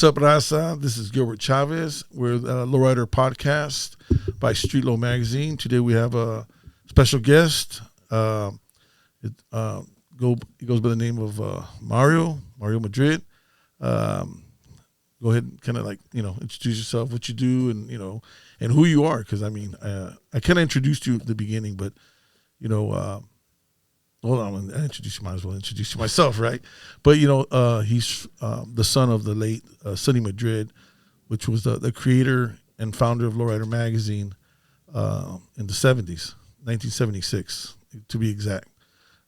What's up, Raza? This is Gilbert Chavez. We're the Lowrider Podcast by Streetlow Magazine. Today we have a special guest. He goes by the name of Mario Madrid. Go ahead and kind of introduce yourself, what you do, and and who you are. Because I kind of introduced you at the beginning, but hold on, I introduce you. Might as well introduce you myself, right? But he's the son of the late Sonny Madrid, which was the creator and founder of Lowrider Magazine in the 70s, 1976 to be exact.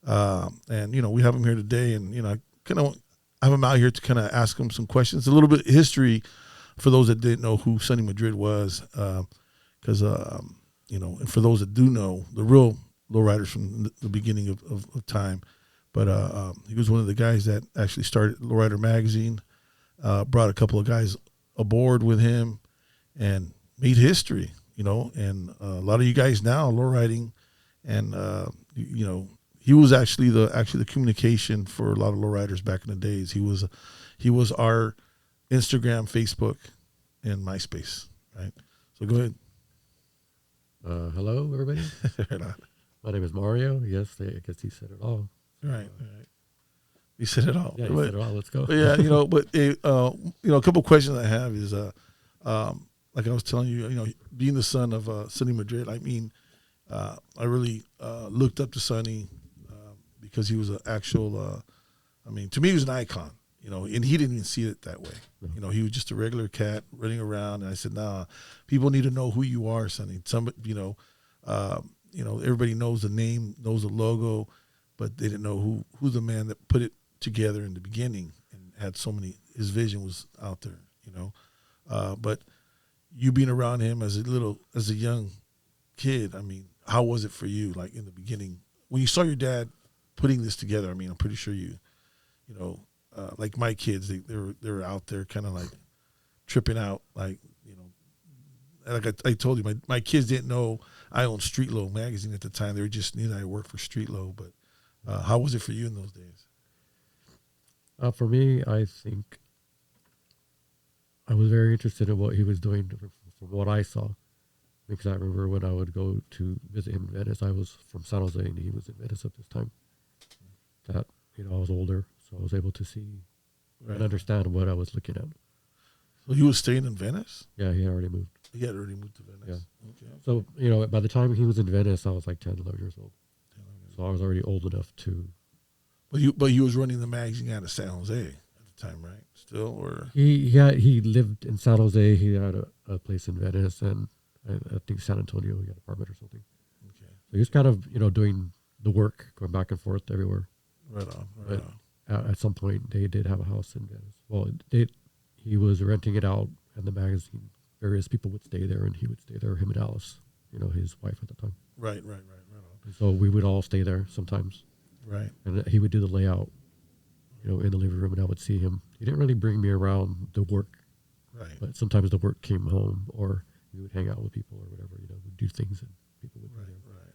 And we have him here today, and I kind of have him out here to kind of ask him some questions, a little bit of history for those that didn't know who Sonny Madrid was, because and for those that do know, the real lowriders from the beginning of time. But he was one of the guys that actually started Lowrider Magazine, brought a couple of guys aboard with him, and made history. And a lot of you guys now lowriding, and he was actually the communication for a lot of lowriders back in the days. He was our Instagram, Facebook, and MySpace. Right. So go ahead. Hello, everybody. My name is Mario. Yes, I guess he said it all. Right. He said it all. Yeah, he said it all. Let's go. But yeah, a couple of questions I have is, like I was telling you, being the son of Sonny Madrid, I really looked up to Sonny because he was an actual, to me, he was an icon, and he didn't even see it that way. No. He was just a regular cat running around, and I said, nah, people need to know who you are, Sonny. Everybody knows the name, knows the logo, but they didn't know who the man that put it together in the beginning and had so many. His vision was out there, But you being around him as a young kid, how was it for you? Like in the beginning, when you saw your dad putting this together, I'm pretty sure like my kids, they were out there kind of like tripping out, like I told you, my kids didn't know I owned Streetlow Magazine at the time. They just knew that I worked for Streetlow. But how was it for you in those days? For me, I think I was very interested in what he was doing from what I saw. Because I remember when I would go to visit him in Venice, I was from San Jose and he was in Venice at this time. That, I was older, so I was able to see and understand what I was looking at. So you were staying in Venice? Yeah, he had already moved. He had already moved to Venice. Yeah. Okay. So, by the time he was in Venice, I was like 10, 11 years old. So I was already old enough to... But you was running the magazine out of San Jose at the time, right? Still, or... He lived in San Jose. He had a place in Venice, and I think San Antonio, he had an apartment or something. Okay. So he was kind of, doing the work, going back and forth everywhere. Right on. At some point, they did have a house in Venice. Well, he was renting it out, and the magazine, various people would stay there, and he would stay there, him and Alice, his wife at the time. Right on. And so we would all stay there sometimes. Right. And he would do the layout, in the living room, and I would see him. He didn't really bring me around the work. Right. But sometimes the work came home, or we would hang out with people or whatever, we'd do things and people would be there. Right.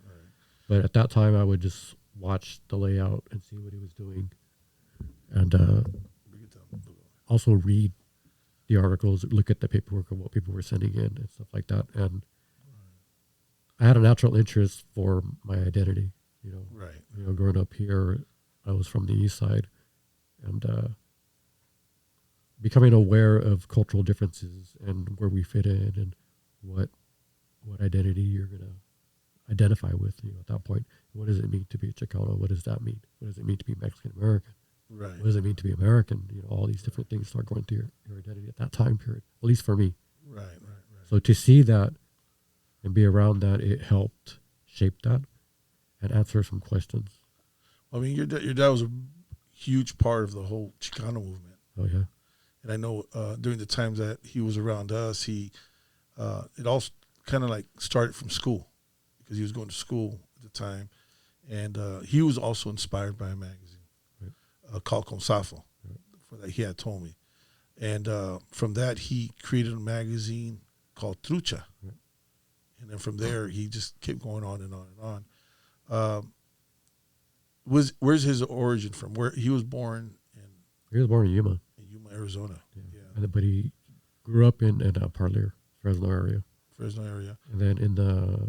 But at that time, I would just watch the layout and see what he was doing. And also read the articles, look at the paperwork of what people were sending in and stuff like that. And I had a natural interest for my identity, Right. Growing up here, I was from the East Side, and becoming aware of cultural differences and where we fit in and what identity you're going to identify with, at that point. What does it mean to be a Chicano? What does that mean? What does it mean to be Mexican American? Right. What does it mean to be American? All these different things start going through your identity at that time period, at least for me. Right. So to see that and be around that, it helped shape that and answer some questions. Your dad was a huge part of the whole Chicano movement. Oh, yeah. And I know during the times that he was around us, it all kind of like started from school because he was going to school at the time. And he was also inspired by a magazine called Consafo, that he had told me. And from that, he created a magazine called Trucha. Right. And then from there, he just kept going on and on and on. Where's his origin from? Where he was born in? He was born in Yuma. In Yuma, Arizona. Yeah. but he grew up in Parlier, Fresno area. Fresno area. And then in the,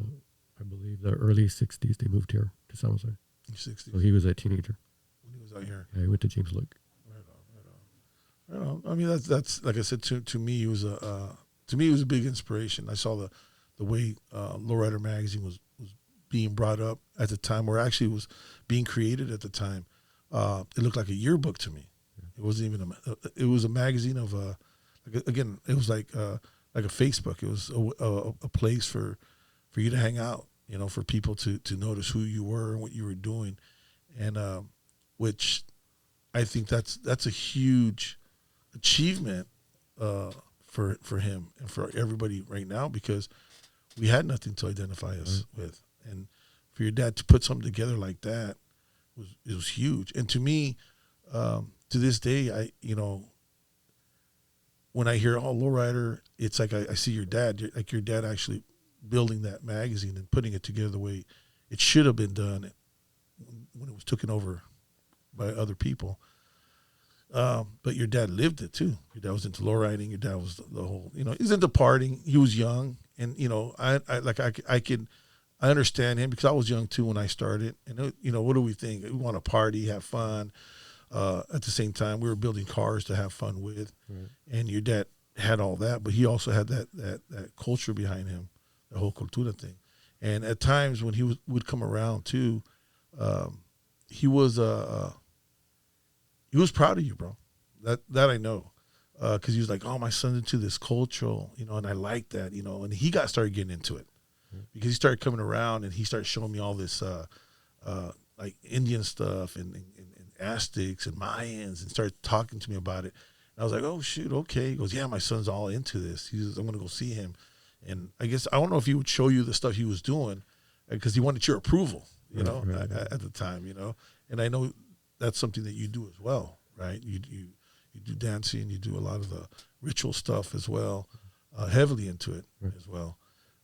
I believe, the early 60s, they moved here to San Jose. 60s. So he was a teenager. When he was out here. Yeah, he went to James Lick. Right on. I mean, that's like I said, to me, it was a big inspiration. I saw the way Lowrider Magazine was being brought up at the time, or actually was being created at the time. It looked like a yearbook to me. It wasn't even it was a magazine of again, it was like a Facebook. It was a place for you to hang out, for people to notice who you were and what you were doing, and which I think that's a huge achievement for him and for everybody right now, because we had nothing to identify us with, and for your dad to put something together like that was huge. And to me, to this day, when I hear Lowrider, it's like I see your dad, like your dad actually building that magazine and putting it together the way it should have been done when it was taken over by other people. But your dad lived it too. Your dad was into lowriding. Your dad was the whole, he's into partying. He was young, and I understand him, because I was young too when I started. And what do we think? We want to party, have fun. At the same time, we were building cars to have fun with, and your dad had all that, but he also had that culture behind him, the whole cultura thing. And at times when he would come around too, he was proud of you, bro. That I know, because he was like, "Oh, my son's into this cultural, and I like that, And he started getting into it, because he started coming around and he started showing me all this, like Indian stuff and Aztecs and Mayans, and started talking to me about it. And I was like, "Oh shoot, okay." He goes, "Yeah, my son's all into this. He says, I'm gonna go see him." And I guess I don't know if he would show you the stuff he was doing, because he wanted your approval, at the time, And I know that's something that you do as well, right? You do dancing, you do a lot of the ritual stuff as well, heavily into it as well.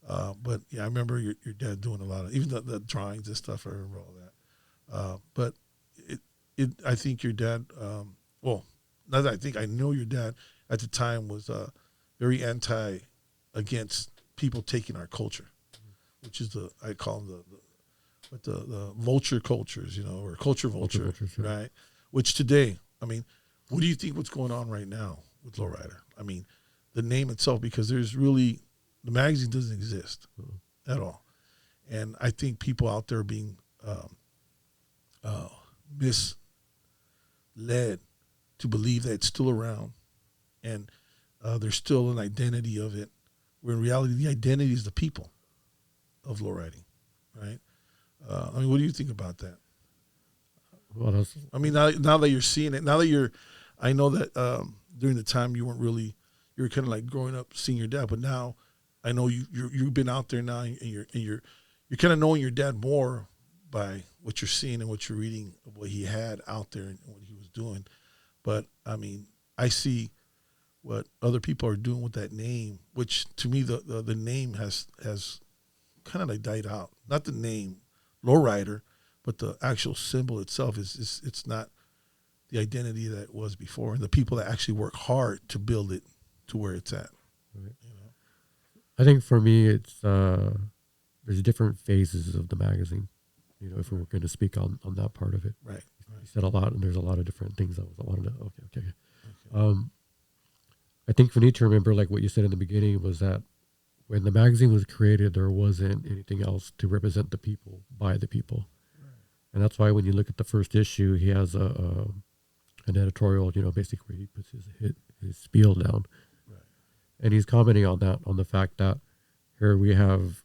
But yeah, I remember your dad doing a lot of, even the drawings and stuff. I remember all that. But I think your dad, not that I think, I know your dad at the time was very against people taking our culture, which is I call them the vulture cultures, or culture vultures, right? Which today, I mean, what do you think what's going on right now with Lowrider? I mean, the name itself, because the magazine doesn't exist at all. And I think people out there are being misled to believe that it's still around, and there's still an identity of it, where in reality the identity is the people of lowriding, right? I mean, what do you think about that? Well, I mean, now that you're seeing it, I know that during the time you were kind of like growing up seeing your dad, but now I know you've been out there now, and you're kind of knowing your dad more by what you're seeing and what you're reading of what he had out there and what he was doing. But I mean, I see what other people are doing with that name, which to me the name has kind of like died out. Not the name Lowrider, but the actual symbol itself it's not the identity that it was before, and the people that actually work hard to build it to where it's at. Right. I think for me, it's there's different phases of the magazine. If we were going to speak on that part of it, right. You said a lot, and there's a lot of different things I wanted to. Okay. I think we need to remember, like what you said in the beginning, was that when the magazine was created, there wasn't anything else to represent the people by the people, and that's why when you look at the first issue, he has an editorial, basically where he puts his spiel down, and he's commenting on the fact that here we have,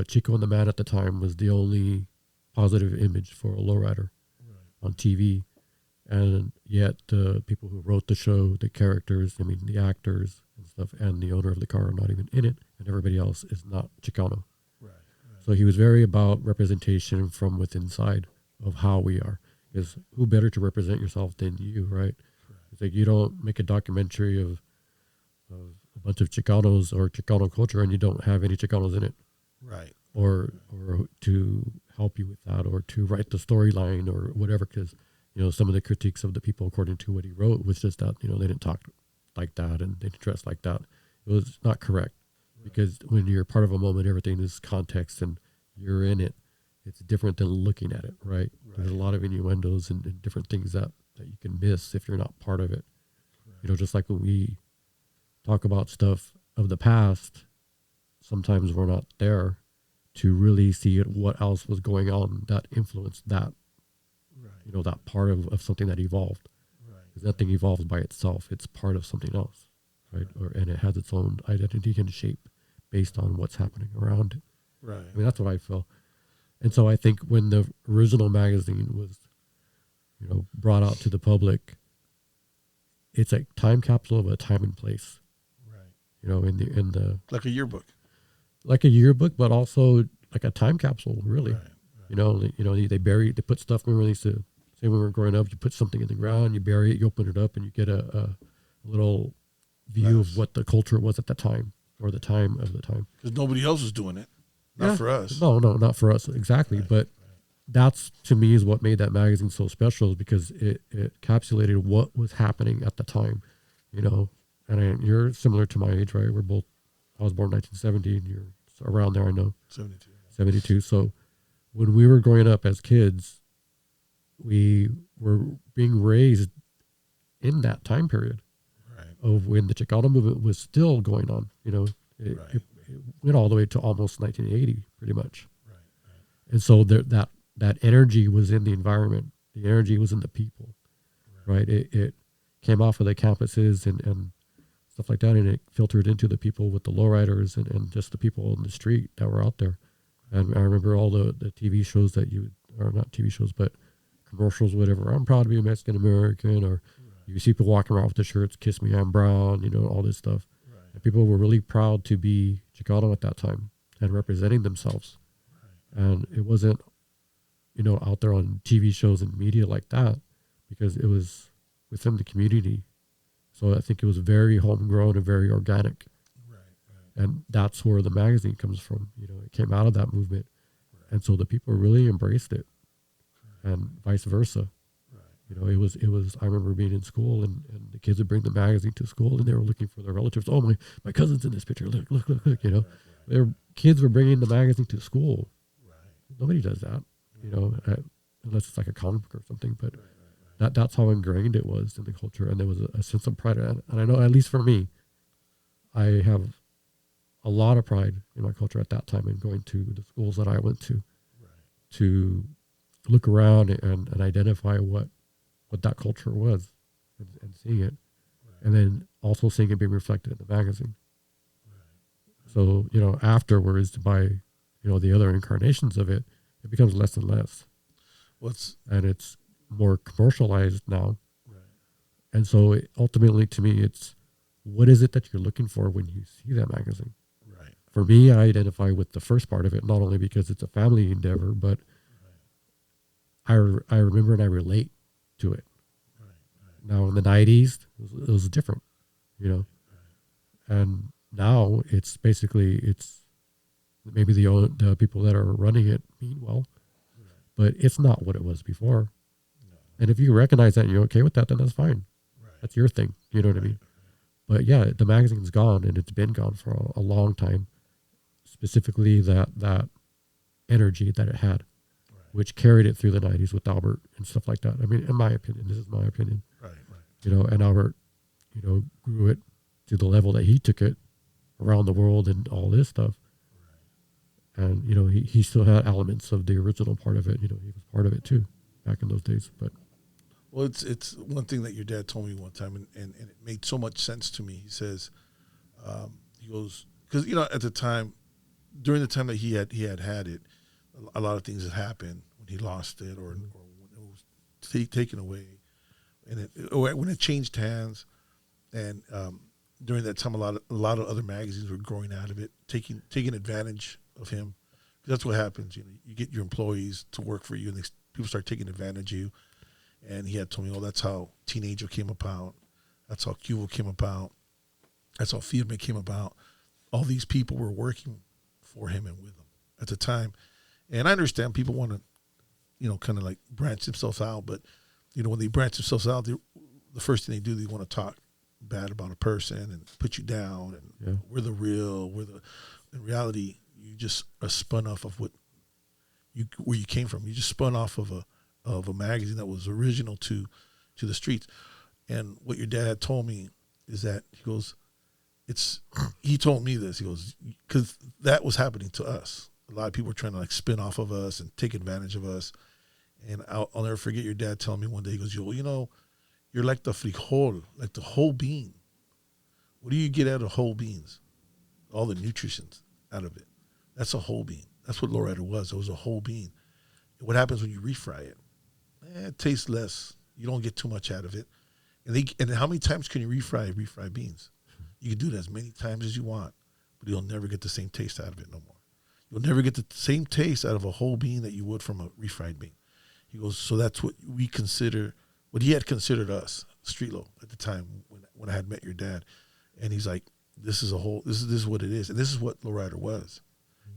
Chico and the Man at the time was the only positive image for a lowrider on TV. And yet the people who wrote the show, the characters, the actors and stuff, and the owner of the car are not even in it, and everybody else is not Chicano. Right. So he was very about representation from within inside of how we are. Because who better to represent yourself than you, right? It's like you don't make a documentary of a bunch of Chicanos or Chicano culture and you don't have any Chicanos in it. Right. Or to help you with that, or to write the storyline or whatever, because some of the critiques of the people according to what he wrote was just that they didn't talk like that and they dress like that. It was not correct because when you're part of a moment, everything is context and you're in it. It's different than looking at it, right? There's a lot of innuendos and different things that you can miss if you're not part of it. You know, just like when we talk about stuff of the past, sometimes we're not there to really see what else was going on that influenced that, you know, that part of something that evolved. Because nothing evolves by itself. It's part of something else, right? And it has its own identity and shape based on what's happening around it. Right. I mean, that's what I feel. And so I think when the original magazine was, you know, brought out to the public, it's a time capsule of a time and place. Right. You know, in the like a yearbook. Like a yearbook, but also like a time capsule, really. Right. You know, they put stuff. Remember, they used to say when we were growing up, you put something in the ground, you bury it, you open it up, and you get a little view of what the culture was at the time, or the time of the time. Because nobody else was doing it. Not for us. No, not for us, exactly. Right, but that's, to me, is what made that magazine so special, is because it encapsulated what was happening at the time, you know. And you're similar to my age, right? I was born in 1970, and you're around there, I know. 72. So when we were growing up as kids, we were being raised in that time period of when the Chicano movement was still going on, you know. It went all the way to almost 1980, pretty much. And so that energy was in the environment. The energy was in the people, right? It came off of the campuses and stuff like that, and it filtered into the people with the lowriders and just the people on the street that were out there. And I remember all the TV shows that or not TV shows, but commercials, whatever. I'm proud to be a Mexican American, or you see people walking around with the shirts, "Kiss Me, I'm Brown," you know, all this stuff. And people were really proud to be Chicano at that time and representing themselves. And it wasn't, you know, out there on TV shows and media like that, because it was within the community. So I think it was very homegrown and very organic. And that's where the magazine comes from. You know, it came out of that movement. And so the people really embraced it, and vice versa. You know, it was, I remember being in school and the kids would bring the magazine to school and they were looking for their relatives. "Oh, my cousin's in this picture. Look, you know. Their kids were bringing the magazine to school. Nobody does that, you know, unless it's like a comic book or something. But that's how ingrained it was in the culture. And there was a sense of pride. And I know, at least for me, I have a lot of pride in my culture at that time, and going to the schools that I went to look around and identify what that culture was, and seeing it, and then also seeing it being reflected in the magazine. So, you know, afterwards, by, you know, the other incarnations of it, it becomes less and less. And it's more commercialized now. And so ultimately, to me, it's, what is it that you're looking for when you see that magazine? For me, I identify with the first part of it, not only because it's a family endeavor, but I remember and I relate to it. Now in the 90s, it was different, you know. And now it's basically, it's maybe the people that are running it mean well, but it's not what it was before. And if you recognize that and you're okay with that, then that's fine. That's your thing, you know what I mean? But yeah, the magazine's gone, and it's been gone for a long time. Specifically that energy that it had, which carried it through the 90s with Albert and stuff like that. I mean, in my opinion, this is my opinion. You know, and Albert, you know, grew it to the level that he took it around the world and all this stuff. And, you know, he still had elements of the original part of it. You know, he was part of it too back in those days. But well, it's one thing that your dad told me one time, and it made so much sense to me. He says, he goes, because, you know, at the time, during the time that he had it, a lot of things had happened when he lost it, or when it was taken away, and when it changed hands, and during that time, a lot of other magazines were growing out of it, taking advantage of him. That's what happens. You know, you get your employees to work for you, and people start taking advantage of you. And he had told me, "Oh, that's how Teenager came about. That's how Cubo came about. That's how Firme came about." All these people were working for him and with him at the time. And I understand people want to, you know, kind of like branch themselves out. But, you know, when they branch themselves out, the first thing they do, they want to talk bad about a person and put you down, and we're the real. In reality, you just are spun off of where you came from. You just spun off of a magazine that was original to the streets. And what your dad told me is that he told me this. He goes, because that was happening to us. A lot of people were trying to like spin off of us and take advantage of us. And I'll never forget your dad telling me one day, he goes, you're like the frijol, like the whole bean. What do you get out of whole beans? All the nutrients out of it. That's a whole bean. That's what Lowrider was. It was a whole bean. And what happens when you refry it? It tastes less. You don't get too much out of it. And how many times can you refry beans? You can do it as many times as you want, but you'll never get the same taste out of it no more. You'll never get the same taste out of a whole bean that you would from a refried bean. He goes, so that's what we consider, what he had considered us, Streetlow, at the time when I had met your dad. And he's like, this is what it is. And this is what Lowrider was.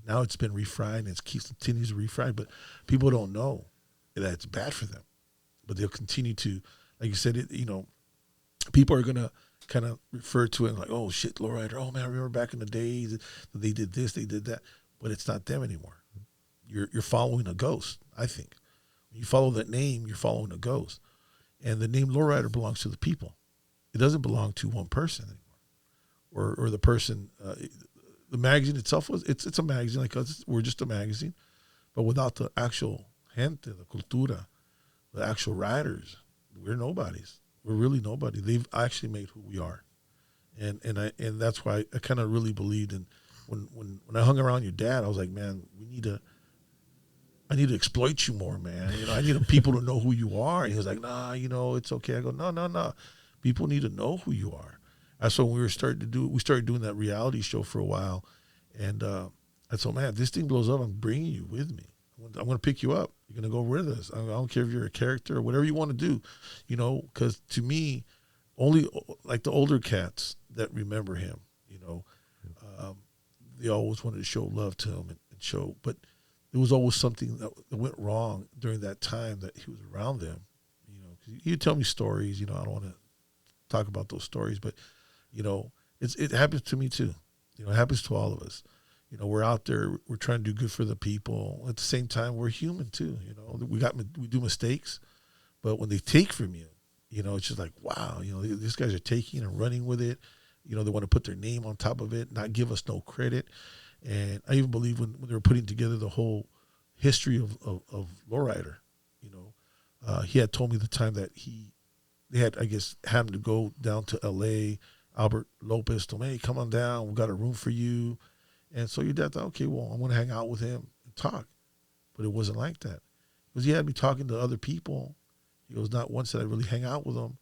Now it's been refried and it continues to refry, but people don't know that it's bad for them. But they'll continue to, like you said, people are going to kind of refer to it like, oh, shit, Lowrider. Oh, man, I remember back in the days they did this, they did that. But it's not them anymore. You're following a ghost, I think. When you follow that name, you're following a ghost. And the name Lowrider belongs to the people. It doesn't belong to one person anymore. Or the person, the magazine itself, it's a magazine like us. We're just a magazine. But without the actual gente, the cultura, the actual riders, we're nobodies. We're really nobody. They've actually made who we are. And that's why I kind of really believed in, when I hung around your dad, I was like, man, I need to exploit you more, man. I need people to know who you are. And he was like, nah, it's okay. I go, no. People need to know who you are. That's when we started doing that reality show for a while. And I told, man, if this thing blows up, I'm bringing you with me. I'm going to pick you up. You're going to go with us. I don't care if you're a character or whatever you want to do, because to me, only like the older cats that remember him, they always wanted to show love to him and show, but there was always something that went wrong during that time that he was around them, because you tell me stories, I don't want to talk about those stories, but, it happens to me too. It happens to all of us. We're out there, we're trying to do good for the people. At the same time, we're human too. We do mistakes, but when they take from you, it's just like, wow, these guys are taking and running with it. They want to put their name on top of it, not give us no credit. And I even believe when they were putting together the whole history of Lowrider, he had told me the time that they had, I guess, had him to go down to L.A. Albert Lopez told me, hey, come on down. We've got a room for you. And so your dad thought, okay, well, I'm going to hang out with him and talk. But it wasn't like that. Because he had me talking to other people. He goes, not once did I really hang out with them.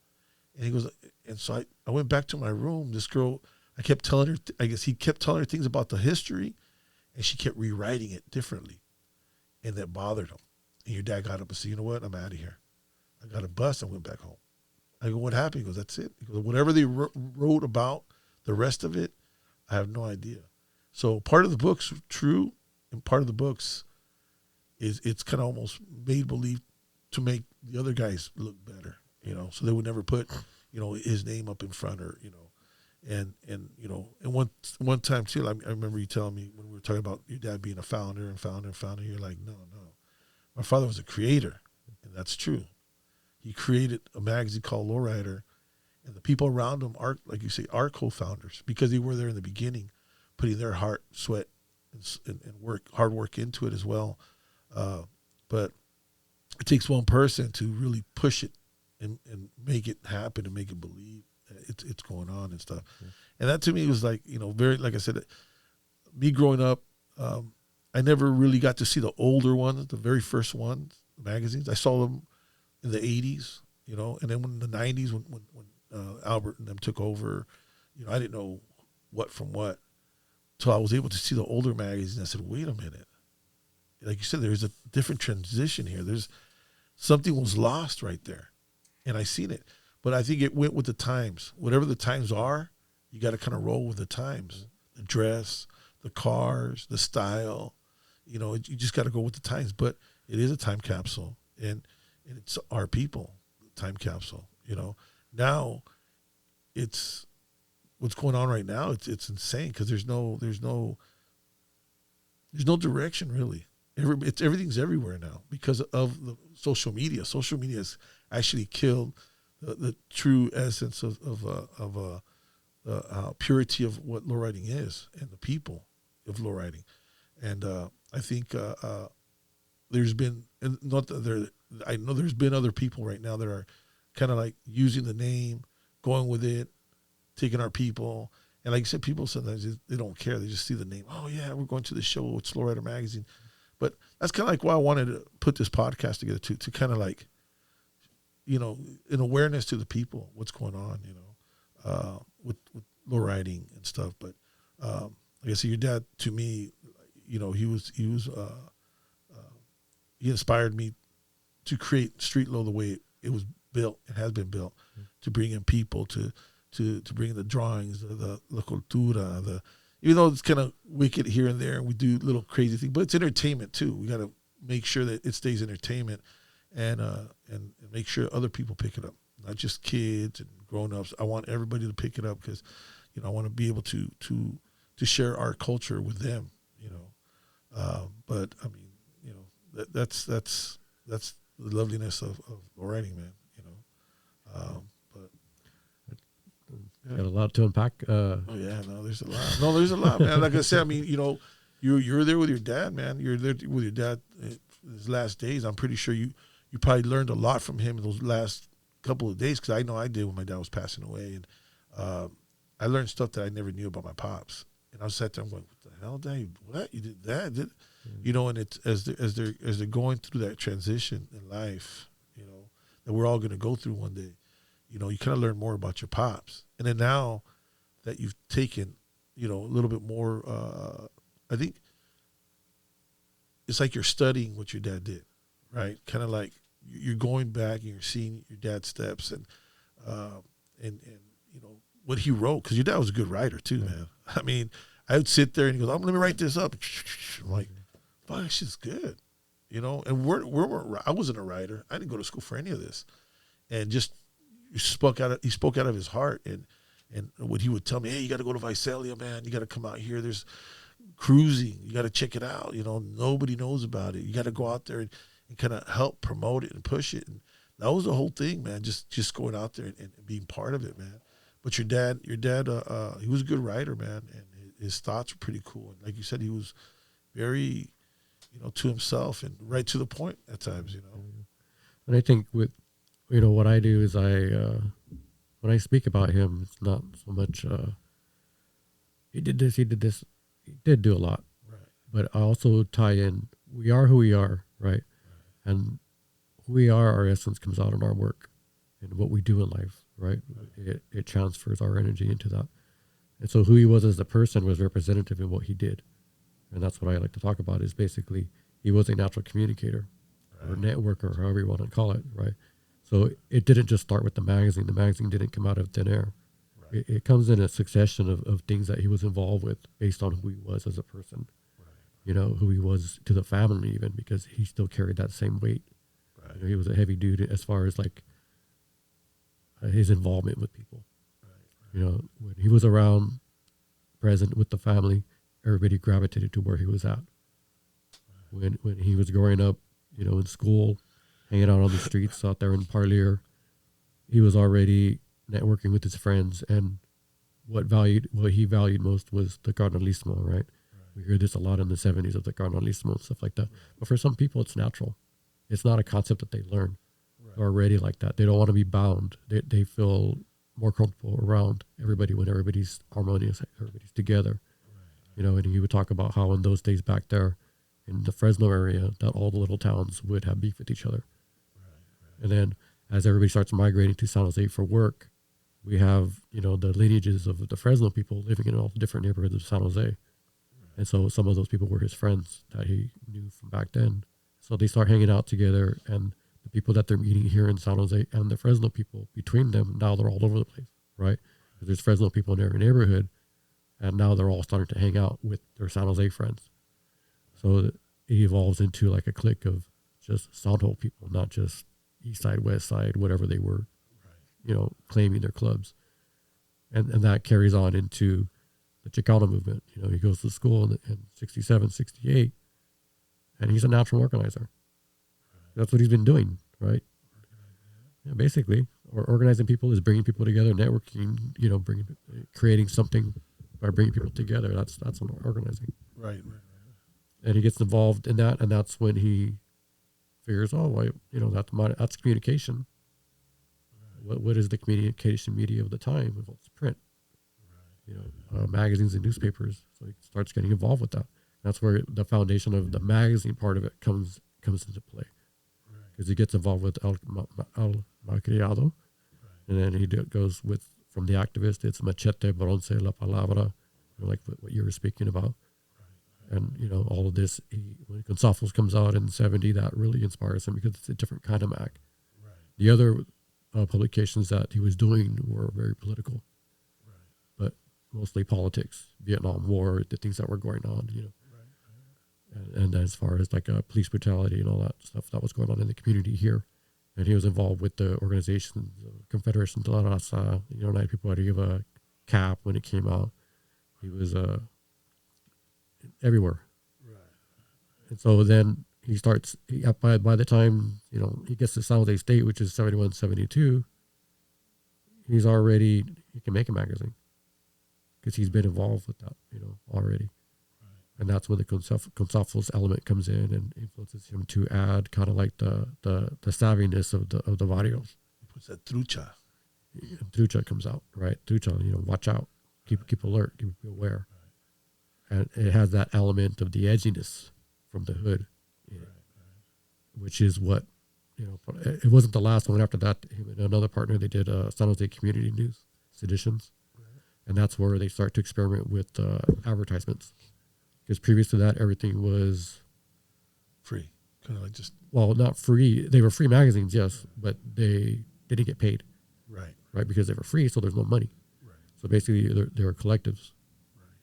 And he goes, and so I went back to my room. This girl, I kept telling her, I guess he kept telling her things about the history, and she kept rewriting it differently. And that bothered him. And your dad got up and said, you know what, I'm out of here. I got a bus and went back home. I go, what happened? He goes, that's it. He goes, whatever they wrote about the rest of it, I have no idea. So part of the book's true, and part of the book's it's kind of almost made believe to make the other guys look better, so they would never put, his name up in front or, and one time too, I remember you telling me when we were talking about your dad being a founder, you're like, no, my father was a creator, and that's true. He created a magazine called Lowrider, and the people around him are, like you say, are co-founders because they were there in the beginning, putting their heart, sweat, and hard work into it as well. But it takes one person to really push it and make it happen and make it believe that it's going on and stuff. Yeah. And that to me was like, very, like I said, me growing up, I never really got to see the older ones, the very first ones, the magazines. I saw them in the 80s, and then in the 90s when Albert and them took over, I didn't know what from what. So I was able to see the older magazines. I said, wait a minute. Like you said, there's a different transition here. There's something was lost right there. And I seen it. But I think it went with the times. Whatever the times are, you got to kind of roll with the times. The dress, the cars, the style. You just got to go with the times. But it is a time capsule. And it's our people, time capsule. Now it's what's going on right now. It's insane because there's no direction really. Everything's everywhere now because of the social media. Social media has actually killed the true essence of purity of what lowriding is and the people of lowriding. And I think there's been, and not that there, I know there's been other people right now that are kind of like using the name, going with it, taking our people. And like I said, people sometimes they don't care. They just see the name. Oh yeah, we're going to the show. It's Lowrider Magazine. But that's kind of like why I wanted to put this podcast together to kind of like, you know, an awareness to the people, what's going on, you know, with lowriding and stuff. But like I said, your dad, to me, you know, he inspired me to create Streetlow the way it was built. It has been built to bring in people, to bring in the drawings, the cultura, even though it's kind of wicked here and there, and we do little crazy things, but it's entertainment too. We got to make sure that it stays entertainment, and make sure other people pick it up, not just kids and grown-ups. I want everybody to pick it up because, you know, I want to be able to share our culture with them, you know. But I mean, you know, that's the loveliness of lowriding, man. You know, but got a lot to unpack. Oh yeah, no, there's a lot. No, there's a lot, man. Like I said, I mean, you know, you're there with your dad, man. You're there with your dad in his last days. I'm pretty sure you probably learned a lot from him in those last couple of days, because I know I did when my dad was passing away, and I learned stuff that I never knew about my pops. And I was sat there, I'm going, what the hell, Dad? What, you did that? You know, and it's as they're going through that transition in life, you know, that we're all going to go through one day. You know, you kind of learn more about your pops. And then now that you've taken, you know, a little bit more, I think it's like you're studying what your dad did, right? Kind of like you're going back and you're seeing your dad's steps and you know, what he wrote. Because your dad was a good writer too, man. I mean, I would sit there and he goes, let me write this up. I'm like, fuck, this shit's good. You know, and I wasn't a writer. I didn't go to school for any of this. And just, he spoke out of his heart, and when he would tell me, hey, you got to go to Visalia, man. You got to come out here. There's cruising. You got to check it out. You know, nobody knows about it. You got to go out there and kind of help promote it and push it. And that was the whole thing, man. Just going out there and being part of it, man. But your dad, he was a good writer, man, and his thoughts were pretty cool. And like you said, he was very, you know, to himself and right to the point at times, you know. And I think with, you know, what I do is when I speak about him, it's not so much he did this, he did do a lot. Right. But I also tie in, we are who we are, right? And who we are, our essence comes out in our work and what we do in life, right? It transfers our energy into that. And so who he was as a person was representative in what he did. And that's what I like to talk about, is basically he was a natural communicator, or networker, however you want to call it, right? So it didn't just start with the magazine. The magazine didn't come out of thin air. Right. It comes in a succession of things that he was involved with based on who he was as a person. Right. You know, who he was to the family even, because he still carried that same weight. Right. You know, he was a heavy dude as far as like his involvement with people. Right. You know, when he was around, present with the family, everybody gravitated to where he was at. Right. When he was growing up, you know, in school, hanging out on the streets out there in Parlier, he was already networking with his friends, and what he valued most was the carnalismo, right? We hear this a lot in the 70s of the carnalismo and stuff like that. But for some people, it's natural. It's not a concept that they learn. They're already like that. They don't want to be bound. They feel more comfortable around everybody when everybody's harmonious, everybody's together. You know, and he would talk about how in those days back there in the Fresno area, that all the little towns would have beef with each other. And then as everybody starts migrating to San Jose for work, we have, you know, the lineages of the Fresno people living in all the different neighborhoods of San Jose. And so some of those people were his friends that he knew from back then. So they start hanging out together, and the people that they're meeting here in San Jose and the Fresno people between them, now they're all over the place, right? Because there's Fresno people in every neighborhood, and now they're all starting to hang out with their San Jose friends. So it evolves into like a clique of just Soundhole people, not just East Side, West Side, whatever they were, you know, claiming their clubs. and that carries on into the Chicano movement. You know, he goes to school in 67, 68, and he's a natural organizer. That's what he's been doing, right? Yeah, basically, or organizing people is bringing people together, networking. You know, creating something by bringing people together. That's what organizing. Right. And he gets involved in that, and that's when he figures, oh, well, you know, that's communication. What is the communication media of the time? Well, it's print. You know, magazines and newspapers. So he starts getting involved with that. That's where the foundation of the magazine part of it comes into play, because he gets involved with El Malcriado, and then he goes with, from the activist, it's Machete, Bronce, La Palabra, you know, like what you were speaking about. And, you know, all of this, when Gonzalez comes out in 70, that really inspires him because it's a different kind of mag. The other publications that he was doing were very political, but mostly politics, Vietnam War, the things that were going on, you know. And as far as like police brutality and all that stuff that was going on in the community here. And he was involved with the organization, Confederation de la Raza, United People Out of CAP when it came out. He was everywhere. And so then he starts, by the time, you know, he gets to San Jose State, which is 71, 72, he can make a magazine because he's been involved with that, you know, already. And that's when the Gonzalez element comes in and influences him to add kind of like the savviness of the barrios. He puts that trucha. And trucha comes out, right? Trucha, you know, watch out, keep alert, keep aware. And it has that element of the edginess from the hood, which is what, you know, it wasn't the last one. After that, him and another partner, they did San Jose Community News, Seditions. And that's where they start to experiment with advertisements. Because previous to that, everything was free, kind of like just, well, not free. They were free magazines, yes, but they didn't get paid, right, because they were free, so there's no money. So basically, they were collectives,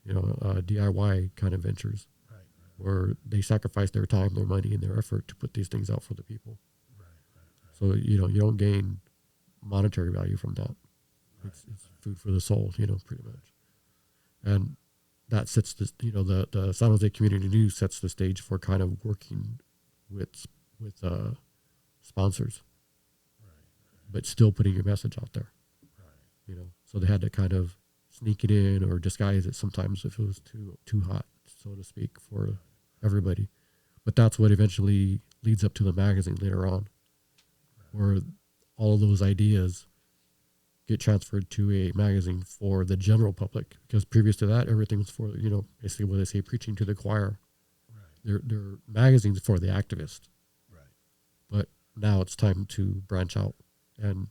you know, DIY kind of ventures, where they sacrifice their time, their money, and their effort to put these things out for the people. So you know, you don't gain monetary value from that. It's food for the soul, you know, pretty much, and that sets the, you know, the San Jose Community News sets the stage for kind of working with sponsors, but still putting your message out there, you know. So they had to kind of sneak it in or disguise it sometimes if it was too hot, so to speak, for everybody. But that's what eventually leads up to the magazine later on, where all of those ideas get transferred to a magazine for the general public, because previous to that, everything was for, you know, basically what they say, preaching to the choir. They're magazines for the activist. But now it's time to branch out and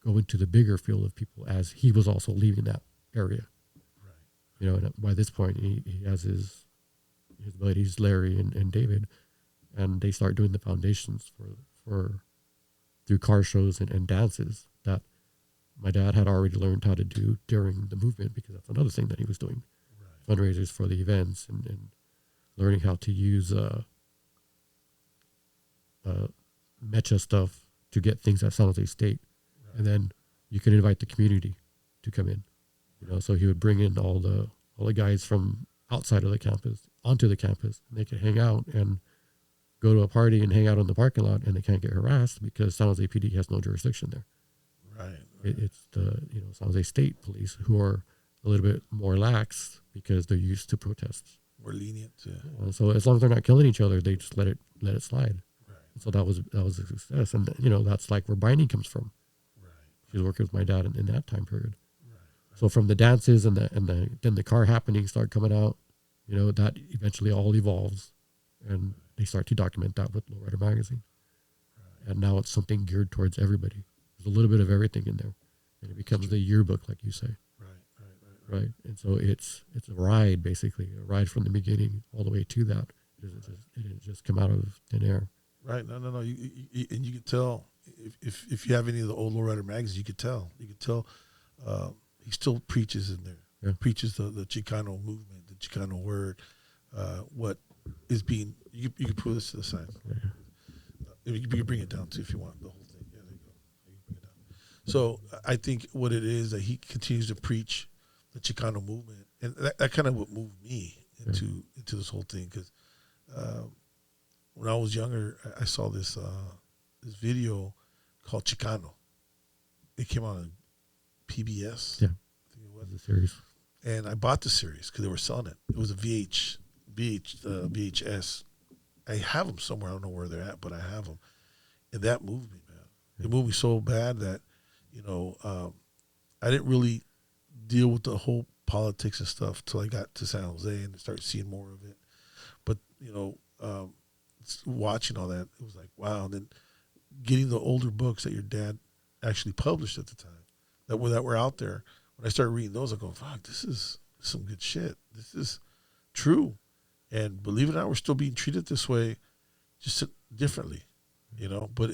go into the bigger field of people, as he was also leaving that area. You know, and by this point, he has his buddies, Larry and David, and they start doing the foundations for through car shows and dances that my dad had already learned how to do during the movement, because that's another thing that he was doing, fundraisers for the events and learning how to use mecha stuff to get things at San Jose State. And then you can invite the community to come in, you know. So he would bring in all the guys from outside of the campus onto the campus, and they could hang out and go to a party and hang out in the parking lot, and they can't get harassed because San Jose PD has no jurisdiction there. It's the, you know, San Jose State Police, who are a little bit more lax because they're used to protests. More lenient, so as long as they're not killing each other, they just let it slide. So that was a success, and you know, that's like where Binding comes from. She was working with my dad in that time period. So from the dances and then the car happenings start coming out, you know, that eventually all evolves, and they start to document that with Lowrider Magazine. And now it's something geared towards everybody. There's a little bit of everything in there, and it becomes the yearbook, like you say. Right. And so it's a ride, basically, a ride from the beginning all the way to that. It didn't just come out of thin air. Right. No. You, and you could tell if you have any of the old Lowrider magazines, you could tell. He still preaches in there. Yeah. Preaches the Chicano movement, the Chicano word. What is being, you can put this to the side. You can bring it down too if you want, the whole thing. Yeah, there you go. You can bring it down. So I think what it is that he continues to preach the Chicano movement, and that kind of what moved me into this whole thing. Because when I was younger, I saw this video called Chicano. It came on PBS. Yeah. I think it was The series. and I bought the series because they were selling it. It was a VHS. I have them somewhere. I don't know where they're at, but I have them. And that moved me, man. It moved me so bad that, I didn't really deal with the whole politics and stuff till I got to San Jose and started seeing more of it. But, watching all that, it was like, wow. And then getting the older books that your dad actually published at the time that were out there. When I started reading those, I go, fuck, this is some good shit. This is true. And believe it or not, we're still being treated this way, just differently, But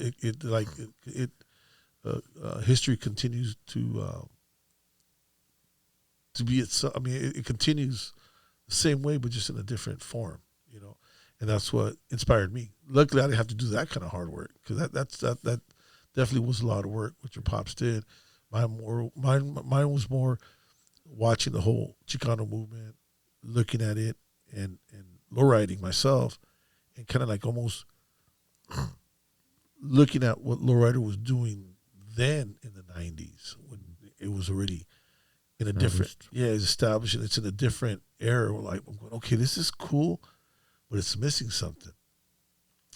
history continues to be itself. I mean, it continues the same way, but just in a different form, And that's what inspired me. Luckily, I didn't have to do that kind of hard work because that definitely was a lot of work, what your pops did. Mine was more watching the whole Chicano movement, looking at it, and lowriding myself, and kind of like almost looking at what Lowrider was doing then in the 90s when it was already in a different, it's established, and it's in a different era. We're like, I'm going, okay, this is cool, but it's missing something.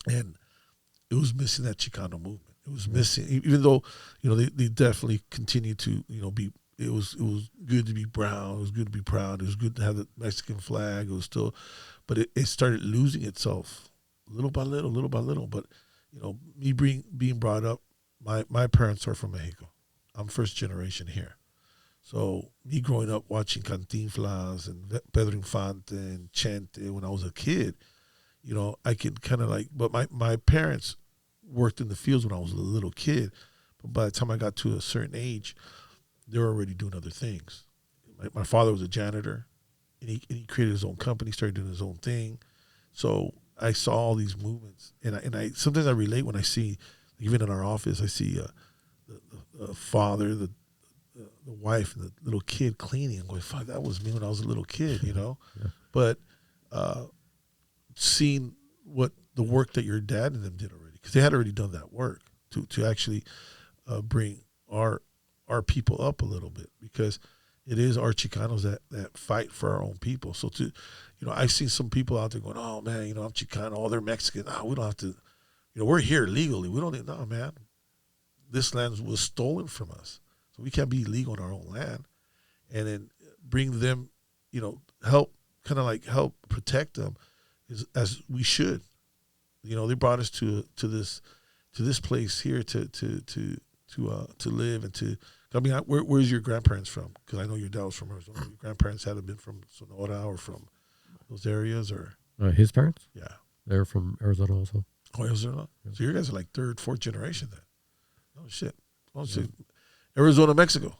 And it was missing that Chicano movement. It was missing, even though, they definitely continue to, be, it was good to be brown. It was good to be proud. It was good to have the Mexican flag. It was still, but it started losing itself little by little, little by little. But, me being brought up, my parents are from Mexico. I'm first generation here. So me growing up watching Cantinflas and Pedro Infante and Chente when I was a kid, I could kind of but my parents worked in the fields when I was a little kid. But by the time I got to a certain age, they were already doing other things. My father was a janitor, and he created his own company, started doing his own thing. So I saw all these movements, and I sometimes I relate when I see, even in our office, I see the father, the wife, and the little kid cleaning. I'm going, fuck, that was me when I was a little kid, Yeah. But seeing what the work that your dad and them did already, because they had already done that work to actually bring our people up a little bit, because it is our Chicanos that fight for our own people. So I've seen some people out there going, oh man, I'm Chicano, oh, they're Mexican. No, we don't have to, we're here legally. We don't need, no, man. This land was stolen from us. So we can't be legal on our own land. And then bring them, help protect them as we should. They brought us to this place here to live and to. I mean, where's your grandparents from? Because I know your dad was from Arizona. Your grandparents had been from Sonora or from those areas, or his parents? Yeah, they're from Arizona also. Oh, Arizona. Yeah. So you guys are like third, fourth generation then. Oh shit. Oh shit. Arizona, Mexico.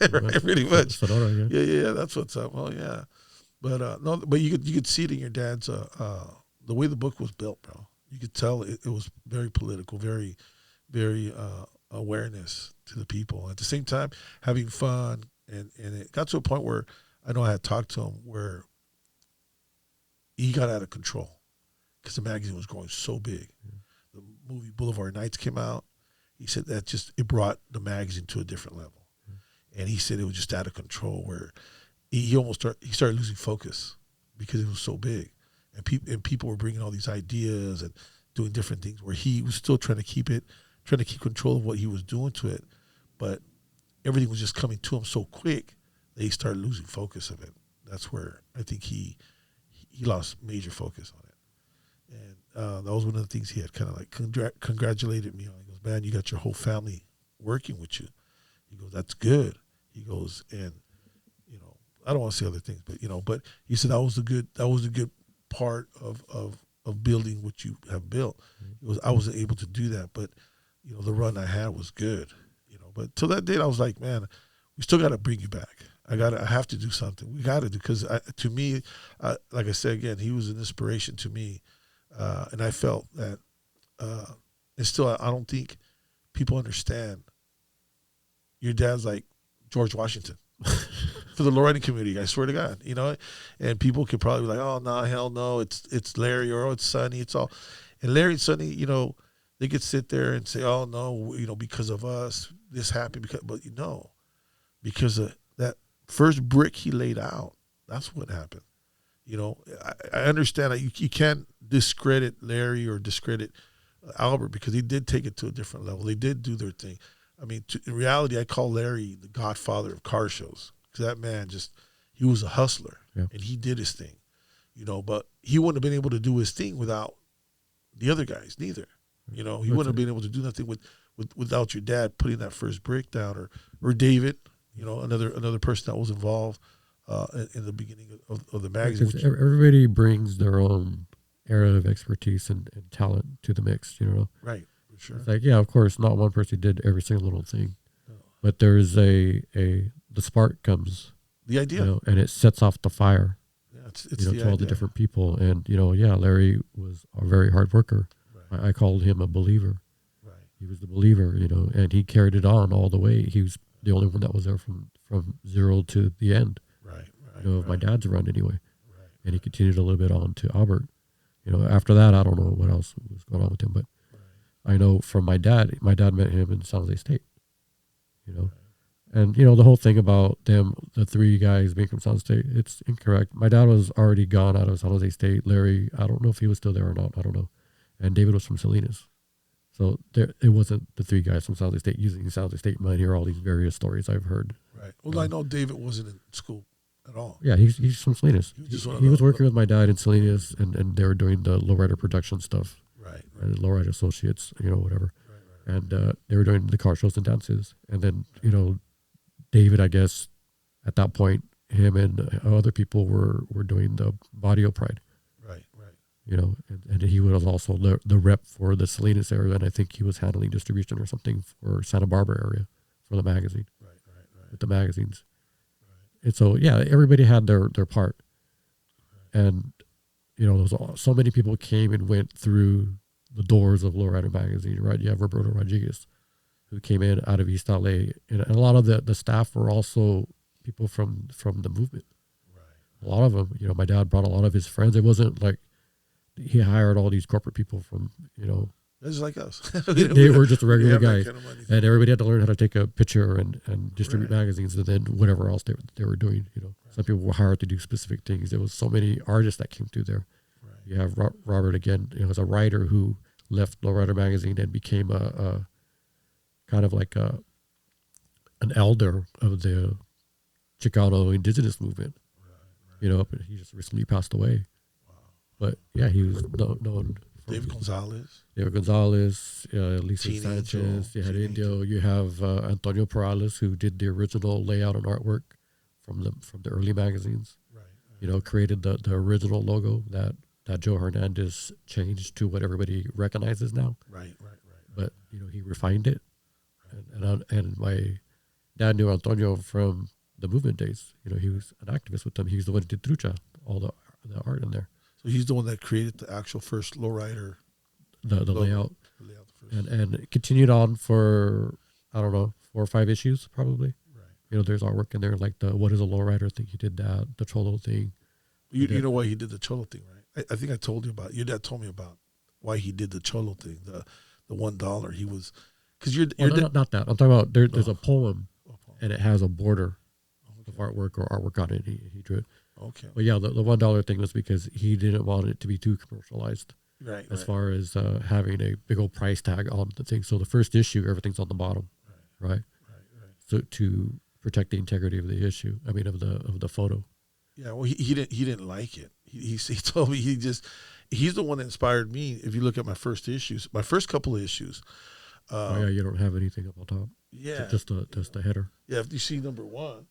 Right, pretty much. Sonora, yeah. That's what's up. Well, yeah, but no, but you could see it in your dad's the way the book was built, bro. You could tell it was very political, very, very awareness to the people. At the same time, having fun, and it got to a point where I know I had talked to him where he got out of control because the magazine was growing so big. Yeah. The movie Boulevard Nights came out. He said that it brought the magazine to a different level, and he said it was just out of control where he started losing focus because it was so big, and people were bringing all these ideas and doing different things where he was still trying to keep control of what he was doing to it, but everything was just coming to him so quick that he started losing focus of it. That's where I think he lost major focus on it, and that was one of the things he had kind of like congratulated me on. He goes, "Man, you got your whole family working with you." He goes, "That's good." He goes, and I don't want to say other things, but he said that was a good part of building what you have built. It was, I wasn't able to do that, but the run I had was good. But till that date, I was like, man, we still got to bring you back. I have to do something. We got to do, because to me, like I said again, he was an inspiration to me, and I felt that, and still I don't think people understand your dad's like George Washington for the lowriding community. I swear to God, you know. And people could probably be like, "Oh no, hell no, it's Larry or oh, it's Sonny." It's all, and Larry and Sonny, you know, they could sit there and say, "Oh no, you know, because of us, this happened." But you know, because of that first brick he laid out, that's what happened. You know, I understand that you can't discredit Larry or discredit Albert because he did take it to a different level. They did do their thing. I mean, in reality, I call Larry the godfather of car shows because that man he was a hustler and he did his thing, you know, but he wouldn't have been able to do his thing without the other guys, neither. You know, he wouldn't have been able to do nothing without your dad putting that first brick down or David, you know, another person that was involved in the beginning of the magazine. Everybody brings their own area of expertise and talent to the mix, you know. Right, for sure. It's like, yeah, of course, not one person did every single little thing, but there's the spark comes, the idea, you know, and it sets off the fire. Yeah, it's you know, the to all idea. the different people, and you know, yeah, Larry was a very hard worker. Right. I called him a believer. Right. He was the believer, you know, and he carried it on all the way. He was the only one that was there from zero to the end. Right. You know, of my dad's run anyway. Right. And he continued a little bit on to Albert. You know, after that, I don't know what else was going on with him, but I know from my dad met him in San Jose State, you know, and, you know, the whole thing about the three guys being from San Jose State, it's incorrect. My dad was already gone out of San Jose State. Larry, I don't know if he was still there or not. I don't know. And David was from Salinas. So it wasn't the three guys from San Jose State using San Jose State. You might hear all these various stories I've heard. Right. Well, I know David wasn't in school at all. Yeah, he's from Salinas. He was working with my dad in Salinas, and they were doing the Lowrider production stuff. Right. And Lowrider Associates, you know, whatever. Right. And they were doing the car shows and dances. And then, you know, David, I guess, at that point, him and other people were doing the Barrio Pride. Right. You know, and he was also the rep for the Salinas area, and I think he was handling distribution or something for Santa Barbara area for the magazine. Right. With the magazines. And so, yeah, everybody had their part. And, you know, so many people came and went through the doors of Lowrider Magazine, right? You have Roberto Rodriguez, who came in out of East LA. And a lot of the staff were also people from the movement. Right. A lot of them, you know, my dad brought a lot of his friends. It wasn't like he hired all these corporate people from, you know. Just like us. They were just regular guys. Kind of and everybody had to learn how to take a picture and distribute magazines and then whatever else they were doing. You know, some people were hired to do specific things. There was so many artists that came through there. Right. You have Robert again, you know, as a writer who left Lowrider Magazine and became a kind of like an elder of the Chicano indigenous movement. Right. You know, he just recently passed away. Wow. But yeah, he was known. David Gonzalez, Lisa Sanchez, you had Indio, you have Antonio Perales, who did the original layout and artwork from the early magazines. Right. You know, created the original logo that Joe Hernandez changed to what everybody recognizes now. Right. But you know, he refined it, and my dad knew Antonio from the movement days. You know, he was an activist with them. He was the one who did Trucha, all the art in there. So he's the one that created the actual first Lowrider. The layout. And it continued on for, I don't know, 4 or 5 issues probably. Right. You know, there's artwork in there like the What is a Lowrider thing. He did that, the Cholo thing. You know why he did the Cholo thing, right? I think I told you about, your dad told me about why he did the Cholo thing, the $1. He was, because not that. I'm talking about there's a poem and it has a border of artwork or artwork on it. He drew it. Okay. But yeah, the $1 thing was because he didn't want it to be too commercialized. Right. As far as having a big old price tag on the thing. So the first issue, everything's on the bottom. Right. So to protect the integrity of the issue, of the photo. Yeah, well, he didn't like it. He told me he's the one that inspired me. If you look at my first issues, my first couple of issues. You don't have anything up on top. Yeah. Just the header. Yeah, if you see number 1.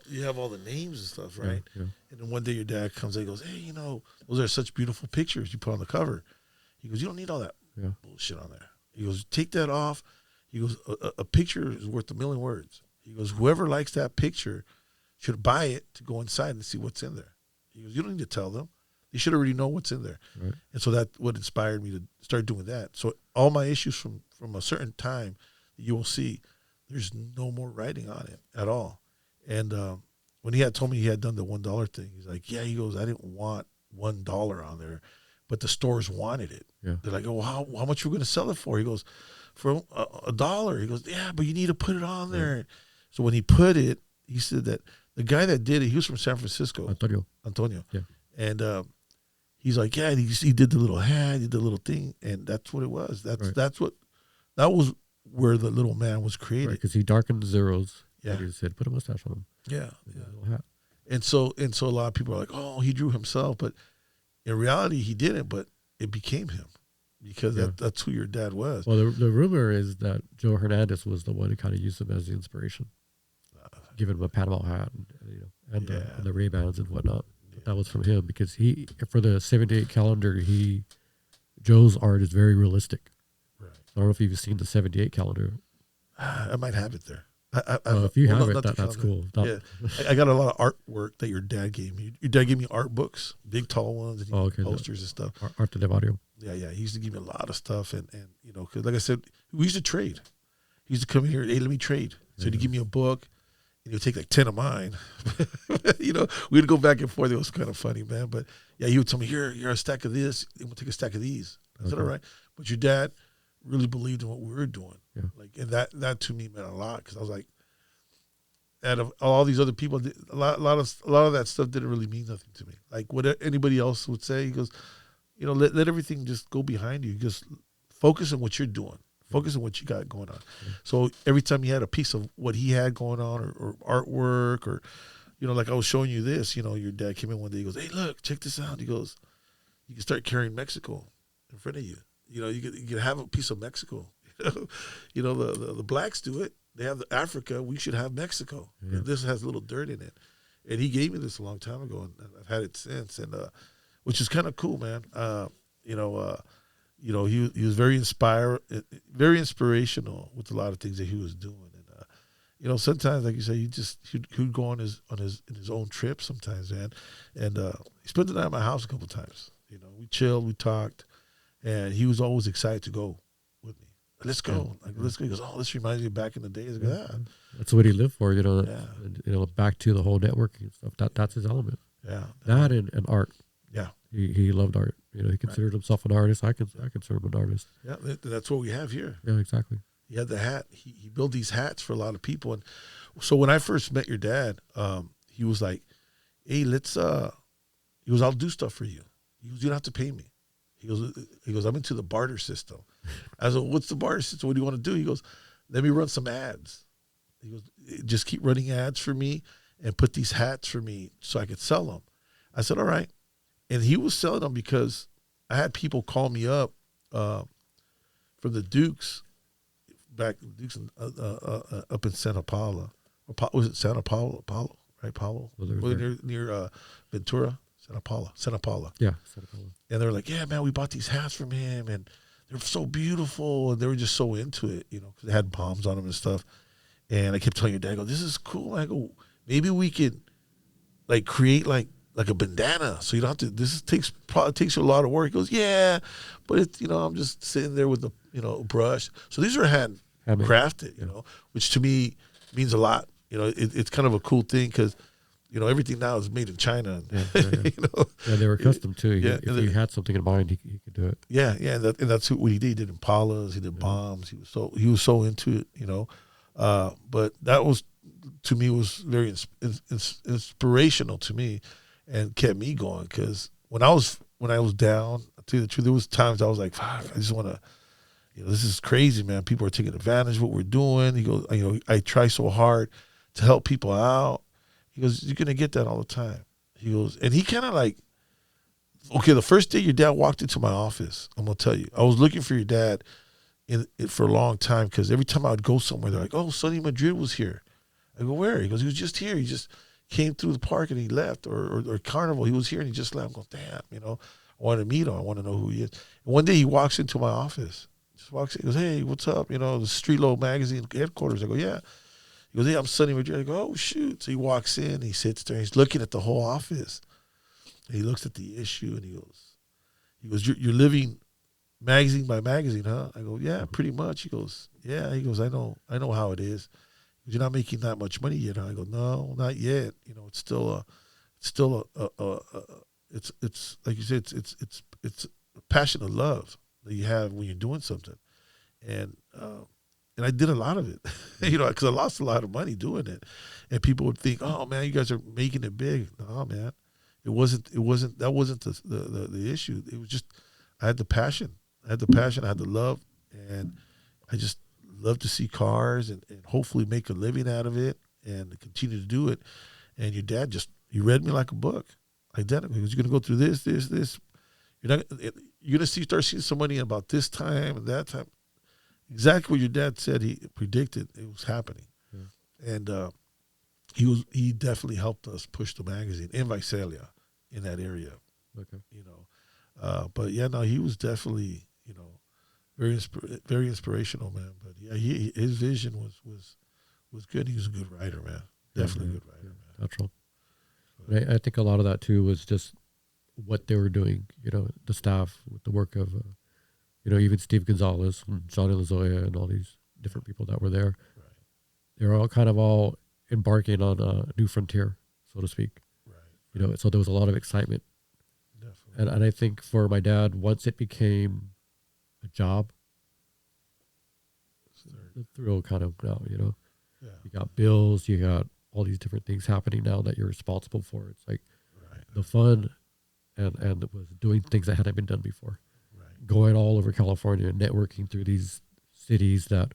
You have all the names and stuff, right? Yeah. And then one day your dad comes and goes, "Hey, you know, those are such beautiful pictures you put on the cover." He goes, "You don't need all that bullshit on there." He goes, "Take that off." He goes, a picture is worth a million words. He goes, "Whoever likes that picture should buy it to go inside and see what's in there." He goes, "You don't need to tell them. They should already know what's in there." Right. And so that's what inspired me to start doing that. So all my issues from a certain time, you will see there's no more writing on it at all. And when he had told me he had done the $1 thing, he's like, yeah, he goes, I didn't want $1 on there, but the stores wanted it. Yeah. They're like, oh, how much are we going to sell it for? He goes, for $1. He goes, yeah, but you need to put it on there. Yeah. So when he put it, he said that the guy that did it, he was from San Francisco. Antonio. Yeah. And he's like, yeah, he did the little hat, he did the little thing, and that's what it was. That was where the little man was created. Because he darkened the zeros. Yeah. And he said, put a mustache on him. Yeah. A little hat. And so a lot of people are like, oh, he drew himself, but in reality he didn't, but it became him because that's who your dad was. Well, the rumor is that Joe Hernandez was the one who kind of used him as the inspiration, giving him a Panama hat and the Ray-Bans and whatnot. That was from him because for the 78 calendar, Joe's art is very realistic. Right. I don't know if you've seen the 78 calendar. I might have it there. If you have it, that's cool. Yeah. I got a lot of artwork that your dad gave me. Your dad gave me art books, big tall ones, and posters and stuff. Arte de Mario. Yeah. He used to give me a lot of stuff, and because like I said, we used to trade. He used to come here, hey, let me trade. So he'd give me a book, and he'd take like 10 of mine. We'd go back and forth. It was kind of funny, man. But yeah, he would tell me, here, a stack of this. And we'll take a stack of these. I said, all right. But your dad really believed in what we were doing. Yeah. And that to me meant a lot because I was like, out of all these other people, a lot of that stuff didn't really mean nothing to me. Like what anybody else would say, he goes, let everything just go behind you. Just focus on what you're doing. Focus on what you got going on. Yeah. So every time he had a piece of what he had going on or artwork or, like I was showing you this, your dad came in one day, he goes, hey, look, check this out. He goes, you can start carrying Mexico in front of you. You can have a piece of Mexico. The blacks do it. They have Africa. We should have Mexico. Yeah. And this has a little dirt in it. And he gave me this a long time ago, and I've had it since. And which is kind of cool, man. He was very inspirational with a lot of things that he was doing. And sometimes, like you say, he'd go on his own trip sometimes, man. And he spent the night at my house a couple of times. We chilled, we talked, and he was always excited to go with me. Let's go. Let's go. He goes, oh, this reminds me of back in the days. I go, That's what he lived for, back to the whole networking stuff. That's his element. Yeah. That and art. Yeah. He loved art. He considered himself an artist. I consider him an artist. Yeah, that's what we have here. Yeah, exactly. He had the hat. He built these hats for a lot of people. And so when I first met your dad, he was like, hey, he goes, I'll do stuff for you. He goes, you don't have to pay me. He goes, I'm into the barter system. I was like, what's the barter system? What do you want to do? He goes, let me run some ads. He goes, just keep running ads for me and put these hats for me so I could sell them. I said, all right. And he was selling them because I had people call me up from the Dukes, up in Santa Paula. Was it Santa Paula? Right, Paulo? Near Ventura? Santa Paula. Yeah, Santa Paula. And they were like, yeah, man, we bought these hats from him, and they're so beautiful, and they were just so into it, because they had palms on them and stuff. And I kept telling your dad, I go, this is cool. I go, maybe we could create like a bandana, so you don't have to. This probably takes you a lot of work. He goes, yeah, but it's I'm just sitting there with a brush. So these are hand crafted, which to me means a lot. It's kind of a cool thing because. Everything now is made in China. Yeah, they were accustomed to. If you had something in mind, he could do it. Yeah, and that's what he did. He did Impalas, he did bombs. He was so into it, But that was, to me, was very inspirational to me, and kept me going. Because when I was down, I'll tell you the truth, there was times I was like, fuck, I just want to. This is crazy, man. People are taking advantage of what we're doing. He goes, I try so hard to help people out. He goes, you're going to get that all the time. He goes, and he kind of okay, the first day your dad walked into my office, I'm going to tell you, I was looking for your dad for a long time because every time I would go somewhere, they're like, oh, Sonny Madrid was here. I go, where? He goes, he was just here. He just came through the park and he left, or Carnival. He was here and he just left. I'm going, damn, I want to meet him. I want to know who he is. And one day he walks into my office. Just walks in. He goes, hey, what's up? The Streetlow Magazine headquarters. I go, yeah. He goes, hey, I'm Sonny Madrid. I go, oh, shoot. So he walks in, he sits there, he's looking at the whole office. And he looks at the issue and he goes, you're living magazine by magazine, huh? I go, yeah, pretty much. He goes, yeah. He goes, I know how it is. You're not making that much money yet. Huh? I go, no, not yet. You know, it's still it's like you said, it's a passion of love that you have when you're doing something, and I did a lot of it, you know, because I lost a lot of money doing it, and people would think, oh man, you guys are making it big. No, man, it wasn't. That wasn't the issue. It was just I had the passion. I had the love, and I just love to see cars and hopefully make a living out of it and continue to do it. And your dad he read me like a book, identical. He was going to go through this. You're going to start seeing some money about this time and that time. Exactly what your dad said he predicted, it was happening. Yeah. And he definitely helped us push the magazine in Visalia, in that area. Okay. You know, but yeah, no, he was definitely, you know, very inspirational, man. But yeah, his vision was good. He was a good writer, man. Definitely a good writer, man. Natural. But I think a lot of that too was just what they were doing. You know, the staff with the work of, you know, even Steve Gonzalez and Johnny Lazoya and all these different people that were there. Right. They were all embarking on a new frontier, so to speak. Right. You know, so there was a lot of excitement. Definitely. And I think for my dad, once it became a job, the thrill kind of went out, you know. Yeah. You got bills, you got all these different things happening now that you're responsible for. It's like the fun and it was doing things that hadn't been done before. Right. Going all over California and networking through these cities that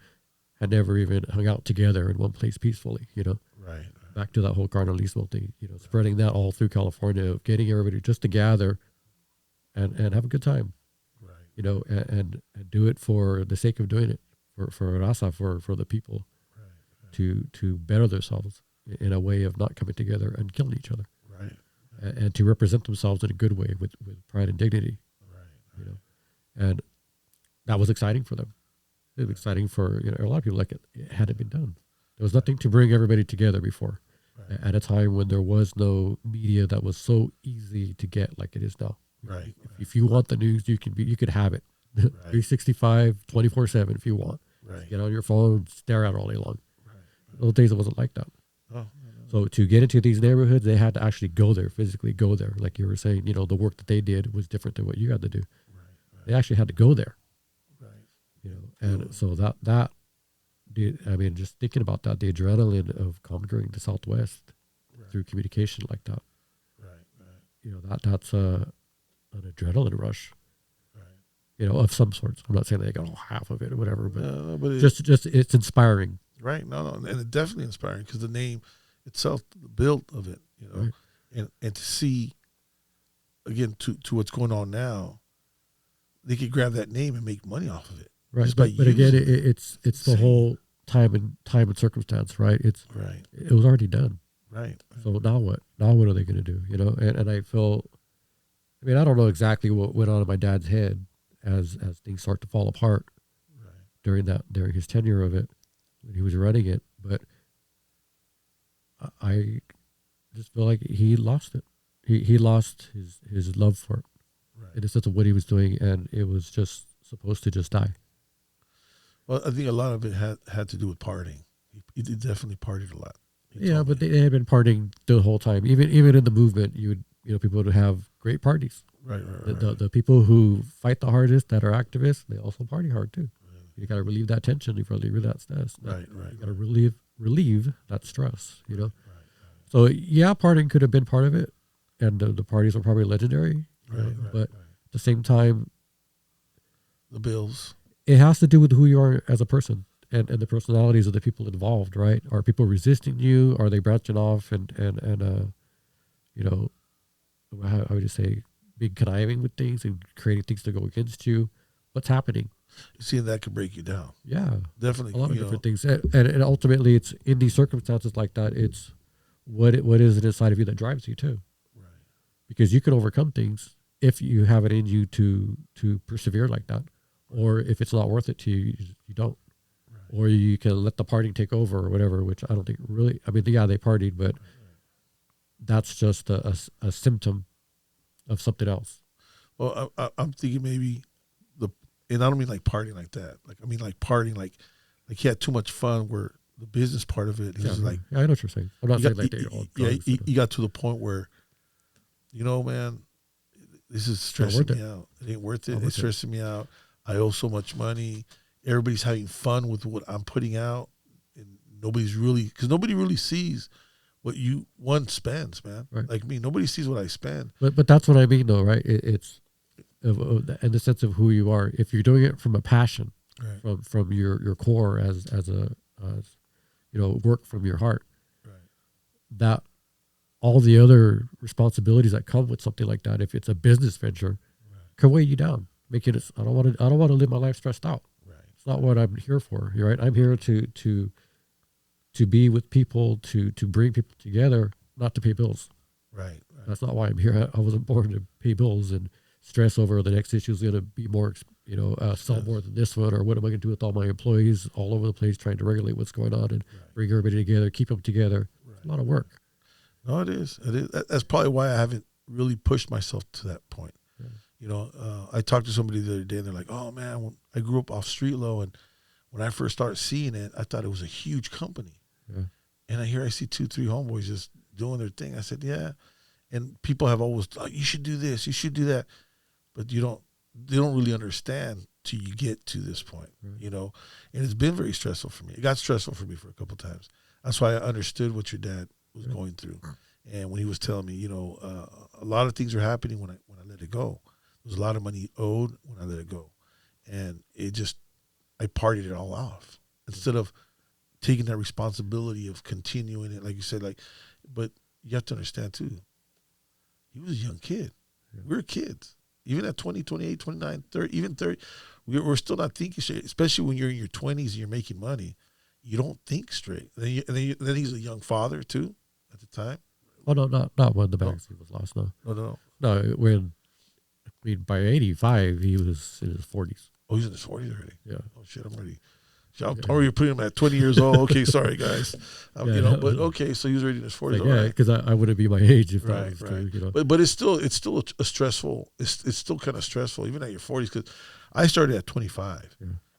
had never even hung out together in one place peacefully, you know. Right. Back to that whole Carnalismo thing, you know, spreading that all through California, getting everybody just to gather and have a good time. Right. You know, and do it for the sake of doing it, for Raza, for the people, right. to better themselves in a way of not coming together and killing each other. Right. And to represent themselves in a good way with pride and dignity. Right. You know, and that was exciting for them. It was exciting for, you know, a lot of people like it hadn't been done. There was nothing to bring everybody together before. Right. At a time when there was no media that was so easy to get like it is now. Right. If you want the news, you could have it. Right. 365, 24/7 if you want. Right. Get on your phone, stare at it all day long. Right. Those days it wasn't like that. Oh, so to get into these neighborhoods, they had to actually go there, physically go there. Like you were saying, you know, the work that they did was different than what you had to do. Right. They actually had to go there. Right. You know, and so that I mean, just thinking about that, the adrenaline of conquering the Southwest through communication like that. Right. You know, that's an adrenaline rush. Right. You know, of some sorts. I'm not saying they got half of it or whatever, but, but just it's inspiring. Right. No, and it's definitely inspiring because the name itself, the build of it, you know, right. and to see, again, to what's going on now, they could grab that name and make money off of it. Right. But again, it's the whole time and circumstance, right? It was already done. Right. So now what? Now what are they going to do? You know, and I feel, I mean, I don't know exactly what went on in my dad's head as things start to fall apart during his tenure of it when he was running it, but I just feel like he lost it. He lost his love for it in the sense of what he was doing, and it was just supposed to just die. Well, I think a lot of it had to do with partying. He definitely partied a lot. Yeah, but they had been partying the whole time. Even in the movement, people would have great parties. Right. The people who fight the hardest, that are activists, they also party hard too. Right. You got to relieve that tension. You got to relieve that stress. Right. You got to relieve that stress. You know. Right. So yeah, partying could have been part of it, and the parties were probably legendary. Right. But at the same time, the bills. It has to do with who you are as a person and the personalities of the people involved, right? Are people resisting you? Are they branching off and you know, how would you say, being conniving with things and creating things to go against you? What's happening? You see, that could break you down. Yeah. Definitely. A lot of different things. And ultimately, it's in these circumstances like that, it's what is it inside of you that drives you too. Right. Because you can overcome things if you have it in you to persevere like that. Or if it's not worth it to you, you don't. Right. Or you can let the partying take over or whatever, which I don't think really, I mean, yeah, they partied, but that's just a symptom of something else. Well, I'm thinking maybe and I don't mean like partying like that. Like I mean like partying like he had too much fun. Where the business part of it, he was like, I know what you're saying. I'm not saying like they all drugs. He got to the point where, man, this is stressing me out. It ain't worth it. It's stressing me out. I owe so much money. Everybody's having fun with what I'm putting out, and because nobody really sees what one spends, man. Right. Like me, nobody sees what I spend. But that's what I mean, though, right? It's in the sense of who you are. If you're doing it from a passion, right. from your core as work from your heart, right. that all the other responsibilities that come with something like that, if it's a business venture, can weigh you down. Make it. I don't want to live my life stressed out. Right. It's not what I'm here for. You're right. I'm here to be with people, to bring people together, not to pay bills. Right. That's not why I'm here. I wasn't born to pay bills and stress over the next issue is going to be more, sell more than this one, or what am I going to do with all my employees all over the place, trying to regulate what's going on and bring everybody together, keep them together. Right. It's a lot of work. No, it is. It is. That's probably why I haven't really pushed myself to that point. Yeah. I talked to somebody the other day, and they're like, "Oh man, I grew up off Streetlow, and when I first started seeing it, I thought it was a huge company." Yeah. And I see 2-3 homeboys just doing their thing. I said, "Yeah," and people have always, "Oh, you should do this, you should do that," but they don't really understand till you get to this point, And it's been very stressful for me. It got stressful for me for a couple of times. That's why I understood what your dad was going through, and when he was telling me, a lot of things are happening when I let it go. There's a lot of money owed when I let it go, and I partied it all off instead of taking that responsibility of continuing it, like you said. But you have to understand too. He was a young kid. Yeah. We were kids. Even at 20, 28, 29, 30, even 30, we're still not thinking straight, especially when you're in your 20s and you're making money. You don't think straight. And then he's a young father, too, at the time. Oh, no, not when the magazine was lost, no. No, by 85, he was in his 40s. Oh, he's in his 40s already? Yeah. Oh, shit, I'm ready. I'm already putting him at 20 years old. Okay, sorry, guys. But okay, so he was already in his 40s. Yeah, because I wouldn't be my age if that was right. true. But it's still a stressful. It's still kind of stressful, even at your 40s, because I started at 25,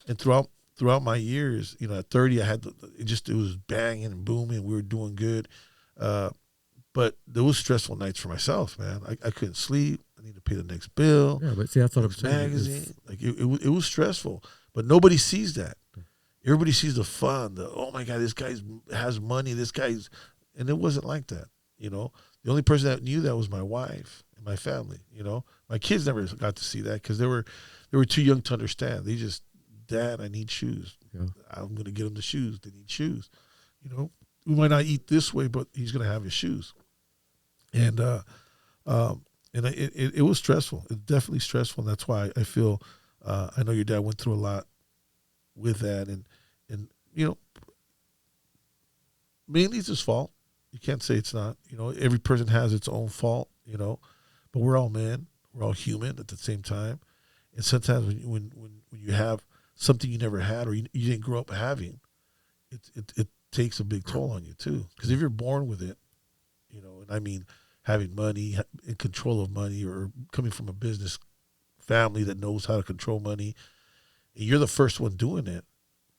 and throughout my years, at 30, I had it was banging and booming. We were doing good, but there was stressful nights for myself, man. I couldn't sleep. I need to pay the next bill. Yeah, but see, that's what I'm saying. Magazine, it was stressful, but nobody sees that. Everybody sees the fun. Oh my God, this guy has money. And it wasn't like that. The only person that knew that was my wife and my family. My kids never got to see that because they were too young to understand. They just, Dad, I need shoes. Yeah. I'm going to get them the shoes. They need shoes. We might not eat this way, but he's going to have his shoes. And it was stressful. It's definitely stressful. And that's why I feel, I know your dad went through a lot with that, and mainly it's his fault. You can't say it's not. Every person has its own fault. But we're all men. We're all human at the same time. And sometimes when you have something you never had or you didn't grow up having, it takes a big toll on you too. Because if you're born with it, and I mean having money, in control of money, or coming from a business family that knows how to control money, you're the first one doing it.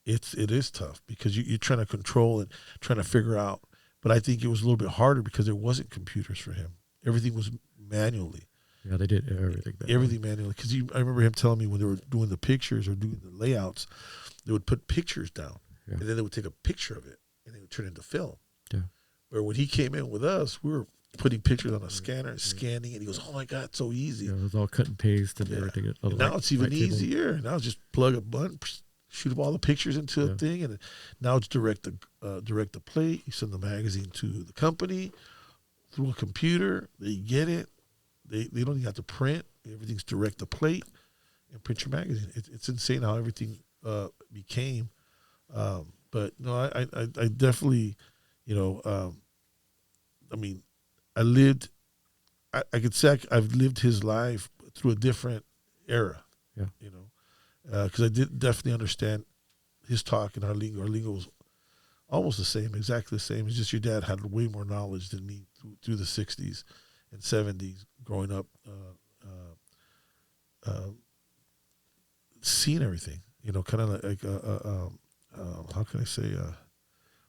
It is tough because you're trying to control and trying to figure out. But I think it was a little bit harder because there wasn't computers for him. Everything was manually. Yeah, they did everything. Everything manually. Because I remember him telling me when they were doing the pictures or doing the layouts, they would put pictures down, and then they would take a picture of it, and they would turn it into film. Yeah. Where when he came in with us, we were putting pictures on a scanner, scanning, and he goes, "Oh my God, it's so easy." Yeah, it was all cut and paste and everything. And now it's even easier. Now it's just plug a button, shoot up all the pictures into a thing, and now it's direct the plate. You send the magazine to the company through a computer. They get it. They don't even have to print. Everything's direct the plate and print your magazine. It's insane how everything became. But no, I definitely, I mean, I could say I've lived his life through a different era. Yeah. Because I did definitely understand his talk and our lingo. Our lingo was almost the same, exactly the same. It's just your dad had way more knowledge than me through the 60s and 70s growing up, seeing everything. Kind of like how can I say?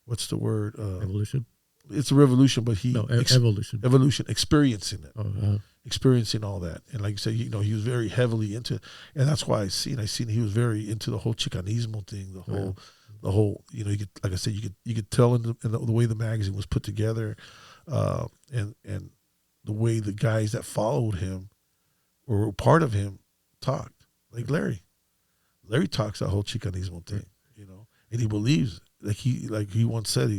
What's the word? Evolution. It's a revolution, but Evolution. Evolution, experiencing it, Oh, experiencing all that, and like you said, he was very heavily into it, and that's why I seen he was very into the whole Chicanismo thing, the whole, you could, like I said, you could tell in the way the magazine was put together, and the way the guys that followed him or were part of him talked, like Larry talks that whole Chicanismo thing, and he believes, like he once said,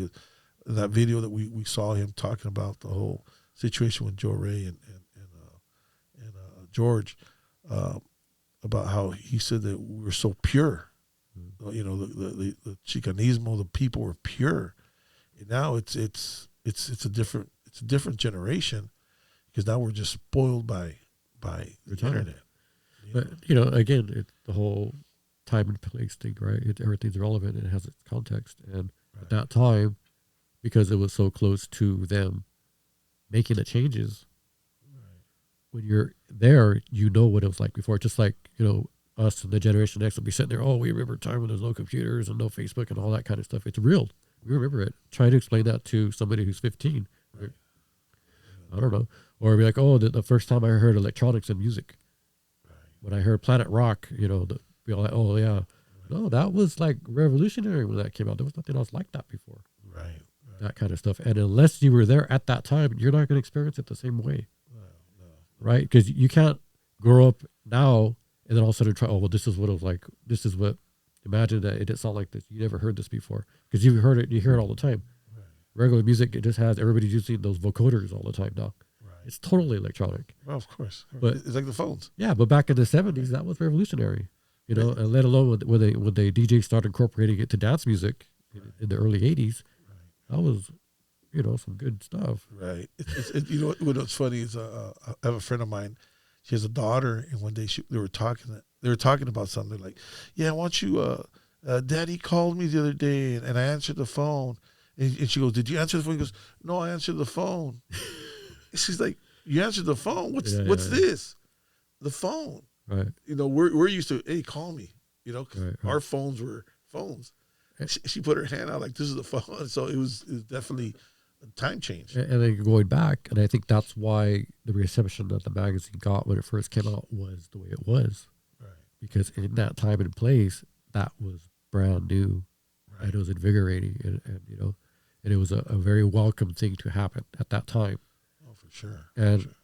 in that video that we saw him talking about the whole situation with Joe Ray and George, about how he said that we were so pure, the Chicanismo, the people were pure, and now it's a different generation, because now we're just spoiled by the internet. But again, it's the whole time and place thing, right? Everything's relevant and it has its context, and at that time, because it was so close to them making the changes, when you're there, what it was like before. Just like, us and the Generation X will be sitting there, oh, we remember a time when there's no computers and no Facebook and all that kind of stuff. It's real. We remember it. Try to explain that to somebody who's 15. Right. I don't know. Or be like, oh, the first time I heard electronics and music. Right. When I heard Planet Rock, be all like, oh, yeah. Right. No, that was like revolutionary when that came out. There was nothing else like that before. Right. That kind of stuff. And unless you were there at that time, you're not going to experience it the same way. No. Right? Because you can't grow up now and then all of a sudden try, oh, well, this is what it was like. This is what, imagine that it didn't sound like this. You never heard this before. Because you hear it all the time. Right. Regular music, it just has, everybody's using those vocoders all the time now. Right. It's totally electronic. Well, of course. But it's like the phones. Yeah, but back in the 70s, that was revolutionary. And let alone when they DJ started incorporating it to dance music in the early 80s. That was, some good stuff. Right. What's funny is I have a friend of mine. She has a daughter, and one day they were talking about something. They're like, "Yeah, why don't you? Daddy called me the other day, and I answered the phone." And she goes, "Did you answer the phone?" He goes, "No, I answered the phone." She's like, "You answered the phone? What's this? The phone?" Right. We're used to, "Hey, call me." Right. Our phones were phones. She put her hand out like, this is the phone. So it was definitely a time change. And then going back, and I think that's why the reception that the magazine got when it first came out was the way it was. Right. Because in that time and place, that was brand new. Right. And it was invigorating. And it was a very welcome thing to happen at that time. Oh, for sure. And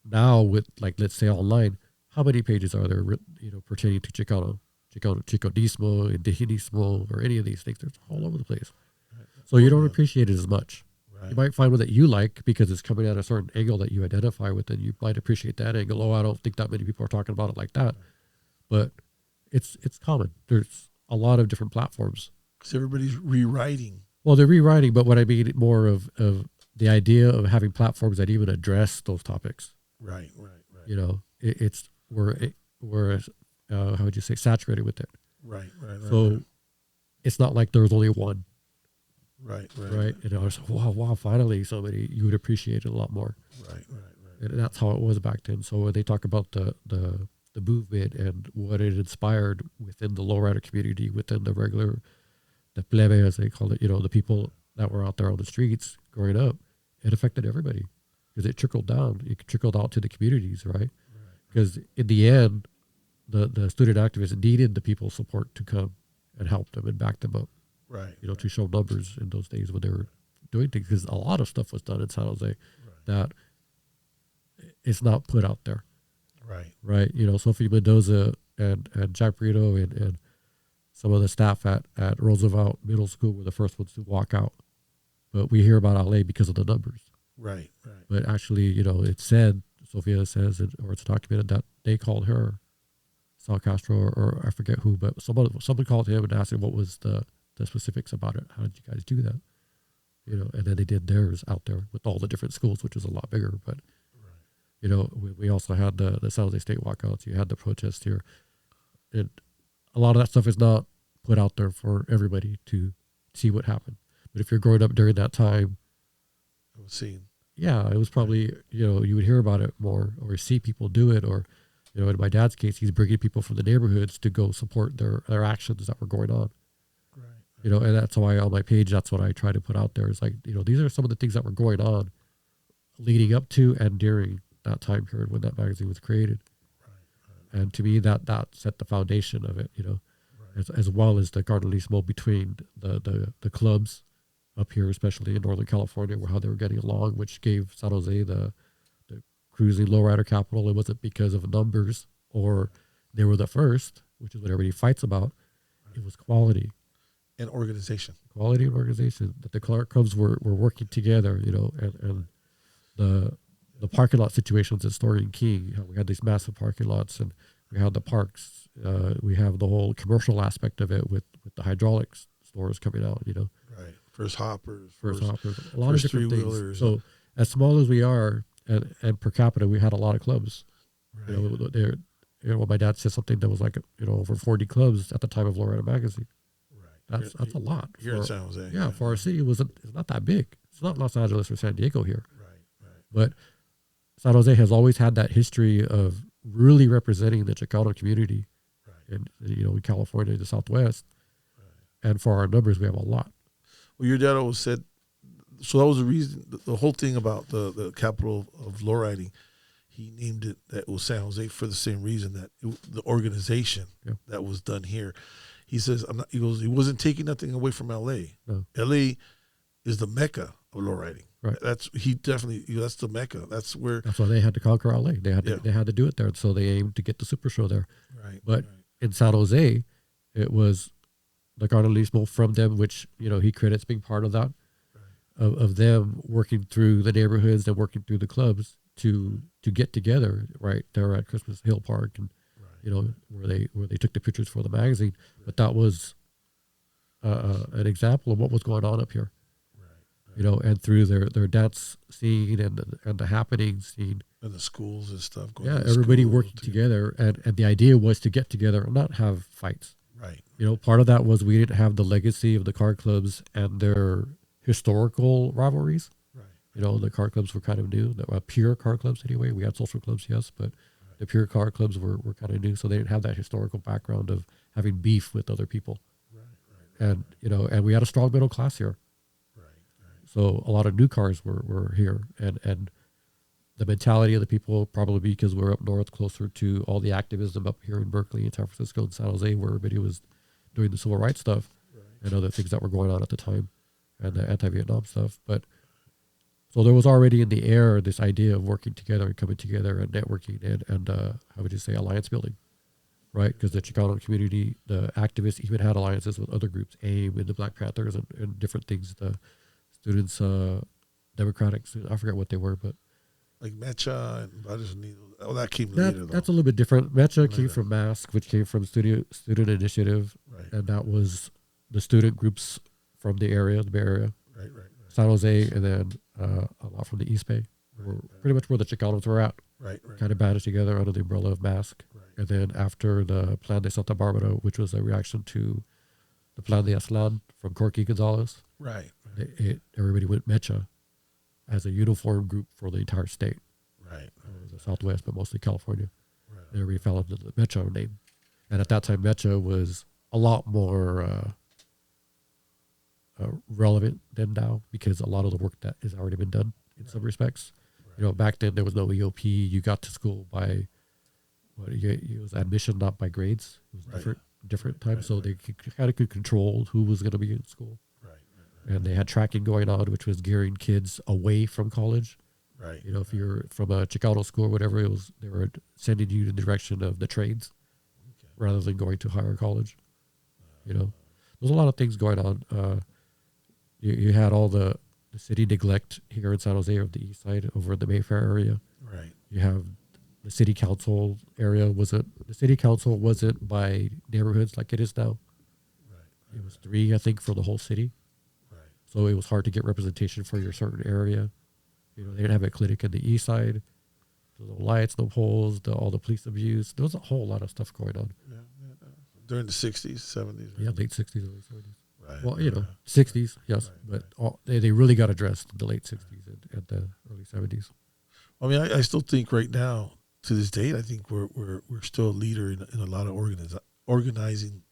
now with, like, let's say online, how many pages are there, pertaining to Chicanismo, Indigenismo, or any of these things? They're all over the place. Right. So you don't appreciate it as much. Right. You might find one that you like because it's coming at a certain angle that you identify with, and you might appreciate that angle. Oh, I don't think that many people are talking about it like that. Right. But it's common. There's a lot of different platforms. Because everybody's rewriting. Well, they're rewriting, but what I mean more of the idea of having platforms that even address those topics. Right. We're how would you say, saturated with it. Right. So it's not like there was only one. Right. And I was like, wow, finally somebody, you would appreciate it a lot more. Right. And that's how it was back then. So when they talk about the movement and what it inspired within the lowrider community, within the plebe, as they call it, the people that were out there on the streets growing up, it affected everybody because it trickled down. It trickled out to the communities, right? Because in the end, the student activists needed the people's support to come and help them and back them up. Right. To show numbers in those days when they were doing things, because a lot of stuff was done in San Jose that it's not put out there. Right. Sophie Mendoza and Jack Brito and some of the staff at Roosevelt Middle School were the first ones to walk out. But we hear about LA because of the numbers. Right. But actually, it said, Sophia says, or it's documented that they called her Sal Castro or I forget who, but someone called him and asked him what was the specifics about it. How did you guys do that? And then they did theirs out there with all the different schools, which was a lot bigger. But, we also had the San Jose State walkouts. You had the protest here. And a lot of that stuff is not put out there for everybody to see what happened. But if you're growing up during that time, it was seen. Yeah, it was probably, you would hear about it more or see people do it or, You know, in my dad's case, he's bringing people from the neighborhoods to go support their actions that were going on. Right. You know, and that's why on my page, that's what I try to put out there is like, you know, these are some of the things that were going on leading up to and during that time period when that magazine was created. Right. And to me, that set the foundation of it, you know, as well as the gardenismo between the clubs up here, especially in Northern California, where how they were getting along, which gave San Jose the cruising lowrider capital. It wasn't because of numbers or they were the first, which is what everybody fights about. It was quality. And organization. Quality and organization. That the Clark Clubs were working together, you know, and the parking lot situations at Story and King. We had these massive parking lots and we had the parks. We have the whole commercial aspect of it with the hydraulics stores coming out, you know. Right. First hoppers. A lot of different things. So as small as we are and per capita, we had a lot of clubs. Right. You know, my dad said something that was like, you know, over 40 clubs at the time of Lowrider Magazine. That's a lot. Here in San Jose. Yeah, for our city, it's not that big. It's not Los Angeles or San Diego here. Right. But San Jose has always had that history of really representing the Chicano community, and you know, in California, the Southwest. Right. And for our numbers, we have a lot. Well, your dad always said, so that was the reason, the whole thing about the capital of lowriding, he named it that it was San Jose for the same reason that the organization that was done here. He says, he wasn't taking nothing away from L.A. No. L.A. is the mecca of lowriding. Right. That's the mecca. That's where. That's why they had to conquer L.A. They had to do it there. So they aimed to get the Super Show there. Right. But in San Jose, it was the gardenismo from them, which, you know, he credits being part of that, of them working through the neighborhoods and working through the clubs to get together right there at Christmas Hill Park and. You know, where they took the pictures for the magazine, but that was an example of what was going on up here. Right. You know, and through their dance scene and the happening scene and the schools and stuff. Everybody working together, and the idea was to get together and not have fights. Right. You know, part of that was we didn't have the legacy of the car clubs and their historical rivalries. Right. You know, the car clubs were kind of new. Pure car clubs anyway. We had social clubs, yes, but. The pure car clubs were kind of new, so they didn't have that historical background of having beef with other people. Right. And you know, and we had a strong middle class here. Right. So a lot of new cars were here, and the mentality of the people, probably because we're up north, closer to all the activism up here in Berkeley and San Francisco and San Jose, where everybody was doing the civil rights stuff and other things that were going on at the time, and the anti-Vietnam stuff, but. So there was already in the air this idea of working together and coming together and networking and how would you say, alliance building, right? Because the Chicano community, the activists even had alliances with other groups, AIM and the Black Panthers and different things. The students, Democratic, I forget what they were, but. Like Mecha and that came later, though. That's a little bit different. Mecha came from MASC, which came from Student Initiative, and that was the student groups from the area, the Bay Area. Right. San Jose, and then a lot from the East Bay, pretty much where the Chicanos were at. Right. Kind of banded together under the umbrella of MASC. Right. And then after the Plan de Santa Barbara, which was a reaction to the Plan de Aztlan from Corky Gonzalez. Right. Everybody went Mecha as a uniform group for the entire state. Right. The Southwest, but mostly California. Right. And everybody fell into the Mecha name. And at that time, Mecha was a lot more... relevant than now, because a lot of the work that has already been done in some respects. You know, back then there was no EOP. You got to school by it was admission, not by grades. It was different times, so they kind of could control who was going to be in school. And they had tracking going on, which was gearing kids away from college. Right. You know, if you're from a Chicano school or whatever, they were sending you in the direction of the trades rather than going to higher college. You know, there's a lot of things going on. You had all the city neglect here in San Jose of the east side over in the Mayfair area. Right. You have the city council area. The city council wasn't by neighborhoods like it is now. Right. It was 3, I think, for the whole city. Right. So it was hard to get representation for your certain area. You know, they didn't have a clinic in the east side. The lights, the poles, all the police abuse. There was a whole lot of stuff going on. Yeah. During the 60s, 70s. Right? Yeah, late 60s, early 70s. Right. Well, you know, 60s, yes, but they really got addressed in the late 60s and the early 70s. I mean, I still think right now to this date, I think we're still a leader in a lot of organizing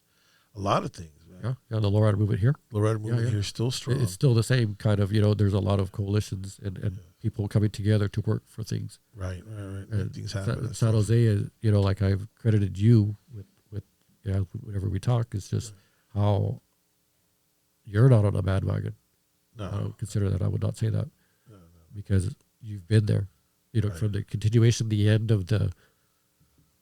a lot of things. Man. Yeah, the lowrider movement here. Lowrider movement here is still strong. It's still the same kind of, there's a lot of coalitions and people coming together to work for things. Right. Things happen. San Jose is, like I've credited you with whenever we talk, it's just how you're not on a bandwagon. No. I don't consider that. I would not say that. No. Because you've been there, from the continuation, the end of the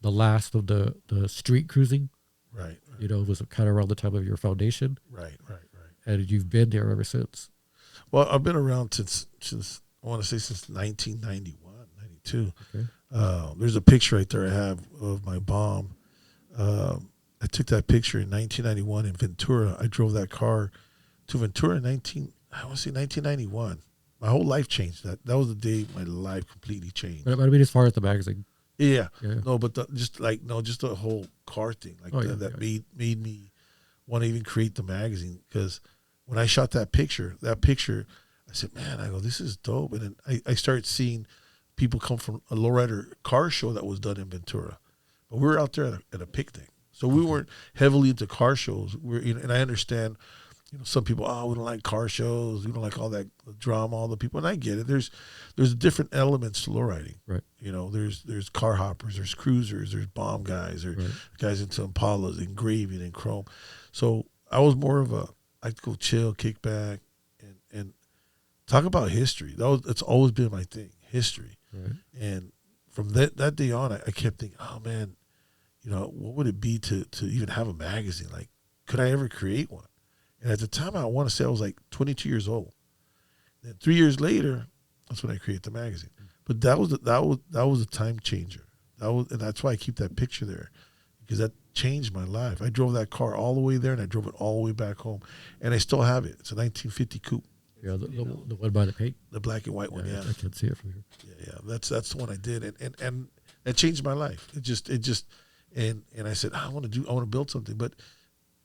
last of the street cruising. Right. It was kind of around the time of your foundation. Right. And you've been there ever since. Well, I've been around since I want to say since 1991, 92. Okay. There's a picture right there I have of my bomb. I took that picture in 1991 in Ventura. I drove that car to Ventura in 1991. My whole life changed. That was the day my life completely changed. But I mean, as far as the magazine. Yeah. No, but just the whole car thing that made me want to even create the magazine. Because when I shot that picture, I said, man, I go, this is dope. And then I started seeing people come from a lowrider car show that was done in Ventura. But we were out there at a picnic. So we weren't heavily into car shows. And I understand, some people, we don't like car shows. We don't like all that drama, all the people. And I get it. There's different elements to lowriding. Right. There's car hoppers, there's cruisers, there's bomb guys, there's guys into Impalas, engraving and chrome. So I was more of I'd go chill, kick back, and talk about history. It's always been my thing, history. Right. And from that day on, I kept thinking, oh man, what would it be to even have a magazine? Like, could I ever create one? And at the time, I want to say I was like 22 years old. Then 3 years later, that's when I created the magazine. But that was a time changer. And that's why I keep that picture there, because that changed my life. I drove that car all the way there, and I drove it all the way back home, and I still have it. It's a 1950 coupe. Yeah, the one by the paint, the black and white one. Yeah, I can see it from here. Yeah. That's the one I did, and that changed my life. It just and I said, I want to build something, but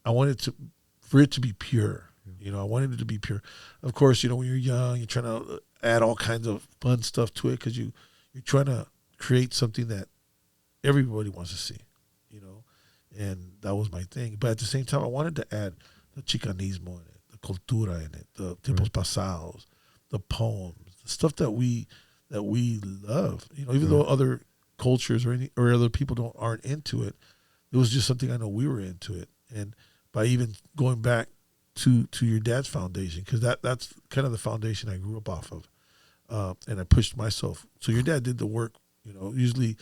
I wanted for it to be pure. I wanted it to be pure. Of course, when you're young, you're trying to add all kinds of fun stuff to it because you're trying to create something that everybody wants to see, and that was my thing. But at the same time, I wanted to add the Chicanismo in it, the cultura in it, the tipos pasados, the poems, the stuff that we love. Even though other cultures or other people aren't into it, it was just something I know we were into it. And by even going back to your dad's foundation, because that's kind of the foundation I grew up off of, and I pushed myself. So your dad did the work, usually,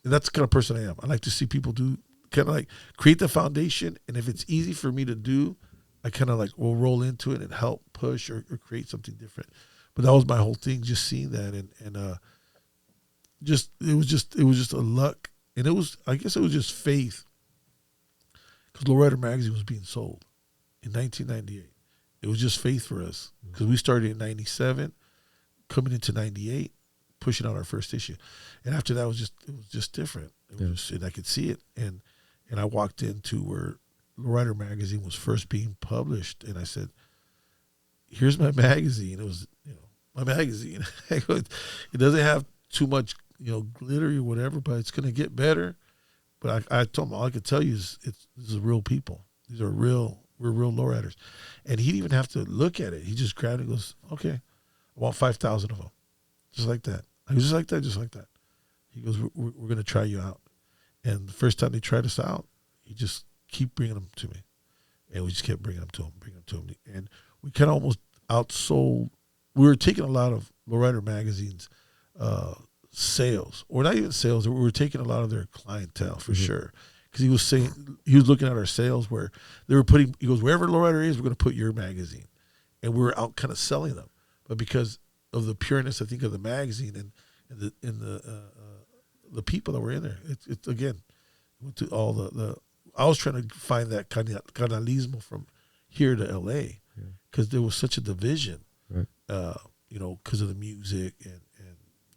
and that's the kind of person I am. I like to see people do kind of like create the foundation, and if it's easy for me to do, I kind of like will roll into it and help push or create something different. But that was my whole thing, just seeing that, and it was just a luck, and I guess it was just faith, because Lowrider Magazine was being sold in 1998. It was just faith for us, because we started in 97, coming into 98, pushing out our first issue, and after that it was just different. And I could see it, and I walked into where Lowrider Magazine was first being published, and I said, "Here's my magazine." It was my magazine. It doesn't have too much glittery or whatever, but it's going to get better. But I told him, all I could tell you is this is real people. We're real lowriders. And he didn't even have to look at it. He just grabbed it and goes, okay, I want 5,000 of them. Just like that. I was just like that. He goes, we're going to try you out. And the first time they tried us out, he just keep bringing them to me. And we just kept bringing them to him. And we kind of almost outsold. We were taking a lot of Lowrider Magazine's sales, or not even sales. We were taking a lot of their clientele for sure, because he was looking at our sales where they were putting. He goes, wherever Lowrider is, we're going to put your magazine, and we were out kind of selling them. But because of the pureness, I think, of the magazine and the people that were in there, it's again went to all the. I was trying to find that canalismo from here to LA, because there was such a division, right. Because of the music and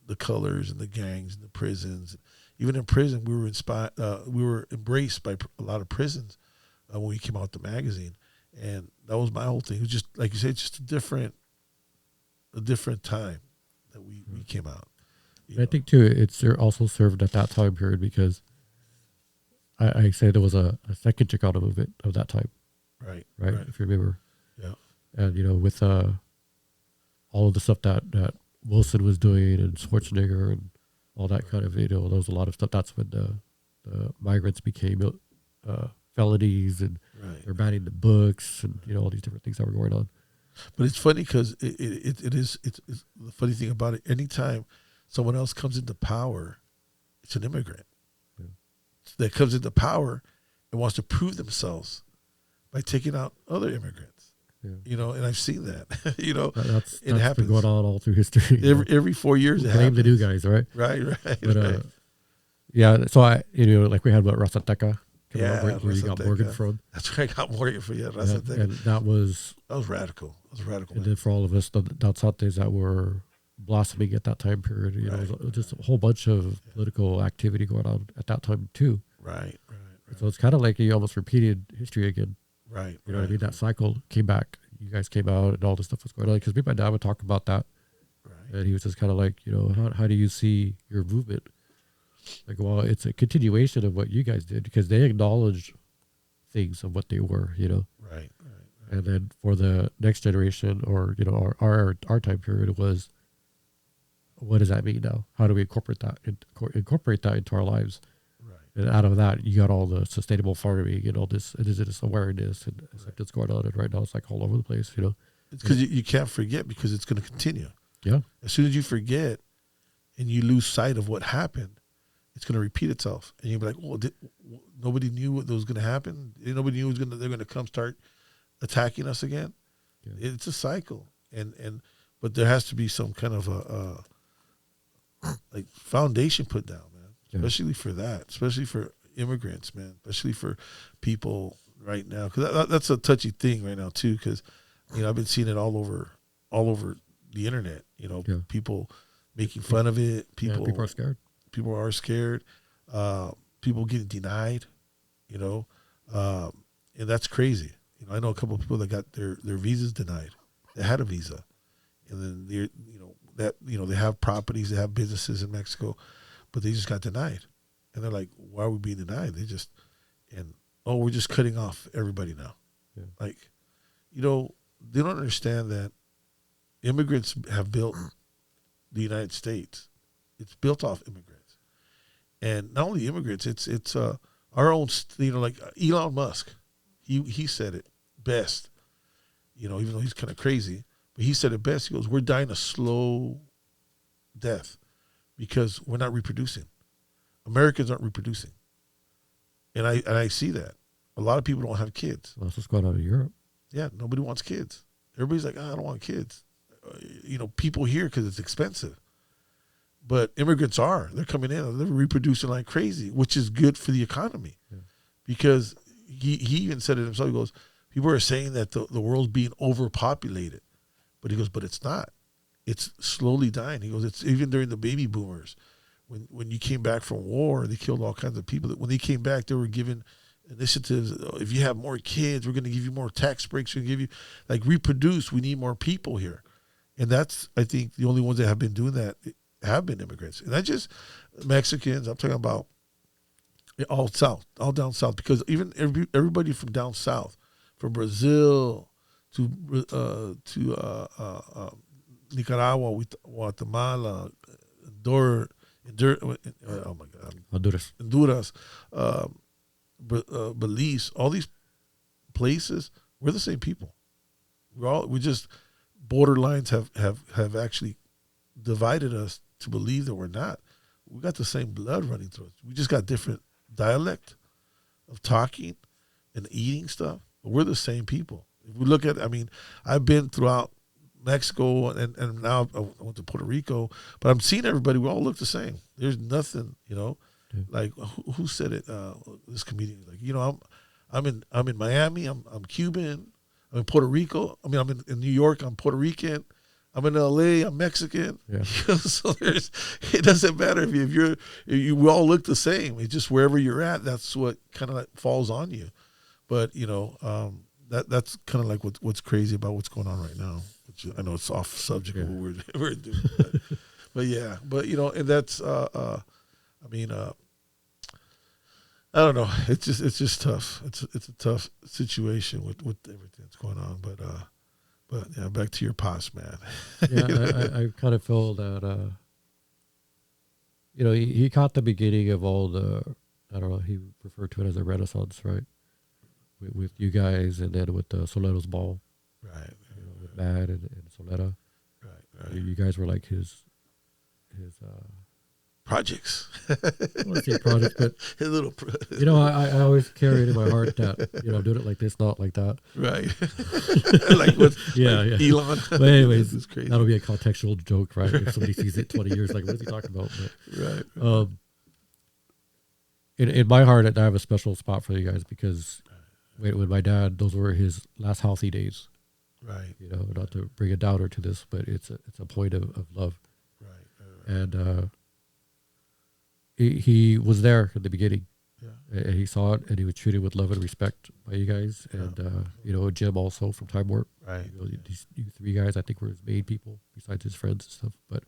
the colors and the gangs and the prisons. Even in prison, we were inspired. We were embraced by a lot of prisons when we came out with the magazine, and that was my whole thing. It was just like you said, just a different time that we came out, I think too, also served at that time period because I say there was a second Chicano movement of that time, Right. right? If you remember, Yeah. and with all of the stuff that Wilson was doing and Schwarzenegger and all that kind of, there was a lot of stuff. That's when the migrants became felonies, and they're banning the books, and all these different things that were going on. But it's funny because it's the funny thing about it. Anytime someone else comes into power, it's an immigrant that comes into power and wants to prove themselves by taking out other immigrants. Yeah. And I've seen that. That's it happens. Been going on all through history. Every 4 years, it blame happens. the new guys, right? Right. But yeah. So like we had Razateca. Yeah, where you got Morgan from. That's where I got Morgan from. Yeah, and that was radical. That was radical. And then for all of us, the Danzates that were blossoming at that time period, it was just a whole bunch of political activity going on at that time too. Right. So it's kind of like you almost repeated history again. Right. You know what I mean? That cycle came back. You guys came out, and all this stuff was going on. Because me and my dad would talk about that, and he was just kind of like, how do you see your movement? Like, well, it's a continuation of what you guys did because they acknowledged things of what they were, Right. And then for the next generation, or our time period was, what does that mean now? How do we incorporate that into our lives? Right. And out of that, you got all the sustainable farming and all this indigenous awareness and stuff that's going on. And right now, it's like all over the place, It's because you can't forget because it's going to continue. Yeah. As soon as you forget and you lose sight of what happened, it's going to repeat itself, and you'll be like, "Well, nobody knew what was going to happen. Nobody knew they're going to come start attacking us again." Yeah. It's a cycle, but there has to be some kind of a foundation put down, man. Yeah. Especially for that, especially for immigrants, man. Especially for people right now, because that's a touchy thing right now too. Because I've been seeing it all over the internet. People making fun of it. People are scared. People are scared. People getting denied, and that's crazy. I know a couple of people that got their visas denied. They had a visa, and then they have properties, they have businesses in Mexico, but they just got denied, and they're like, "Why are we being denied?" We're just cutting off everybody now. Yeah. Like, they don't understand that immigrants have built the United States. It's built off immigrants. And not only immigrants, it's our own, like Elon Musk. He said it best, even though he's kind of crazy, but he said it best. He goes, "We're dying a slow death because we're not reproducing. Americans aren't reproducing." And I see that. A lot of people don't have kids. Well, that's what's going on in Europe. Yeah, nobody wants kids. Everybody's like, "I don't want kids." People here because it's expensive. But immigrants they're coming in, they're reproducing like crazy, which is good for the economy. Yeah. Because he even said it himself. He goes, people are saying that the world's being overpopulated. But he goes, but it's not. It's slowly dying. He goes, it's even during the baby boomers. When you came back from war, they killed all kinds of people. When they came back, they were given initiatives. If you have more kids, we're going to give you more tax breaks. We're going to give you, reproduce. We need more people here. And that's, I think, the only ones that have been doing that have been immigrants, and not just Mexicans. I'm talking about all down south, because even everybody from down south, from Brazil to Nicaragua, Guatemala, Honduras, Belize, all these places, we're the same people. We just borderlines have actually divided us to believe that we're not. We got the same blood running through us. We just got different dialect of talking and eating stuff, but we're the same people. If we look at, I've been throughout Mexico and now I went to Puerto Rico, but I'm seeing everybody, we all look the same. There's nothing, like who said it? This comedian, like, I'm in Miami, I'm Cuban, I'm in Puerto Rico, I'm in New York, I'm Puerto Rican. I'm in LA, I'm Mexican. Yeah. So it doesn't matter if we all look the same. It's just wherever you're at, that's what kind of falls on you. But that's kind of like what's crazy about what's going on right now. Which I know it's off subject of what we're doing. yeah, but and that's I mean I don't know. It's just tough. It's a tough situation with everything that's going on. But yeah, back to your pops, man. Yeah, I kind of feel that he caught the beginning of all the, I don't know, he referred to it as a renaissance, right? With you guys, and then with Soleto's ball, Right. with Mad and Soleta. Right. You guys were like his Projects. I don't want to say project, but His little. I always carry it in my heart that I'm doing it like this, not like that. Right. Like with Yeah. Elon. But anyways, It's crazy. that'll be a contextual joke, right? If somebody sees it 20 years, like, what is he talking about? But, Right. in my heart, I have a special spot for you guys because when my dad, those were his last healthy days. Right. Not to bring a downer to this, but it's a point of love. Right. And he was there at the beginning. Yeah. And he saw it, and he was treated with love and respect by you guys. And, Jim also from Time Warp. Right. You three guys, I think, were his main people besides his friends and stuff. But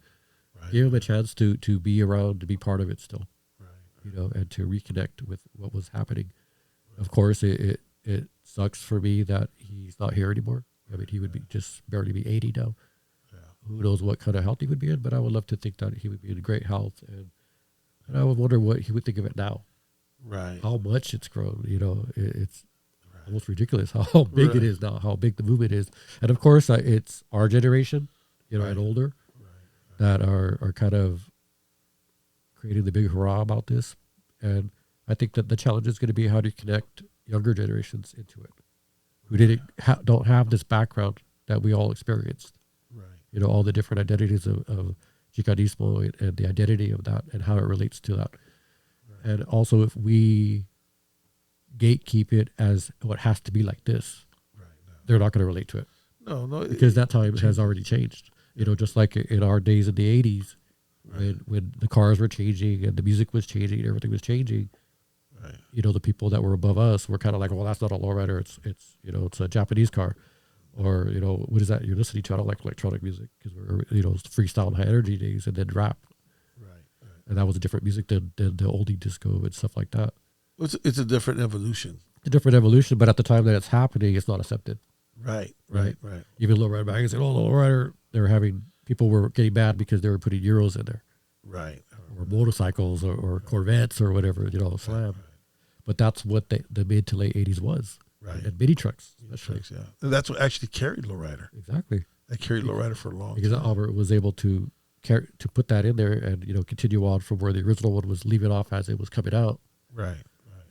Right. gave him a chance to be around, to be part of it still. Right. And to reconnect with what was happening. Right. Of course, it sucks for me that he's not here anymore. I mean, he would be just barely be 80 now. Yeah. Who knows what kind of health he would be in, but I would love to think that he would be in great health. And I would wonder what he would think of it now. Right. How much it's grown. It's almost ridiculous how big it is now, how big the movement is. And of course, it's our generation, and older, that are kind of creating the big hurrah about this. And I think that the challenge is going to be how to connect younger generations into it, who don't have this background that we all experienced. Right. All the different identities of Chicadismo and the identity of that and how it relates to that. Right. And also, if we gatekeep it as what has to be like this, they're not going to relate to it. No, because that time has already changed. Just like in our days in the 80s, when the cars were changing and the music was changing and everything was changing, the people that were above us were kind of like, well, that's not a lowrider. It's a Japanese car. Or, what is that you're listening to? I don't like electronic music because we're, freestyle and high energy days and then rap. Right. And that was a different music than the oldie disco and stuff like that. It's a different evolution. A different evolution, but at the time that it's happening, it's not accepted. Right. Even Lowrider Magazine, Lowrider, people were getting mad because they were putting Euros in there. Right. Or motorcycles or Corvettes or whatever, slam. Right. But that's what the mid to late 80s was. Right. And mini trucks. Yeah. And that's what actually carried Lowrider. Exactly. That carried Lowrider for a long time. Because Albert was able to put that in there and, continue on from where the original one was leaving off as it was coming out. Right.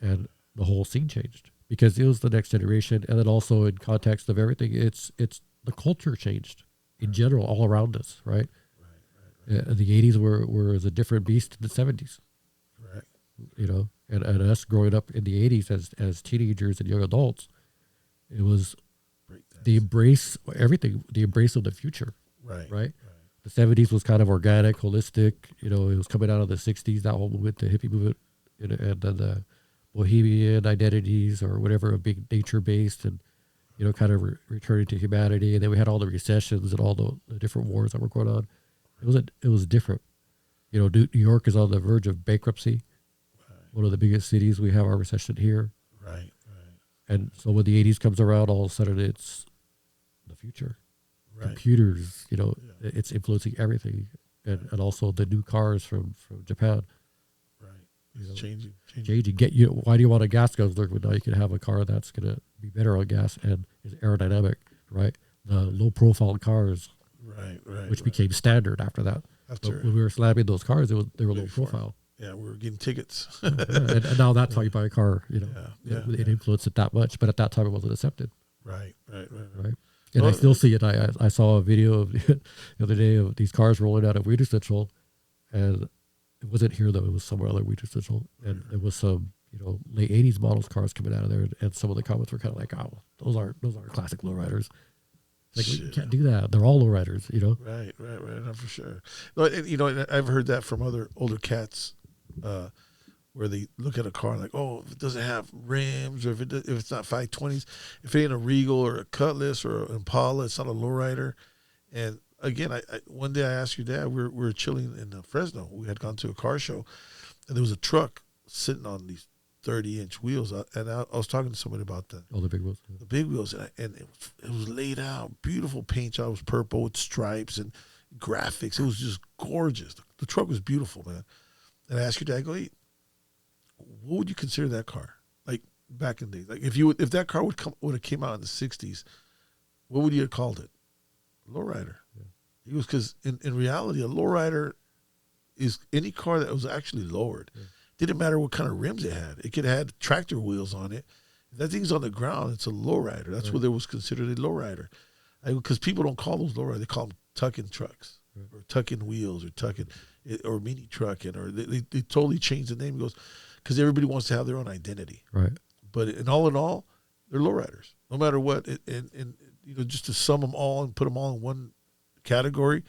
And the whole scene changed because it was the next generation. And then also in context of everything, it's the culture changed in general all around us, right? The 80s was a different beast to the 70s. Right. And us growing up in the 80s as teenagers and young adults, it was the embrace of the future. Right. The 70s was kind of organic, holistic. It was coming out of the 60s, that whole movement, the hippie movement, and then the bohemian identities or whatever, being nature-based and, kind of returning to humanity. And then we had all the recessions and all the different wars that were going on. It was different. New York is on the verge of bankruptcy. One of the biggest cities. We have our recession here. Right. And so when the 80s comes around, all of a sudden it's the future. Right. Computers, it's influencing everything. And also the new cars from Japan. Right. It's changing. Why do you want a gas guzzler when now you can have a car that's going to be better on gas and is aerodynamic, right? The low profile cars. Right. Which became standard after that. But when we were slamming those cars, they were low profile. Yeah, we were getting tickets. and now that's how you buy a car. It influenced it that much, but at that time it wasn't accepted. Right. And I still see it. I saw a video of the other day of these cars rolling out of Weeder Central, and it wasn't here though. It was somewhere other Weeder Central, and there was some late 80s models cars coming out of there, and some of the comments were kind of like, "Oh, those aren't classic lowriders." Like, you can't do that. They're all lowriders, Right. No, for sure. No, I've heard that from other older cats, where they look at a car like, oh, if it doesn't have rims, or if it's not 520s, if it ain't a Regal or a Cutlass or an Impala, it's not a lowrider. And again, one day I asked your dad. We were chilling in Fresno. We had gone to a car show, and there was a truck sitting on these 30-inch wheels. And I was talking to somebody about that. All the big wheels. The big wheels, and it was laid out, beautiful paint job. It was purple with stripes and graphics. It was just gorgeous. The truck was beautiful, man. And I asked your dad, I go, hey, what would you consider that car? Like back in the day, like if that car would have came out in the '60s, what would you have called it? Lowrider. Yeah. He goes, because in reality, a lowrider is any car that was actually lowered. Yeah. Didn't matter what kind of rims it had. It could have had tractor wheels on it. If that thing's on the ground, it's a lowrider. That's what it was considered a lowrider. Because people don't call those lowrider. They call them tuck-in trucks, or tuck-in wheels, or tuck-in, or mini trucking, or they totally changed the name. He goes, because everybody wants to have their own identity. Right. But in all, they're lowriders. No matter what, and just to sum them all and put them all in one category,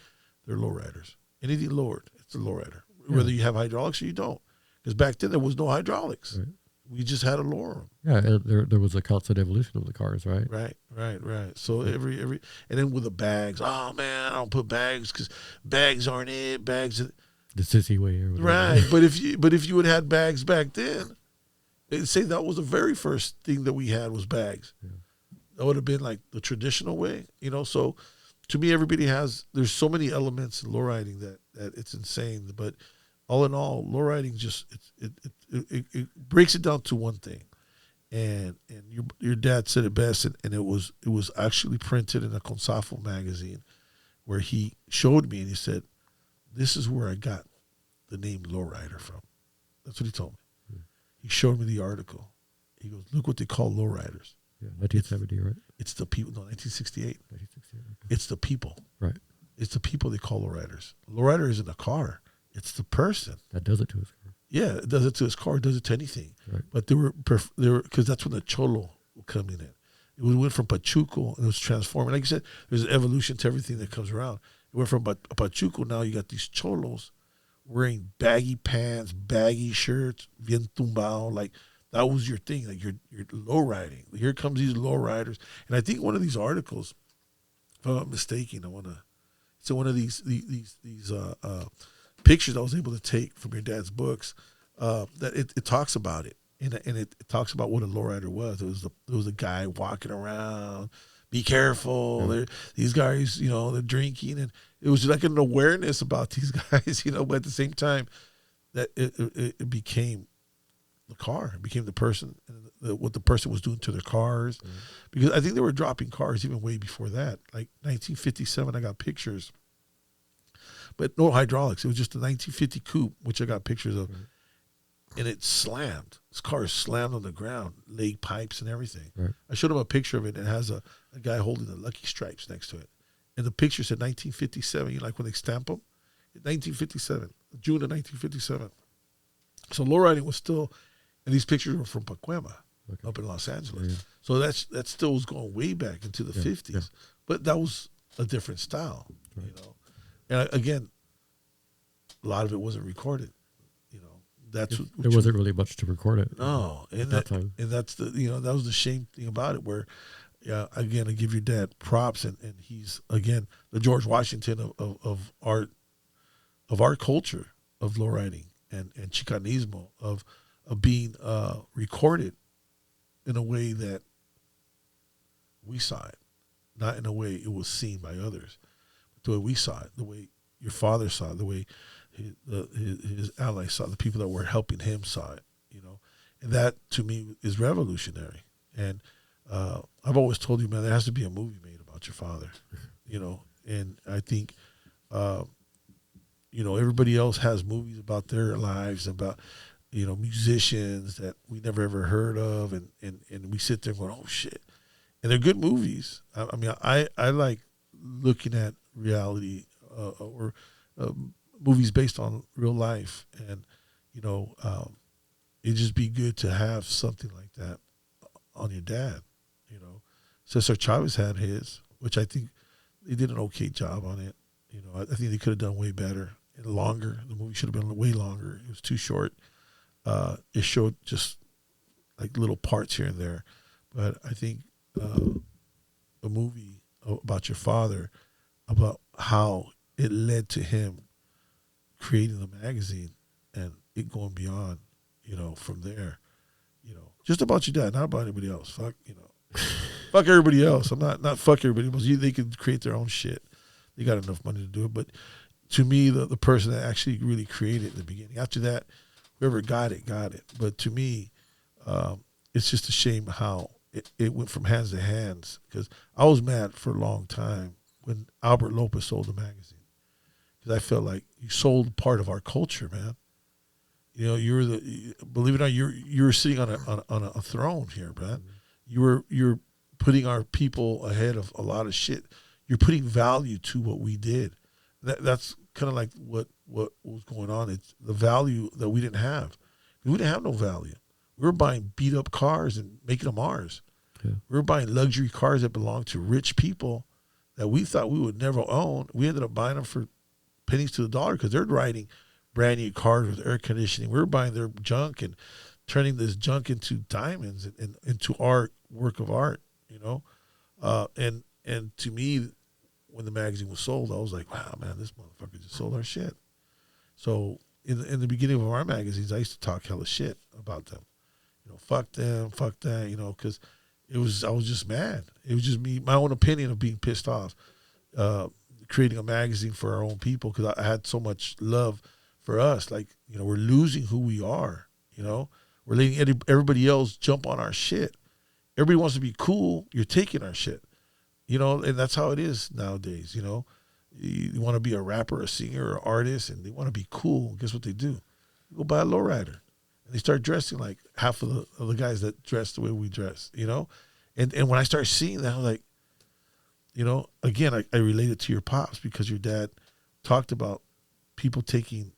they're lowriders. Anything lowered, it's a lowrider. Yeah. Whether you have hydraulics or you don't. Because back then there was no hydraulics. Right. We just had to lower them. Yeah, there was a constant evolution of the cars, right? Right. So every and then with the bags, oh man, I don't put bags because bags aren't it. Bags, the sissy way, or whatever. Right. but if you had had bags back then, they'd say that was the very first thing that we had was bags. Yeah. That would have been like the traditional way, So to me, there's so many elements in lowriding that it's insane. But all in all, lowriding just it breaks it down to one thing, and your dad said it best, and it was actually printed in a Consafo magazine, where he showed me and he said, "This is where I got the name Lowrider from." That's what he told me. Hmm. He showed me the article. He goes, "Look what they call lowriders." Yeah, 1970, right? It's the people. No, 1968. 1968. Okay. It's the people. Right. It's the people they call lowriders. Lowrider isn't a car. It's the person that does it to his car. Yeah, it does it to his car. It does it to anything. Right. But they were because that's when the cholo were coming in. It went from Pachuco and it was transforming. Like you said, there's an evolution to everything that comes around. It went from Pachuco. Now you got these cholos wearing baggy pants, baggy shirts, bien tumbao. Like that was your thing. Like you're low riding. Here comes these low riders. And I think one of these articles, if I'm not mistaken, it's one of these pictures I was able to take from your dad's books, that it talks about it, and it talks about what a lowrider was. There was a guy walking around, be careful. Yeah. These guys, they're drinking, and it was like an awareness about these guys, but at the same time, that it became the car, it became the person, what the person was doing to their cars, because I think they were dropping cars even way before that, like 1957. I got pictures. But no hydraulics. It was just a 1950 coupe, which I got pictures of. Right. And it slammed. This car is slammed on the ground, leg pipes and everything. Right. I showed him a picture of it, and it has a guy holding the Lucky Stripes next to it. And the picture said 1957. Like when they stamp them? 1957, June of 1957. So lowriding was still, and these pictures were from Pacuema, up in Los Angeles. Yeah. So that still was going way back into the 50s. Yeah. But that was a different style, right. And again, a lot of it wasn't recorded. There wasn't really much to record it. No, at that time. And that's that was the shame thing about it. Where, again, I give your dad props, and he's again the George Washington of our culture of lowriding and Chicanismo of being recorded in a way that we saw it, not in a way it was seen by others. The way we saw it, the way your father saw it, the way his allies saw it, the people that were helping him saw it, and that to me is revolutionary. And I've always told you, man, there has to be a movie made about your father, and I think, everybody else has movies about their lives, about, musicians that we never ever heard of, and we sit there going, oh shit, and they're good movies. I mean, I like looking at reality or movies based on real life, and it'd just be good to have something like that on your dad. Cesar Chavez had his, which I think they did an okay job on it. I think they could have done way better and longer. The movie should have been way longer. It was too short. It showed just like little parts here and there, but I think a movie about your father about how it led to him creating the magazine and it going beyond, from there, just about your dad, not about anybody else. Fuck, fuck everybody else. I'm not fuck everybody else. They can create their own shit. They got enough money to do it. But to me, the person that actually really created it in the beginning. After that, whoever got it, got it. But to me, it's just a shame how it went from hands to hands. Because I was mad for a long time when Albert Lopez sold the magazine. Because I felt like you sold part of our culture, man. Believe it or not, you're sitting on a throne here, man. You're putting our people ahead of a lot of shit. You're putting value to what we did. That's kind of like what was going on. It's the value that we didn't have. We didn't have no value. We were buying beat up cars and making them ours. Yeah. We were buying luxury cars that belonged to rich people that we thought we would never own. We ended up buying them for pennies to the dollar because they're riding brand new cars with air conditioning. We were buying their junk and turning this junk into diamonds and into art, work of art, and to me, when the magazine was sold, I was like, wow, man, this motherfucker just sold our shit. So in the beginning of our magazines, I used to talk hella shit about them. Fuck them, fuck that, because I was just mad. It was just me, my own opinion of being pissed off, creating a magazine for our own people because I had so much love for us. Like, we're losing who we are, We're letting everybody else jump on our shit. Everybody wants to be cool. You're taking our shit, and that's how it is nowadays, You want to be a rapper, a singer, or artist, and they want to be cool. Guess what they do? They go buy a lowrider. And they start dressing like half of the guys that dress the way we dress, And when I start seeing that, I'm like, again, I relate it to your pops because your dad talked about people taking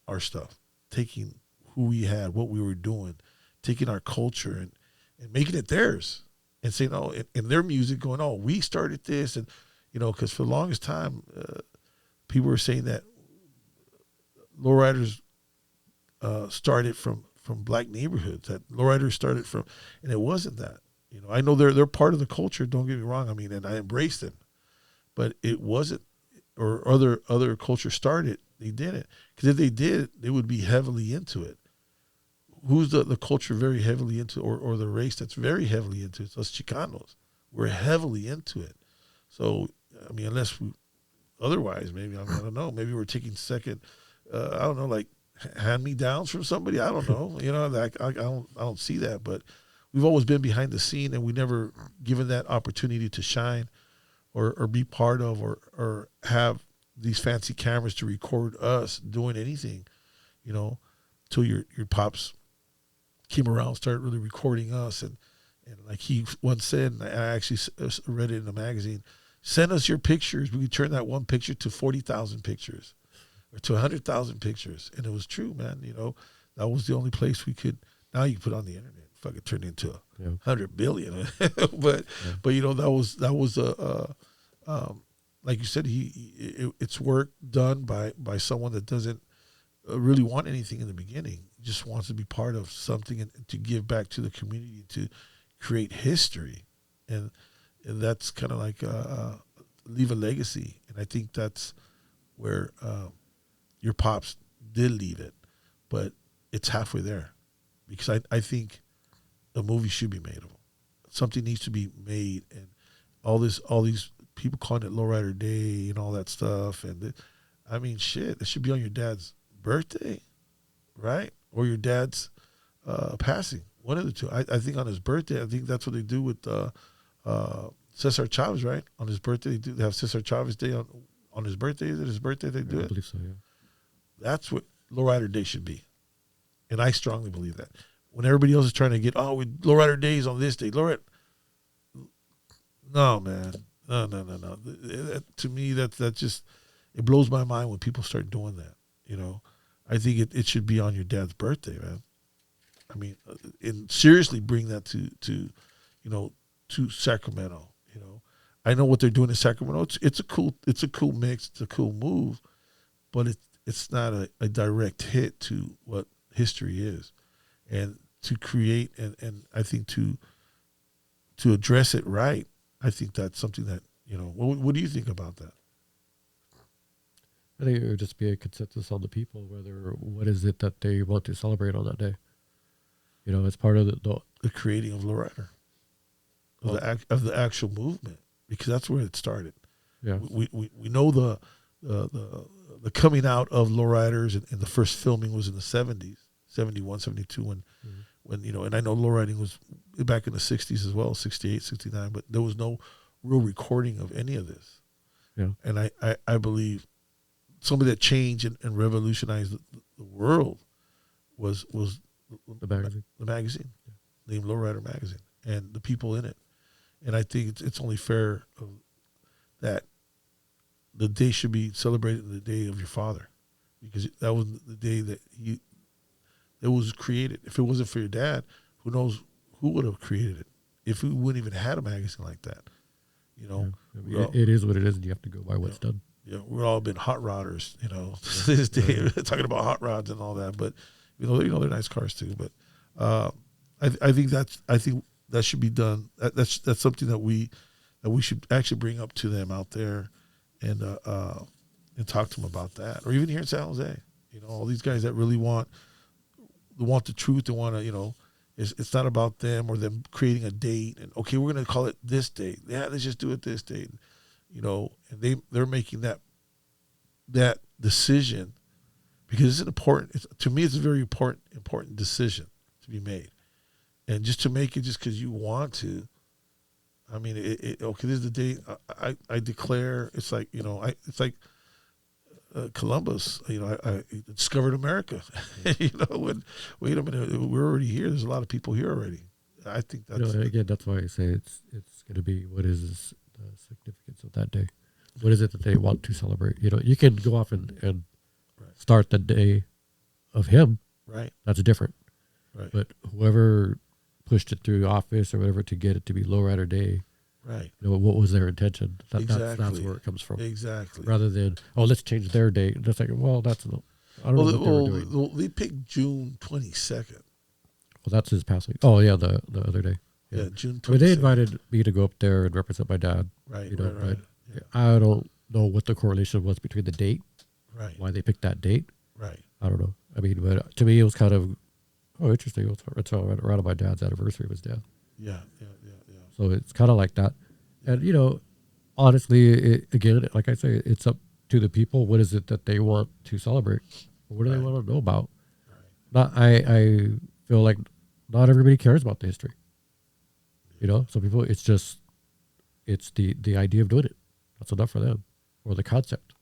our stuff, taking who we had, what we were doing, taking our culture and making it theirs and saying, oh, in their music going, oh, we started this. And, because for the longest time, people were saying that lowriders started from black neighborhoods, that lowriders started from, and it wasn't that. I know they're part of the culture, don't get me wrong. I mean, and I embrace them, but it wasn't, or other culture started, they didn't. Because if they did, they would be heavily into it. Who's the culture very heavily into, or the race that's very heavily into it? It's us Chicanos. We're heavily into it. So, I mean, unless otherwise, maybe, I don't know. Maybe we're taking second, I don't know, like hand-me-downs from somebody. I don't know. I don't see that. But we've always been behind the scene, and we never given that opportunity to shine or be part of or have these fancy cameras to record us doing anything, till your pops came around, started really recording us. And like he once said, and I actually read it in the magazine, send us your pictures. We could turn that one picture to 40,000 pictures or to 100,000 pictures. And it was true, man. That was the only place we could. Now you put on the internet, fucking turn into 100 billion. but that was like you said, it's work done by someone that doesn't really want anything in the beginning. He just wants to be part of something and to give back to the community, to create history, and that's kind of like leave a legacy. And I think that's where your pops did leave it, but it's halfway there, because I think a movie should be made of them. Something needs to be made, and all these people calling it Lowrider Day and all that stuff. And I mean, shit, it should be on your dad's birthday, right? Or your dad's passing. One of the two. I think on his birthday, I think that's what they do with Cesar Chavez, right? On his birthday, they have Cesar Chavez Day on his birthday. Is it his birthday they do it? I believe so, yeah. That's what Lowrider Day should be. And I strongly believe that. When everybody else is trying to get, Lowrider Day is on this day. No, man. No. To me, that just, it blows my mind when people start doing that. I think it should be on your dad's birthday, man. I mean, and seriously bring that to Sacramento. I know what they're doing in Sacramento. It's a cool mix. It's a cool move, but it's not a direct hit to what history is, and to create and I think to address it right. I think that's something that what do you think about that? I think it would just be a consensus on the people whether what is it that they want to celebrate on that day. You know, it's part of The creating of Lowrider, of the actual movement, because that's where it started. yeah. We know the coming out of lowriders, and the first filming was in the 70s, 71, 72, when and I know lowriding was back in the 60s as well, 68, 69, but there was no real recording of any of this. Yeah. And I believe somebody that changed and revolutionized the world was The magazine. the magazine, named Lowrider Magazine, and the people in it. And I think it's only fair that the day should be celebrated the day of your father, because that was the day that it was created. If it wasn't for your dad, who knows who would have created it? If we wouldn't even had a magazine like that, Yeah. I mean, it is what it is, and you have to go by what's done. Yeah, we've all been hot rodders, to this day, talking about hot rods and all that. But they're nice cars too. But I think that should be done. That's something that we should actually bring up to them out there, and talk to them about that, or even here in San Jose. All these guys that really want the truth. They want to, it's not about them or them creating a date and, okay, we're going to call it this date. Yeah, let's just do it this date. And they're making that decision because it's important. To me, it's a very important decision to be made. And just to make it just because you want to, I mean, okay, this is the date. I declare. It's like it's like Columbus. I discovered America. When wait a minute, we're already here. There's a lot of people here already. I think that's again. That's why I say it's going to be what is the significance of that day. What is it that they want to celebrate? You can go off and right. start the day of him. Right. That's different. Right. But whoever pushed it through office or whatever to get it to be Lowrider Day, right? What was their intention? Exactly. That's where it comes from. Exactly. Rather than let's change their date. That's like I don't know what they were doing. Well, they picked June 22nd. Well, that's his passing. Oh yeah, the other day. Yeah, June 22nd. I mean, they invited me to go up there and represent my dad. Right. Right. But yeah. I don't know what the correlation was between the date. Right. Why they picked that date. Right. I don't know. I mean, but to me, it was kind of interesting. It's around my dad's anniversary of his death. Yeah. So it's kind of like that. And, honestly, again, like I say, it's up to the people. What is it that they want to celebrate? What do they want to know about? Right. I feel like not everybody cares about the history. Some people, it's the idea of doing it. That's enough for them. Or the concept.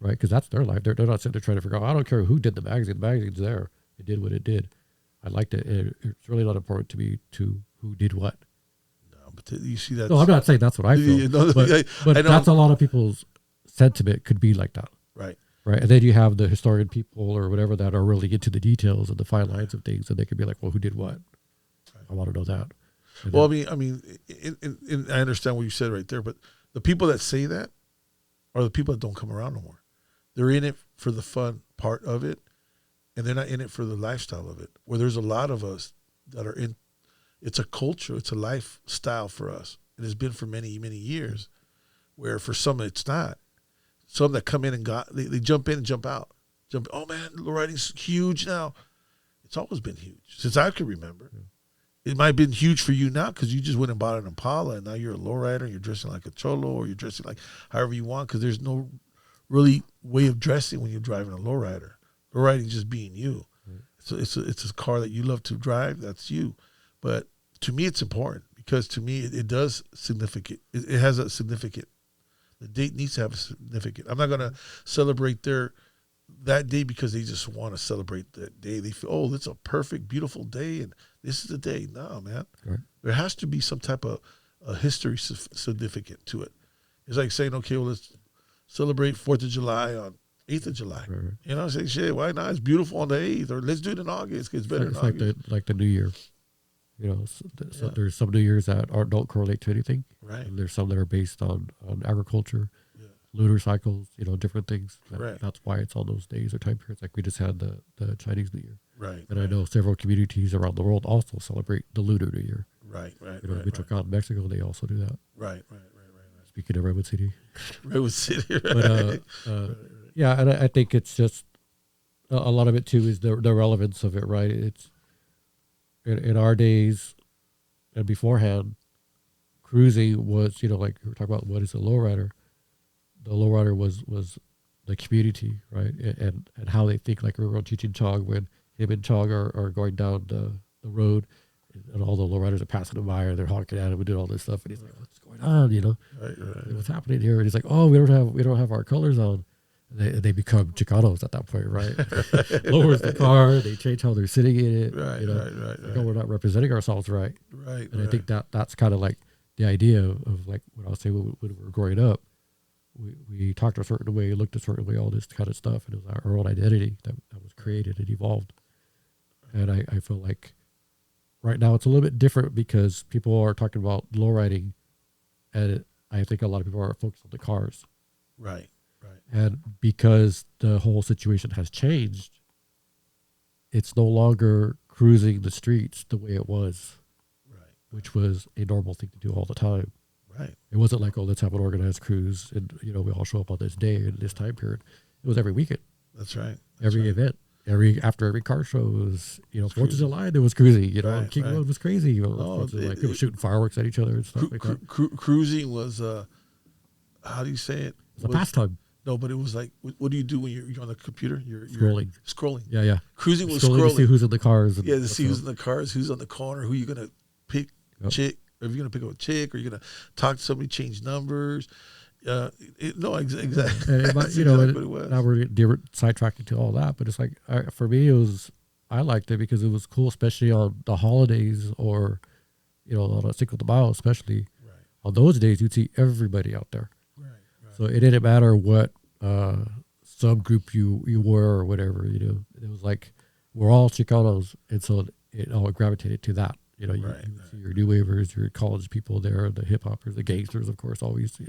Right? Because that's their life. They're not sitting there trying to figure out, I don't care who did the magazine. The magazine's there. It did what it did. I liked it. It's really not important to me to who did what. But you see that. No, I'm not saying that's what I feel. But that's a lot of people's sentiment could be like that. Right. Right. And then you have the historian people or whatever that are really into the details and the fine lines of things, and they could be like, well, who did what? Right. I want to know that. And well, I mean, I understand what you said right there, but the people that say that are the people that don't come around no more. They're in it for the fun part of it, and they're not in it for the lifestyle of it. Where there's a lot of us that are in. It's a culture. It's a lifestyle for us. It has been for many, many years, where for some it's not. Some that come in and they jump in and jump out. Oh, man, lowriding's huge now. It's always been huge since I can remember. Yeah. It might have been huge for you now because you just went and bought an Impala, and now you're a lowrider, and you're dressing like a cholo, or you're dressing like however you want, because there's no really way of dressing when you're driving a lowrider. Lowriding is just being you. Right. So it's a car that you love to drive. That's you. But to me, it's important because to me, it does significant. It has a significant. The date needs to have a significant. I'm not going to celebrate that day because they just want to celebrate that day. They feel, oh, it's a perfect, beautiful day, and this is the day. No, man. Right. There has to be some type of history significant to it. It's like saying, okay, well, let's celebrate 4th of July on 8th of July. Right. Say, shit, why not? It's beautiful on the 8th, or let's do it in August. It's better in August. Like the New Year. So there's some New Years that don't correlate to anything. Right. And there's some that are based on agriculture, lunar cycles, different things. That's why it's on those days or time periods. Like we just had the Chinese New Year. Right. And I know several communities around the world also celebrate the Lunar New Year. Right. Michoacan, Mexico, they also do that. Right. Speaking of Redwood City. Redwood City, right. But Yeah, and I think it's just a lot of it too is the relevance of it, right? It's in our days and beforehand, cruising was, like we were talking about what is a lowrider. The lowrider was the community, right? And how they think. Like we were on Cheech and Chong when him and Chong are going down the road, and all the lowriders are passing him by, or they're honking at him and doing all this stuff, and he's like, "What's going on?" Right. What's happening here? And he's like, "Oh, we don't have our colors on." They become Chicanos at that point, right? Lowers the car, they change how they're sitting in it. Right. Like, oh, we're not representing ourselves right. Right. And I think that's kind of like the idea of like what I was saying when we were growing up. We talked a certain way, looked a certain way, all this kind of stuff, and it was our own identity that was created and evolved. And I feel like right now it's a little bit different because people are talking about lowriding, and I think a lot of people are focused on the cars. Right. And because the whole situation has changed, it's no longer cruising the streets the way it was, Right. which was a normal thing to do all the time. Right. It wasn't like, oh, let's have an organized cruise and, we all show up on this day and this time period. It was every weekend. That's right. Every event. After every car show was, 4th of July, there was cruising, King Road was crazy. People shooting fireworks at each other and stuff like that. Cruising was, how do you say it? It was a pastime. No, but it was like, what do you do when you're on the computer? You're scrolling. Yeah. Cruising was scrolling. To see who's in the cars. Yeah, to see who's in the cars, who's on the corner, who you're going to pick, chick, or if you're going to pick up a chick, or you're going to talk to somebody, change numbers. Exactly. And exactly what it was. Now we're sidetracking to all that, but it's like, for me, I liked it because it was cool, especially on the holidays or, on a Cinco de Mayo, especially. Right. On those days, you'd see everybody out there. Right. So it didn't matter what subgroup you were or whatever, It was like, we're all Chicanos, and so it all gravitated to that. You see your new wavers, your college people there, the hip hoppers, the gangsters, of course, always,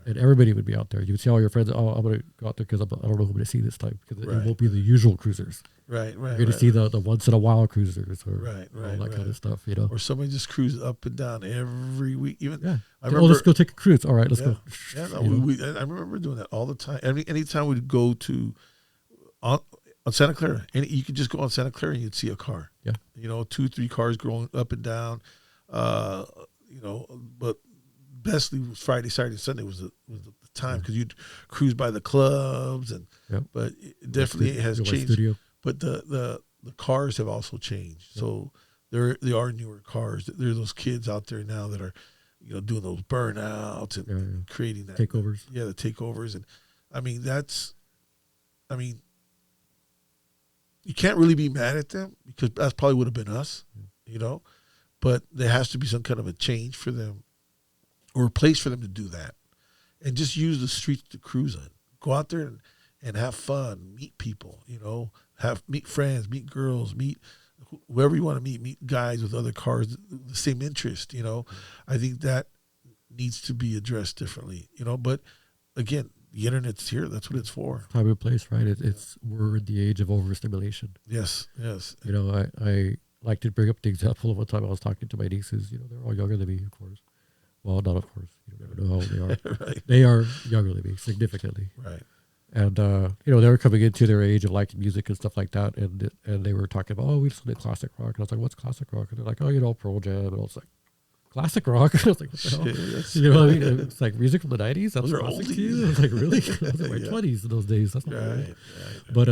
and everybody would be out there. You would see all your friends. Oh, I'm going to go out there because I don't know who I'm going to see this time because it won't be the usual cruisers. Right. You're going to see the once in a while cruisers or all that kind of stuff. Or somebody just cruises up and down every week. Even I remember. Let's go take a cruise. All right, let's go. Yeah, I remember doing that all the time. Anytime we'd go to on Santa Clara, and you could just go on Santa Clara and you'd see a car. Yeah. 2-3 cars going up and down. But bestly was Friday, Saturday, Sunday was the time because you'd cruise by the clubs but it definitely has changed. Studio. But the cars have also changed. Yeah. So they are newer cars. There are those kids out there now that are doing those burnouts and creating that takeovers. Yeah, the takeovers, and you can't really be mad at them because that probably would have been us, But there has to be some kind of a change for them, or a place for them to do that, and just use the streets to cruise on. Go out there and have fun, meet people, meet friends, meet girls, meet whoever you want to meet guys with other cars, the same interest. I think that needs to be addressed differently. But again, the internet's here. That's what it's for. Time and place, right? We're in the age of overstimulation. Yes. I like to bring up the example of one time I was talking to my nieces. They're all younger than me, of course. Well, not of course. You never know how old they are. Right. They are younger than me, significantly. Right. And they were coming into their age of liking music and stuff like that, and they were talking about, we listen to classic rock, and I was like, what's classic rock? And they're like, Pearl Jam, and I was like, classic rock? And I was like, what the hell? What I mean? It's like music from the 90s. That's classic to you? I was like, really? I was in my 20s in those days. That's not right. But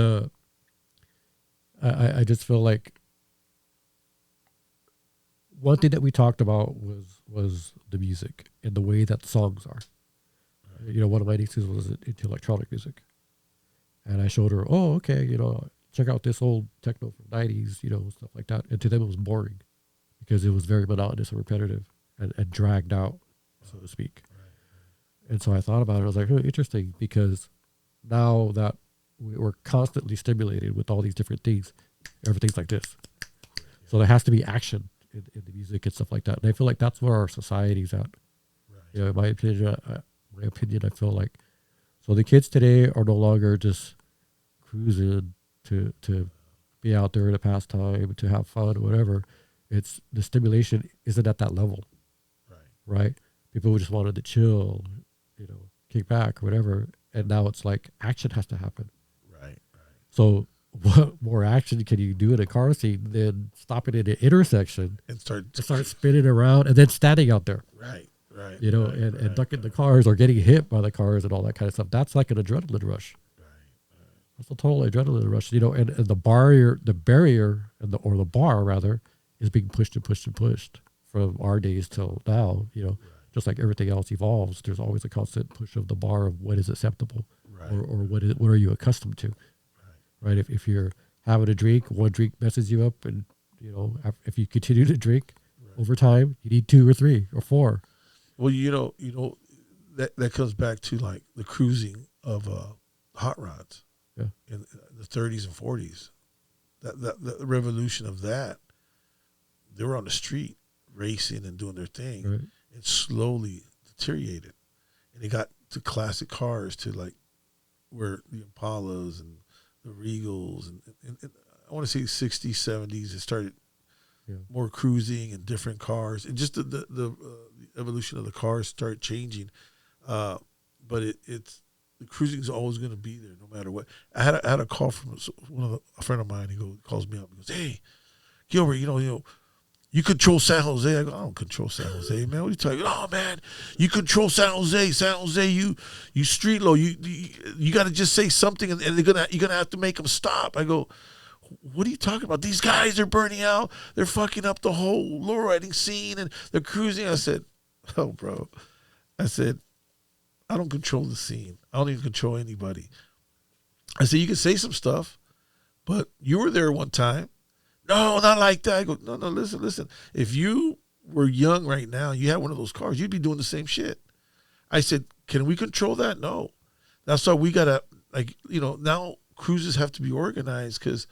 I just feel like one thing that we talked about was the music and the way that songs are. One of my nieces was into electronic music, and I showed her, check out this old techno from the 90s, stuff like that. And to them it was boring because it was very monotonous and repetitive and dragged out, so to speak. Right. And so I thought about it. I was like, interesting, because now that we're constantly stimulated with all these different things, everything's like this. So there has to be action in the music and stuff like that. And I feel like that's where our society's at. Right. In my opinion, I feel like, so the kids today are no longer just cruising to be out there to pass time, to have fun, whatever. It's the stimulation isn't at that level. Right. People just wanted to chill, kick back or whatever. and now it's like action has to happen. Right. So what more action can you do in a car scene than stopping at an intersection And start spinning around and then standing out there? Right. You know, and ducking the cars or getting hit by the cars and all that kind of stuff. That's like an adrenaline rush. That's a total adrenaline rush. You know, and the barrier, and the bar rather, is being pushed and pushed and pushed from our days till now. You know, just like everything else evolves, there's always a constant push of the bar of what is acceptable, or what are you accustomed to, right? If you're having a drink, one drink messes you up, and you know, if you continue to drink over time, you need 2 or 3 or 4. Well, you know that comes back to like the cruising of hot rods in the 30s and 40s. That revolution of that, they were on the street racing and doing their thing, and slowly deteriorated, and they got to classic cars to like where the Impalas and the Regals and I want to say 60s, 70s. It started more cruising and different cars, and just the evolution of the cars started changing. But it's the cruising is always going to be there no matter what. I had a call from a friend of mine. He calls me up. He goes, "Hey, Gilbert, you know, you control San Jose." I go, "I don't control San Jose, man. What are you talking about?" "Oh, man, you control San Jose. San Jose, you Streetlow. You got to just say something, and you're gonna have to make them stop." I go, "What are you talking about? These guys are burning out. They're fucking up the whole lowriding scene, and they're cruising." I said, "Oh, bro," I said, "I don't control the scene. I don't even control anybody." I said, "You can say some stuff, but you were there one time." "No, not like that." I go, no, listen. If you were young right now, you had one of those cars, you'd be doing the same shit. I said, "Can we control that?" No. That's why we got to, like, you know, now cruises have to be organized because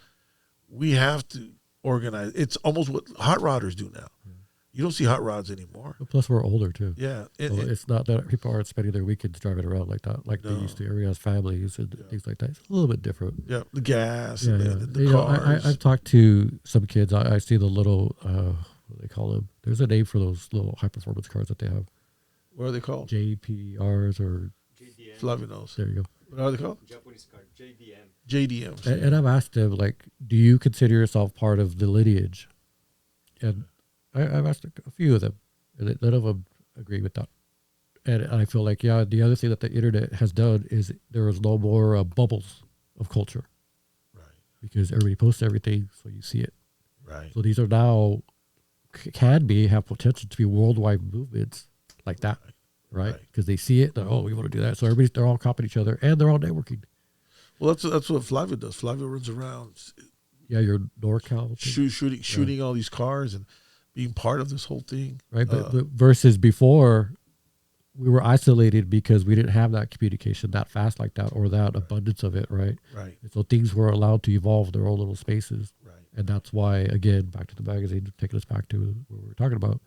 we have to organize. It's almost what hot rodders do now. You don't see hot rods anymore. Plus, we're older too. Yeah. So it's not that people aren't spending their weekends driving around like that, like they used to. Everybody has families and things like that. It's a little bit different. Yeah, the gas, the cars. I've talked to some kids. I see the little, what do they call them? There's a name for those little high performance cars that they have. What are they called? JPRs or JDM. Flavio knows. There you go. What are they called? Japanese car, JDM. JDMs. And I've asked them, like, do you consider yourself part of the lineage? And I've asked a few of them, and none of them agree with that. And I feel like, the other thing that the internet has done is there is no more bubbles of culture. Right. Because everybody posts everything, so you see it. Right. So these are now, have potential to be worldwide movements like that, right? Because they see it, we want to do that. So they're all copying each other, and they're all networking. Well, that's what Flavio does. Flavio runs around. Yeah, your NorCal. Shooting all these cars and being part of this whole thing. Right, but versus before, we were isolated because we didn't have that communication that fast like that, or that abundance of it, right? Right. And so things were allowed to evolve their own little spaces. Right. And that's why, again, back to the magazine, taking us back to what we were talking about,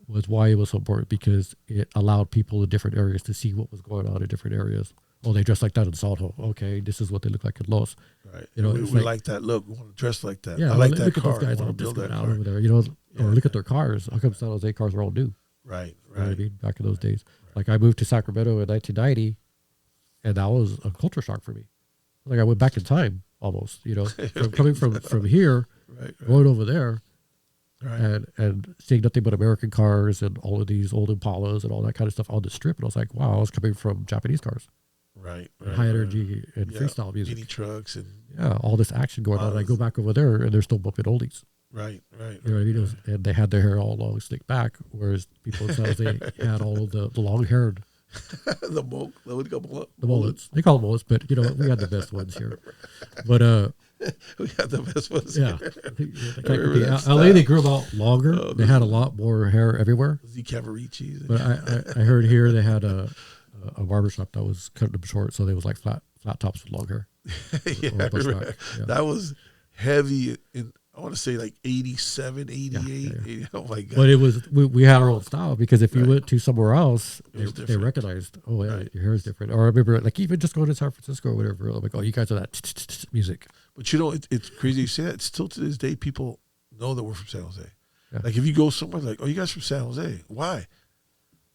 was why it was so important, because it allowed people in different areas to see what was going on in different areas. Oh, they dress like that in Salto. Okay, this is what they look like in Los. Right. You know, we like that look. We want to dress like that. Yeah, I like that look car. At those guys I all want to build that out car. over there. You know, or look at their cars. How come San Jose cars were all new? Right. You know what I mean? Back in those days. Like, I moved to Sacramento in 1990, and that was a culture shock for me. Like, I went back in time almost, you know, coming from here, going over there, and seeing nothing but American cars and all of these old Impalas and all that kind of stuff on the strip. And I was like, wow, I was coming from Japanese cars. Right. High energy and freestyle music. Mini trucks and all this action going on. And I go back over there, and they're still bumping oldies. Right. You know what I mean? And they had their hair all long, slicked back, whereas people in San Jose had all of the long-haired. the mullets. They call them mullets, but, you know, we had the best ones here. But we had the best ones. Yeah. Here. LA, they grew them out longer. They had a lot more hair everywhere. Z Cavaricis. But I heard here they had a barbershop that was cutting them short, so they was like flat tops with long hair. That was heavy in, I want to say, like 87, 88. 80, oh my God. But it was, we had our own style, because if you went to somewhere else, they recognized, your hair is different. Or I remember, like, even just going to San Francisco or whatever, I'm like, oh, you guys are that music. But, you know, it's crazy you say that. Still to this day, people know that we're from San Jose. Like, if you go somewhere, like, oh, you guys from San Jose. Why?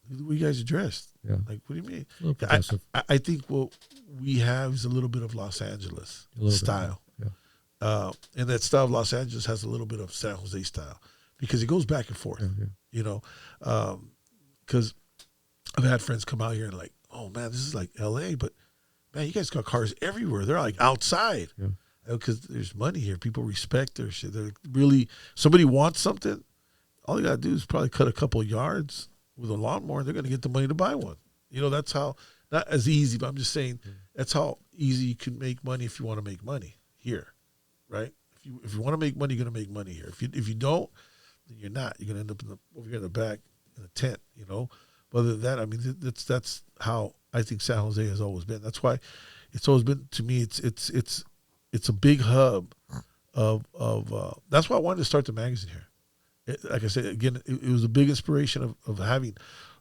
The way you guys are dressed. Yeah. Like, what do you mean? A little progressive. I think what we have is a little bit of Los Angeles style. Bit, yeah. And that style of Los Angeles has a little bit of San Jose style because it goes back and forth, you know, because I've had friends come out here and like, oh man, this is like LA, but man, you guys got cars everywhere. They're like outside because there's money here. People respect their shit. They're really, somebody wants something. All they got to do is probably cut a couple of yards with a lawnmower and they're going to get the money to buy one. You know, that's how, not as easy, but I'm just saying that's how easy you can make money if you want to make money here, right? If you want to make money, you're going to make money here. If you don't, then you're not. You're going to end up over here in the back in a tent, you know. But other than that, I mean, that's how I think San Jose has always been. That's why it's always been, to me, it's a big hub of that's why I wanted to start the magazine here. Like I said, again, it was a big inspiration of having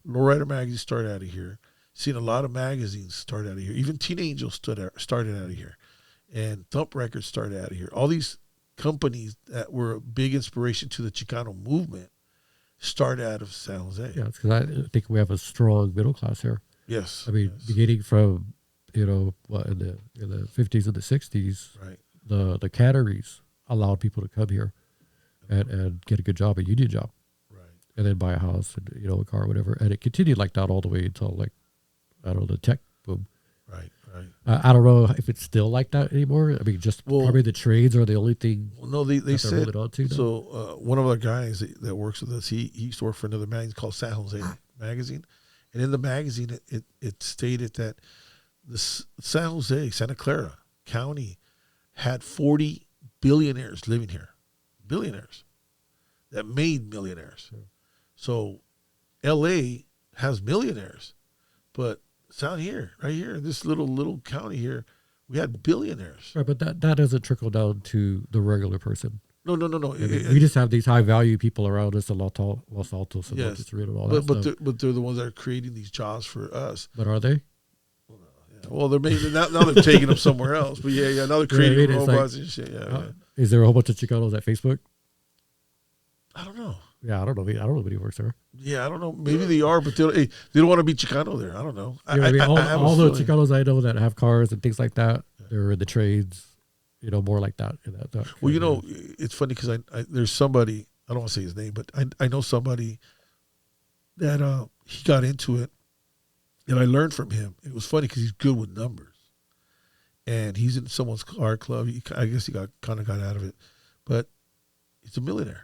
Lowrider Magazine start out of here, seeing a lot of magazines start out of here. Even Teen Angel started out of here, and Thump Records started out of here. All these companies that were a big inspiration to the Chicano movement started out of San Jose. Yeah, because I think we have a strong middle class here. Yes. I mean, beginning from, you know, in the 50s and the 60s, right, the canneries allowed people to come here and get a good job, a union job, right, and then buy a house and, you know, a car or whatever. And it continued like that all the way until, like, I don't know, the tech boom. right. I don't know if it's still like that anymore. I mean, probably the trades are the only thing. Well, no, they said, on to so one of our guys that works with us, he used to work for another magazine called San Jose Magazine. And in the magazine, it stated that the San Jose, Santa Clara County had 40 billionaires living here. Billionaires that made millionaires. Sure. So LA has millionaires, but down here, right here in this little county here, we had billionaires. Right, but that doesn't trickle down to the regular person. No. I mean, we just have these high value people around us in Los Altos and Yes. Montes and all that stuff. But they're the ones that are creating these jobs for us. But are they? Well, they're making now they're taking them somewhere else. But yeah, now they're creating robots and shit. Yeah. Is there a whole bunch of Chicanos at Facebook? I don't know. Yeah, I don't know. I don't know anybody who works there. Yeah, I don't know. Maybe they are, but they don't want to be Chicano there. I don't know. I mean, all the Chicanos I know that have cars and things like that, they're in the trades, you know, more like that. Well, you know, it's funny because there's somebody, I don't want to say his name, but I know somebody that he got into it, and I learned from him. It was funny because he's good with numbers, and he's in someone's car club. I guess he got out of it, but he's a millionaire.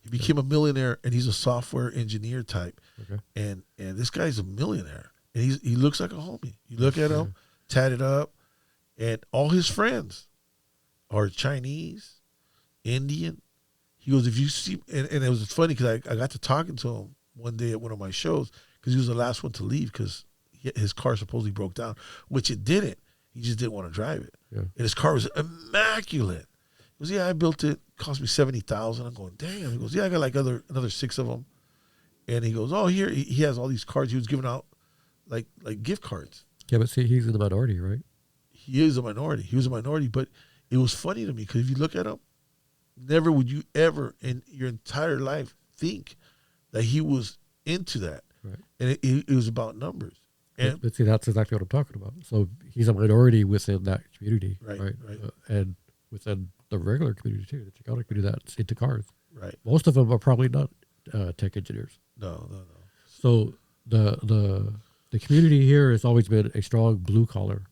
He became a millionaire, and he's a software engineer type. Okay. And this guy's a millionaire, and he looks like a homie. You look at him, tatted up, and all his friends are Chinese, Indian. He goes, if you see, and it was funny because I got to talking to him one day at one of my shows because he was the last one to leave because his car supposedly broke down, which it didn't. He just didn't want to drive it. Yeah. And his car was immaculate. He goes, yeah, I built it. Cost me $70,000. I'm going, damn. He goes, yeah, I got like another 6 of them. And he goes, oh, here he has all these cards. He was giving out like gift cards. Yeah, but see, he's in the minority, right? He is a minority. He was a minority, but it was funny to me because if you look at him, never would you ever in your entire life think that he was into that. Right. And it was about numbers. And but see, that's exactly what I'm talking about. So he's a minority within that community, right? And within the regular community too, the Chicano community that's into cars. Right. Most of them are probably not tech engineers. No. So the community here has always been a strong blue collar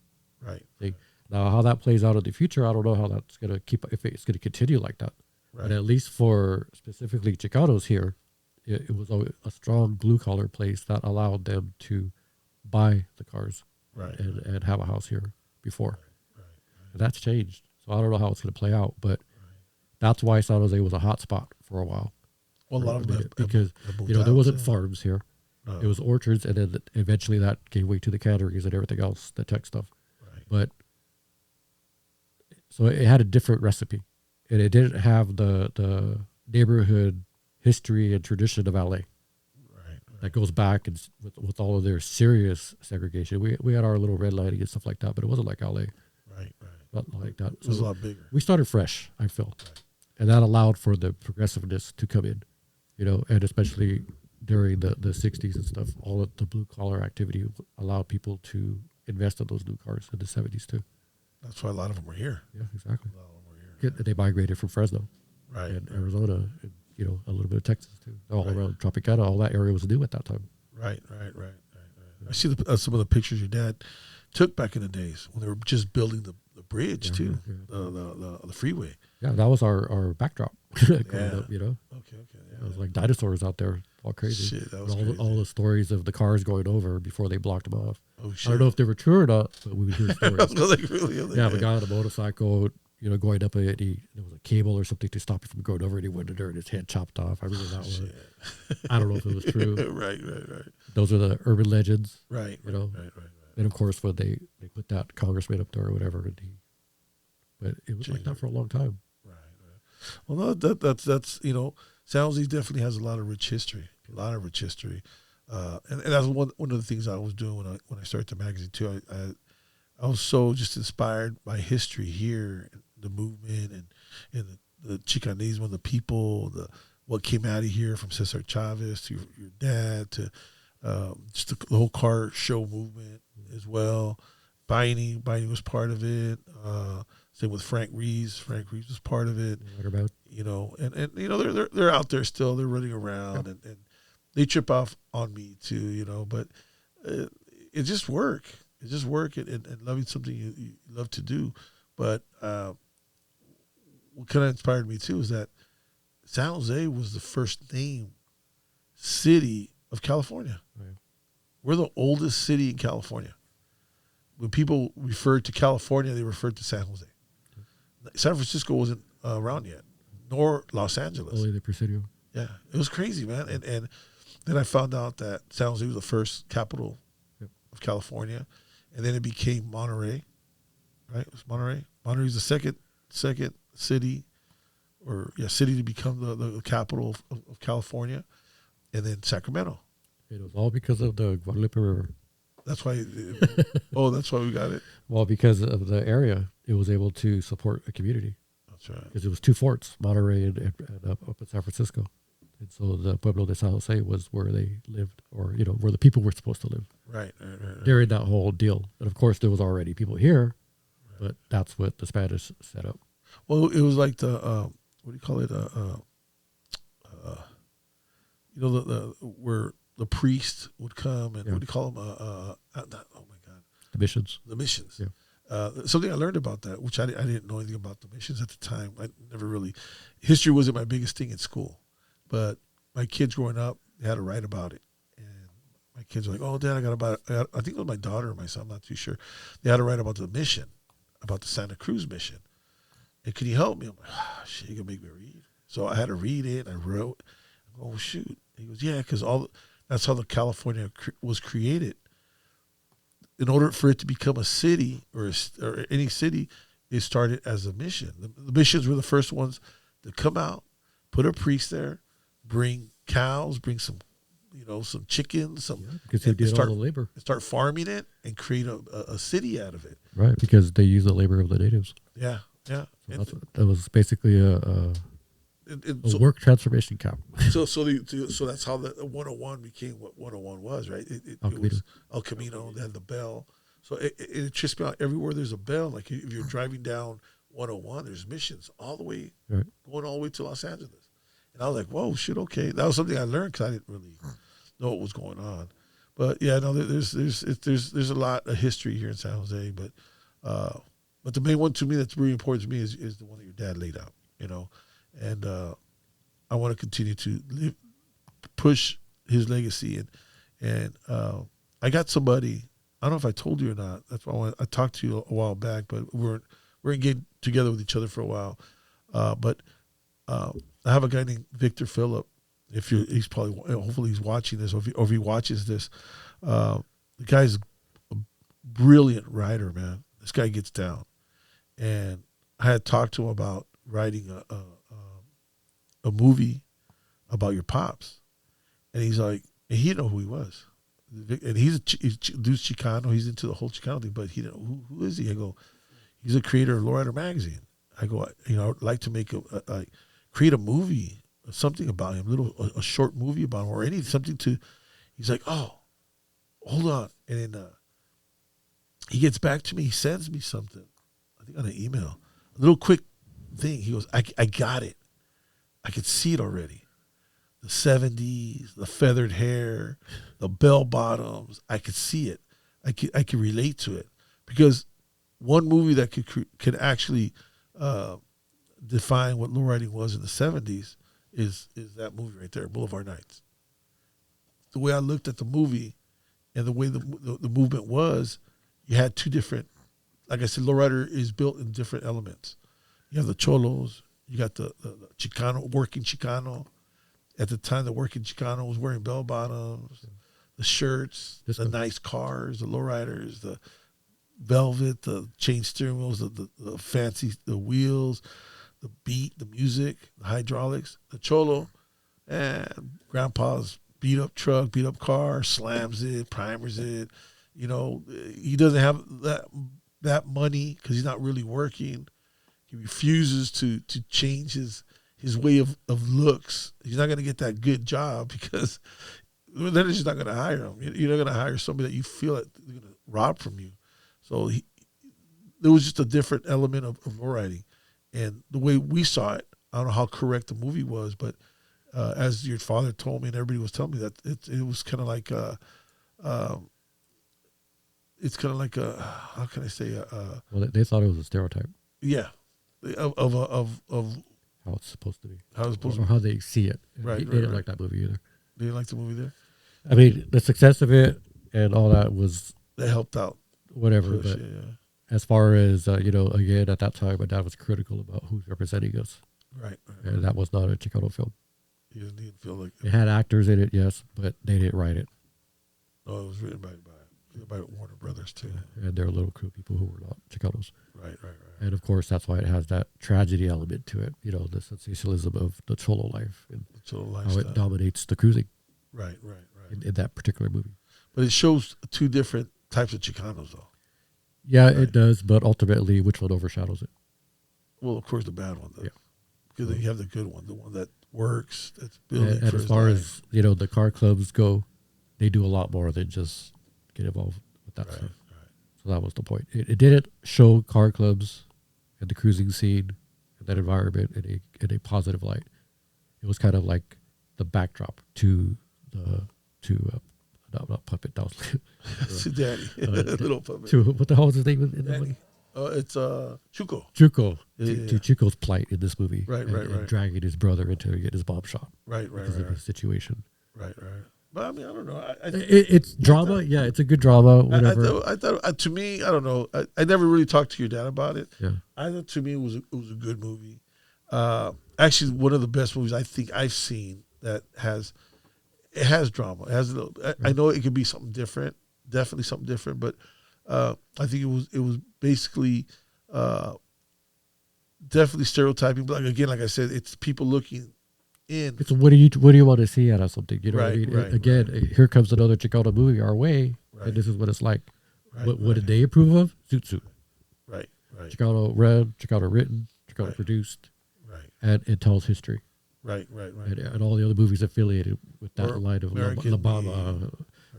thing. Now, how that plays out in the future, I don't know how that's going to if it's going to continue like that. Right. But at least for specifically Chicanos here, it was a strong blue collar place that allowed them to buy the cars and have a house here before. Right. And that's changed. So I don't know how it's going to play out, but that's why San Jose was a hot spot for a while. Well, a lot of them because there wasn't farms here. No. It was orchards, and then eventually that gave way to the canneries and everything else, the tech stuff. Right. But so it had a different recipe, and it didn't have the neighborhood history and tradition of LA. That goes back and with all of their serious segregation. We had our little redlining and stuff like that, but it wasn't like LA. Right. Not like that. It was a lot bigger. We started fresh, I feel. Right. And that allowed for the progressiveness to come in, and especially during the 60s and stuff, all of the blue collar activity allowed people to invest in those new cars in the 70s too. That's why a lot of them were here. Yeah, exactly. A lot of them were here. They migrated from Fresno, Right. and Arizona, and, a little bit of Texas too. All Right. around Tropicana, all that area was new at that time. Right. I see some of the pictures your dad took back in the days when they were just building the bridge too, the freeway. Yeah, that was our backdrop. Growing up, Okay. Yeah. It was like dinosaurs out there, all crazy. Shit, that was And crazy. all the stories of the cars going over before they blocked them off. Oh shit. I don't know if they were true or not, but we would hear stories. I was like, really? I'm like, Yeah, the guy on a motorcycle, going up it, there was a cable or something to stop it from going over, and he went under and his head chopped off. I remember that one. Shit. I don't know if it was true. Right. Those are the urban legends. Right. And of course, when they put that congressman up there or whatever, but it was like that for a long time. Right. Well, no, that's San Jose definitely has a lot of rich history. And that's one of the things I was doing when I started the magazine too. I was so just inspired by history here, and the movement and the Chicanismo, the people, what came out of here from Cesar Chavez to your dad to just the whole car show movement as well. Binding was part of it. Same with Frank Reeves. Frank Reeves was part of it. What about? And they're out there still. They're running around and they trip off on me too. But it just work. It's just work and loving something you love to do. But what kind of inspired me too is that San Jose was the first named city of California. Right. We're the oldest city in California. When people referred to California, they referred to San Jose. San Francisco wasn't around yet, nor Los Angeles. Only the Presidio. Yeah, it was crazy, man. And then I found out that San Jose was the first capital of California, and then it became Monterey. Right? It was Monterey. Monterey is the second city, city to become the capital of California, and then Sacramento. It was all because of the Guadalupe River. That's why. That's why we got it. Well, because of the area, it was able to support a community. That's right. Because it was two forts, Monterey and up in San Francisco. And so the Pueblo de San Jose was where they lived, or, where the people were supposed to live. Right. During that whole deal. And of course, there was already people here, but that's what the Spanish set up. Well, it was like the, what do you call it? Where the priest would come and what do you call them? Oh my God. The missions. The missions. Yeah. Something I learned about that, which I didn't know anything about the missions at the time. I never really, history wasn't my biggest thing in school, but my kids growing up, they had to write about it. And my kids were like, "Oh, Dad, I think it was my daughter or my son, I'm not too sure. They had to write about the mission, about the Santa Cruz mission. And can you help me?" I'm like, shit, you gonna make me read? So I had to read it. I wrote, oh shoot. He goes, yeah, because that's how the California was created. In order for it to become a city or any city, it started as a mission. The missions were the first ones to come out, put a priest there, bring cows, bring some chickens, because they did all the labor. Start farming it and create a city out of it. Right, because they use the labor of the natives. Yeah. So that was basically a work transformation camp. So that's how the 101 became what 101 was, right? It was El Camino. They had the bell. So it trips me out. Everywhere there's a bell. Like if you're driving down 101, there's missions all the way, going all the way to Los Angeles. And I was like, whoa, shit, okay. That was something I learned because I didn't really know what was going on. But yeah, no, there's a lot of history here in San Jose. But the main one to me that's really important to me is the one that your dad laid out, And I want to continue to push his legacy. And I got somebody, I don't know if I told you or not. That's why I talked to you a while back, but we're engaged together with each other for a while. But I have a guy named Victor Phillip. He's probably, hopefully he's watching this, or if he watches this. The guy's a brilliant writer, man. This guy gets down. And I had talked to him about writing a movie about your pops. And he's like, and he didn't know who he was. And he's dude's Chicano. He's into the whole Chicano thing, but he didn't know, who is he? I go, he's a creator of Lowrider Magazine. I go, I'd like to make create a movie something about him, a short movie about him, or anything, something to. He's like, oh, hold on, and then he gets back to me. He sends me something, I think on an email, a little quick thing. He goes, I got it. I could see it already. The 70s, the feathered hair, the bell bottoms. I could see it. I could relate to it because one movie that could actually define what lowriding was in the 70s is that movie right there, Boulevard Nights. The way I looked at the movie and the way the movement was, you had two different, like I said, lowrider is built in different elements. You have the cholos, you got the Chicano, working Chicano. At the time, the working Chicano was wearing bell bottoms, the shirts, the nice cars, the lowriders, the velvet, the chain steering wheels, the fancy, the wheels, the beat, the music, the hydraulics, the cholo, and grandpa's beat up truck, beat up car, slams it, primers it. You know, he doesn't have that money because he's not really working. He refuses to change his way of looks. He's not going to get that good job because then they're just not going to hire him. You're not going to hire somebody that you feel that they're going to rob from you. So there was just a different element of lowriding. And the way we saw it, I don't know how correct the movie was, but as your father told me and everybody was telling me that it was kind of like it's kind of like how can I say well, they thought it was a stereotype. Yeah, of how it's supposed to be. How it's supposed to be. How they see it. Right, they didn't like that movie either. They didn't like the movie there? I mean, the success of it and all that was... That helped out. Whatever, push, but yeah. as far as, again, at that time, my dad was critical about who's representing us. Right. And that was not a Chicano film. He didn't feel like... It had actors in it, yes, but they didn't write it. No, it was written by Warner Brothers, too. And there were little crew people who were not Chicanos. Right. And of course, that's why it has that tragedy element to it. You know, the sensationalism of the cholo life and how it dominates the cruising. Right. In that particular movie. But it shows two different types of Chicanos, though. Yeah, right. It does. But ultimately, which one overshadows it? Well, of course, the bad one, though. Yeah. Because then you have the good one, the one that works, that's building. And as far as the car clubs go, they do a lot more than just get involved with that stuff. Right. So that was the point. It didn't show car clubs and the cruising scene and that environment in a positive light. It was kind of like the backdrop to not puppet. That was to Daddy, little puppet. To what the hell was his name in that movie? It's Chuco. Chuco. To Chuco's plight in this movie. Right. And dragging his brother into getting his bomb shot. Right. Because of the situation. Right. But I mean, I don't know. It's drama. Yeah, it's a good drama. Whatever. I thought to me, I don't know. I never really talked to your dad about it. Yeah. I thought to me it was a good movie. Actually, one of the best movies I think I've seen that has drama. It has a little. I know it could be something different, definitely something different, but I think it was basically definitely stereotyping. But like I said, it's people looking in. It's what do you want to see out of something? You know what I mean? Right, Again, here comes another Chicano movie our way, and this is what it's like. What did they approve of? Zoot. Right. Chicano read, Chicano written, Chicano produced, and it tells history. Right. And all the other movies affiliated with that line of La Bamba,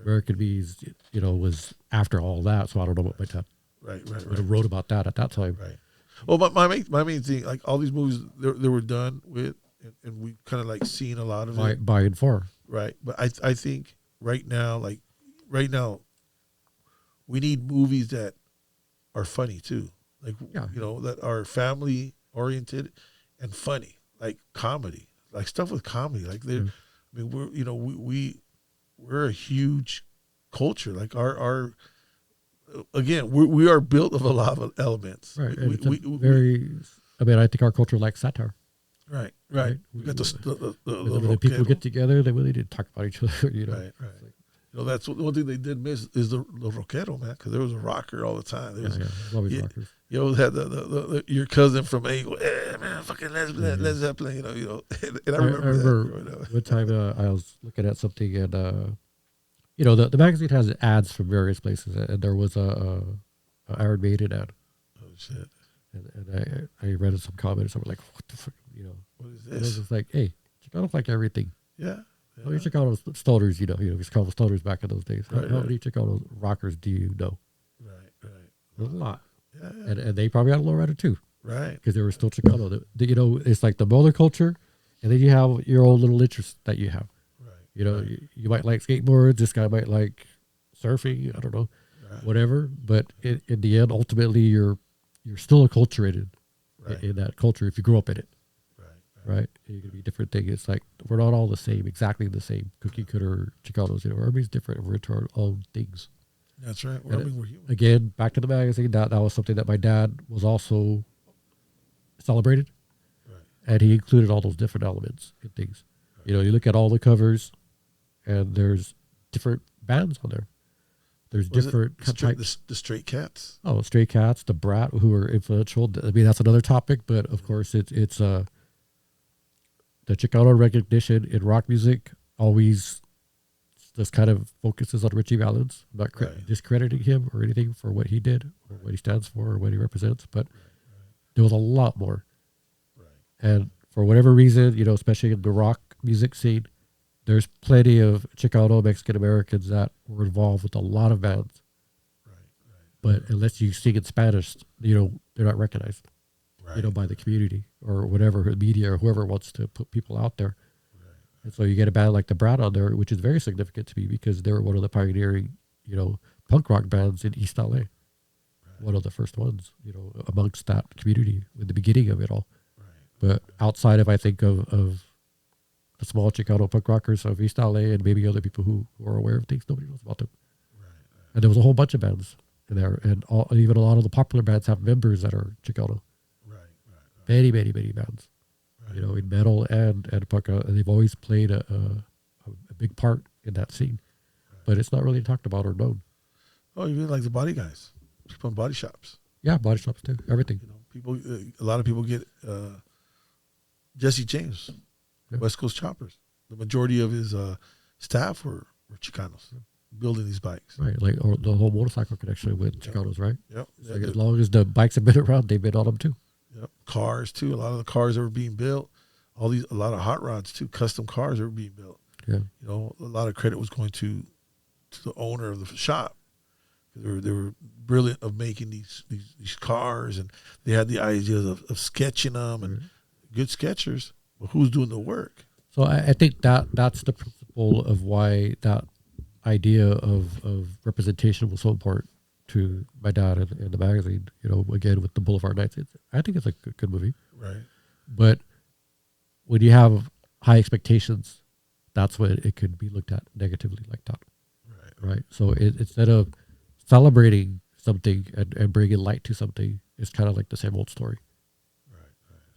American Bees, was after all that. So I don't know what my dad would have wrote about that at that time. Right. Well, my main thing, like all these movies, they were done with, and we kind of like seen a lot of it. By and for. Right. But I think right now, we need movies that are funny too. Like, that are family oriented and funny, like comedy. Like stuff with comedy, like I mean, we're a huge culture. Like our again, we are built of a lot of elements. Right. I think our culture likes satire. Right. We got the people get together. They really did talk about each other. Right. That's one thing they did miss is the rockero, man, because there was a rocker all the time. Always rockers. You had your cousin from Angle, hey, man, fucking Led Zeppelin, and I remember one time I was looking at something and the magazine has ads from various places, and there was a Iron Maiden ad. Oh shit! And I read some comments. I was like, what the fuck, What is this? And I was just like, hey, kind of like everything. Yeah. How many Chicano stoners, we used to call them stoners back in those days. Right, How right. many Chicano rockers do you know? Right. There's a lot. Yeah. And they probably had a lowrider too, Right. because they were still Chicano. It's like the motor culture, and then you have your own little interests that you have. Right. You might like skateboards. This guy might like surfing. I don't know, whatever. But in the end, ultimately, you're still acculturated in that culture if you grew up in it. Right? You're going to be different things. It's like we're not all the same, exactly the same. Cookie cutter Chicanos, everybody's different. We're into our own things. That's right. Well, we're human. Again, back to the magazine. That was something that my dad was also celebrated, and he included all those different elements and things. You look at all the covers, and there's different bands on there. There's different types. The Stray Cats. Oh, Stray Cats, the Brat, who are influential. I mean, that's another topic, but of course, it's the Chicano recognition in rock music always just kind of focuses on Richie Valens. I'm not discrediting him or anything for what he did or what he stands for or what he represents, but there was a lot more. And for whatever reason, especially in the rock music scene, there's plenty of Chicano Mexican Americans that were involved with a lot of bands. But unless you sing in Spanish, they're not recognized. By the community or whatever, media or whoever wants to put people out there. And so you get a band like the Brat on there, which is very significant to me because they were one of the pioneering, punk rock bands in East LA. One of the first ones, amongst that community in the beginning of it all. But outside of, I think, of the small Chicano punk rockers of East LA and maybe other people who are aware of things, nobody knows about them. And there was a whole bunch of bands in there. And even a lot of the popular bands have members that are Chicano. Many, many, many bands, in metal and punk. And they've always played a big part in that scene. But it's not really talked about or known. Oh, you mean like the body guys? People in body shops. Yeah, body shops too. Everything. People. A lot of people get Jesse James, West Coast Choppers. The majority of his staff were Chicanos building these bikes. Right, like or the whole motorcycle connection with Chicanos, right? Yep. Like as long as the bikes have been around, they've been on them too. Yep. Cars too. A lot of the cars that were being built, a lot of hot rods too, custom cars that were being built. Yeah. A lot of credit was going to the owner of the shop. They were brilliant of making these cars, and they had the idea of sketching them and good sketchers. But who's doing the work? So I think that's the principle of why that idea of representation was so important to my dad and the magazine, again with the Boulevard Nights. I think it's a good movie. Right. But when you have high expectations, that's when it could be looked at negatively like that. Right. So instead of celebrating something and bringing light to something, it's kind of like the same old story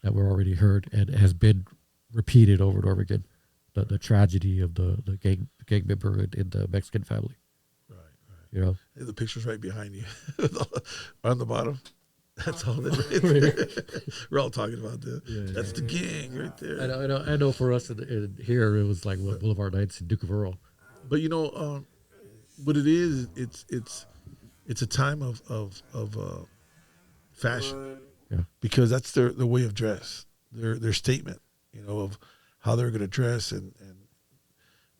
that we're already heard and has been repeated over and over again. The tragedy of the gang member in the Mexican family. The picture's right behind you on the bottom. That's all that right. We're all talking about that. That's the gang right there. I know for us in here, it was like Boulevard Nights and Duke of Earl. But what it is, it's a time of fashion. Yeah. Because that's their way of dress, their statement, of how they're going to dress and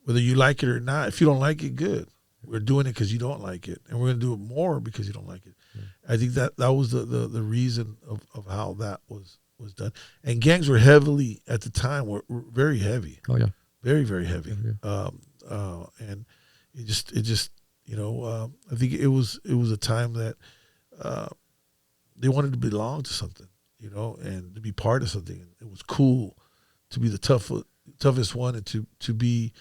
whether you like it or not. If you don't like it, good. We're doing it because you don't like it, and we're going to do it more because you don't like it. I think that was the reason of how that was done. And gangs were heavily at the time were very heavy. Oh yeah, very very heavy. Yeah. And it just I think it was a time that they wanted to belong to something, and to be part of something. And it was cool to be the toughest one and to be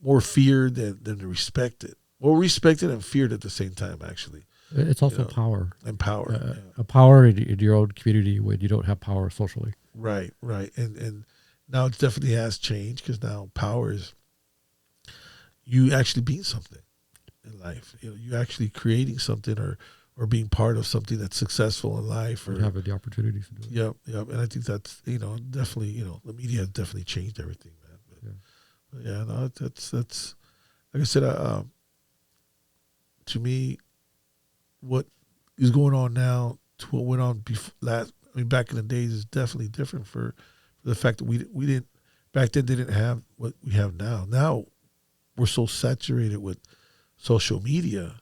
more feared than respected. Well, respected and feared at the same time, actually. It's also power. And power. A power in your own community when you don't have power socially. Right. And now it definitely has changed because now power is you actually being something in life. You actually creating something or being part of something that's successful in life. Or having the opportunities to do it. Yep. And I think that's, definitely, the media has definitely changed everything, man. But, that's like I said, to me, what is going on now to what went on back in the days is definitely different for the fact that we didn't back then they didn't have what we have now. Now we're so saturated with social media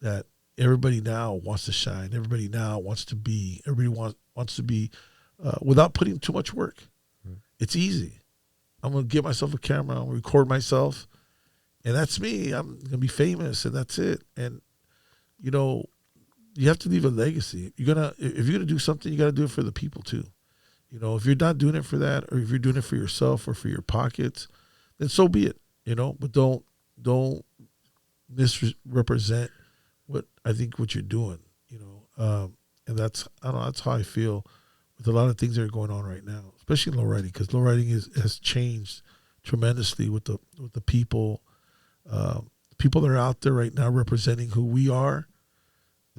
that everybody now wants to shine. Everybody now wants to be. Everybody wants to be without putting too much work. Right. It's easy. I'm gonna get myself a camera. I'm gonna record myself, and that's me. I'm gonna be famous, and that's it. And you know, you have to leave a legacy. If you're gonna do something, you got to do it for the people too. You know, if you're not doing it for that, or if you're doing it for yourself or for your pockets, then so be it. You know, but don't misrepresent what you're doing. You know, and that's how I feel with a lot of things that are going on right now, especially in lowriding, because lowriding has changed tremendously with the people. People that are out there right now representing who we are.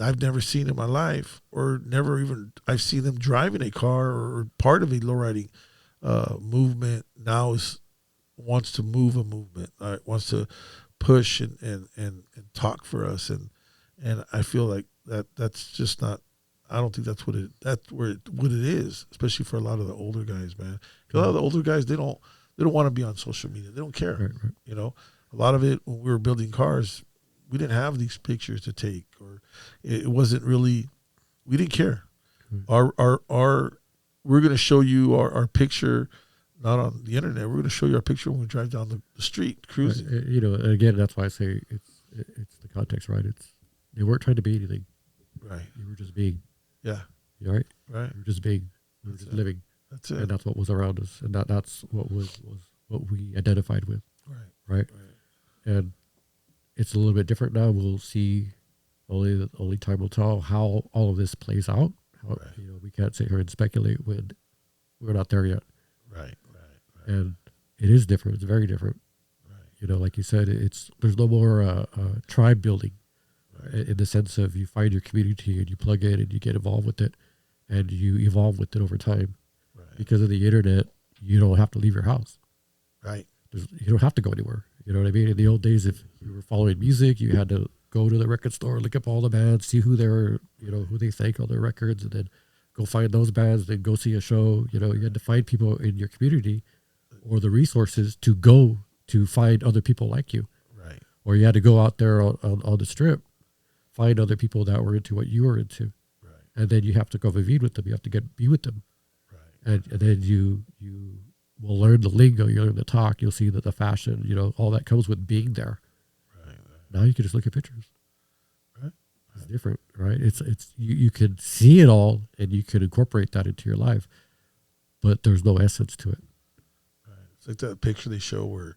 I've never seen in my life, or never even I've seen them driving a car or part of a lowriding movement. Now wants to move a movement, wants to push and talk for us, and I feel like that's just not. I don't think that's what it is, especially for a lot of the older guys, man. A lot of the older guys, they don't want to be on social media. They don't care. Right. You know, a lot of it when we were building cars, we didn't have these pictures to take, or it wasn't really. We didn't care. We're going to show you our picture, not on the internet. We're going to show you our picture when we drive down the street cruising. Right. You know, again, that's why I say it's the context, right? They weren't trying to be anything. Right. You were just being. Yeah. Right. Right. You were just being. You were just living. That's it. And that's what was around us, and that's what was what we identified with. Right. And it's a little bit different now. We'll see. Only time will tell how all of this plays out. You know, we can't sit here and speculate when we're not there yet. Right. And it is different. It's very different. Right. You know, like you said, there's no more tribe building, in the sense of you find your community and you plug in and you get involved with it, and you evolve with it over time. Right. Because of the internet, you don't have to leave your house. Right. You don't have to go anywhere. You know what I mean? In the old days, if you were following music, you had to go to the record store, look up all the bands, see who who they think on their records, and then go find those bands, then go see a show. You know, you had to find people in your community or the resources to go to find other people like you. Right. Or you had to go out there on the strip, find other people that were into what you were into. Right. And then you have to go vivid with them. You have to be with them. Right. And then you will learn the lingo, you learn the talk, you'll see that the fashion, you know, all that comes with being there. Right. Now you can just look at pictures. Right. It's different, right? It's you can see it all and you can incorporate that into your life, but there's no essence to it. Right. It's like that picture they show where,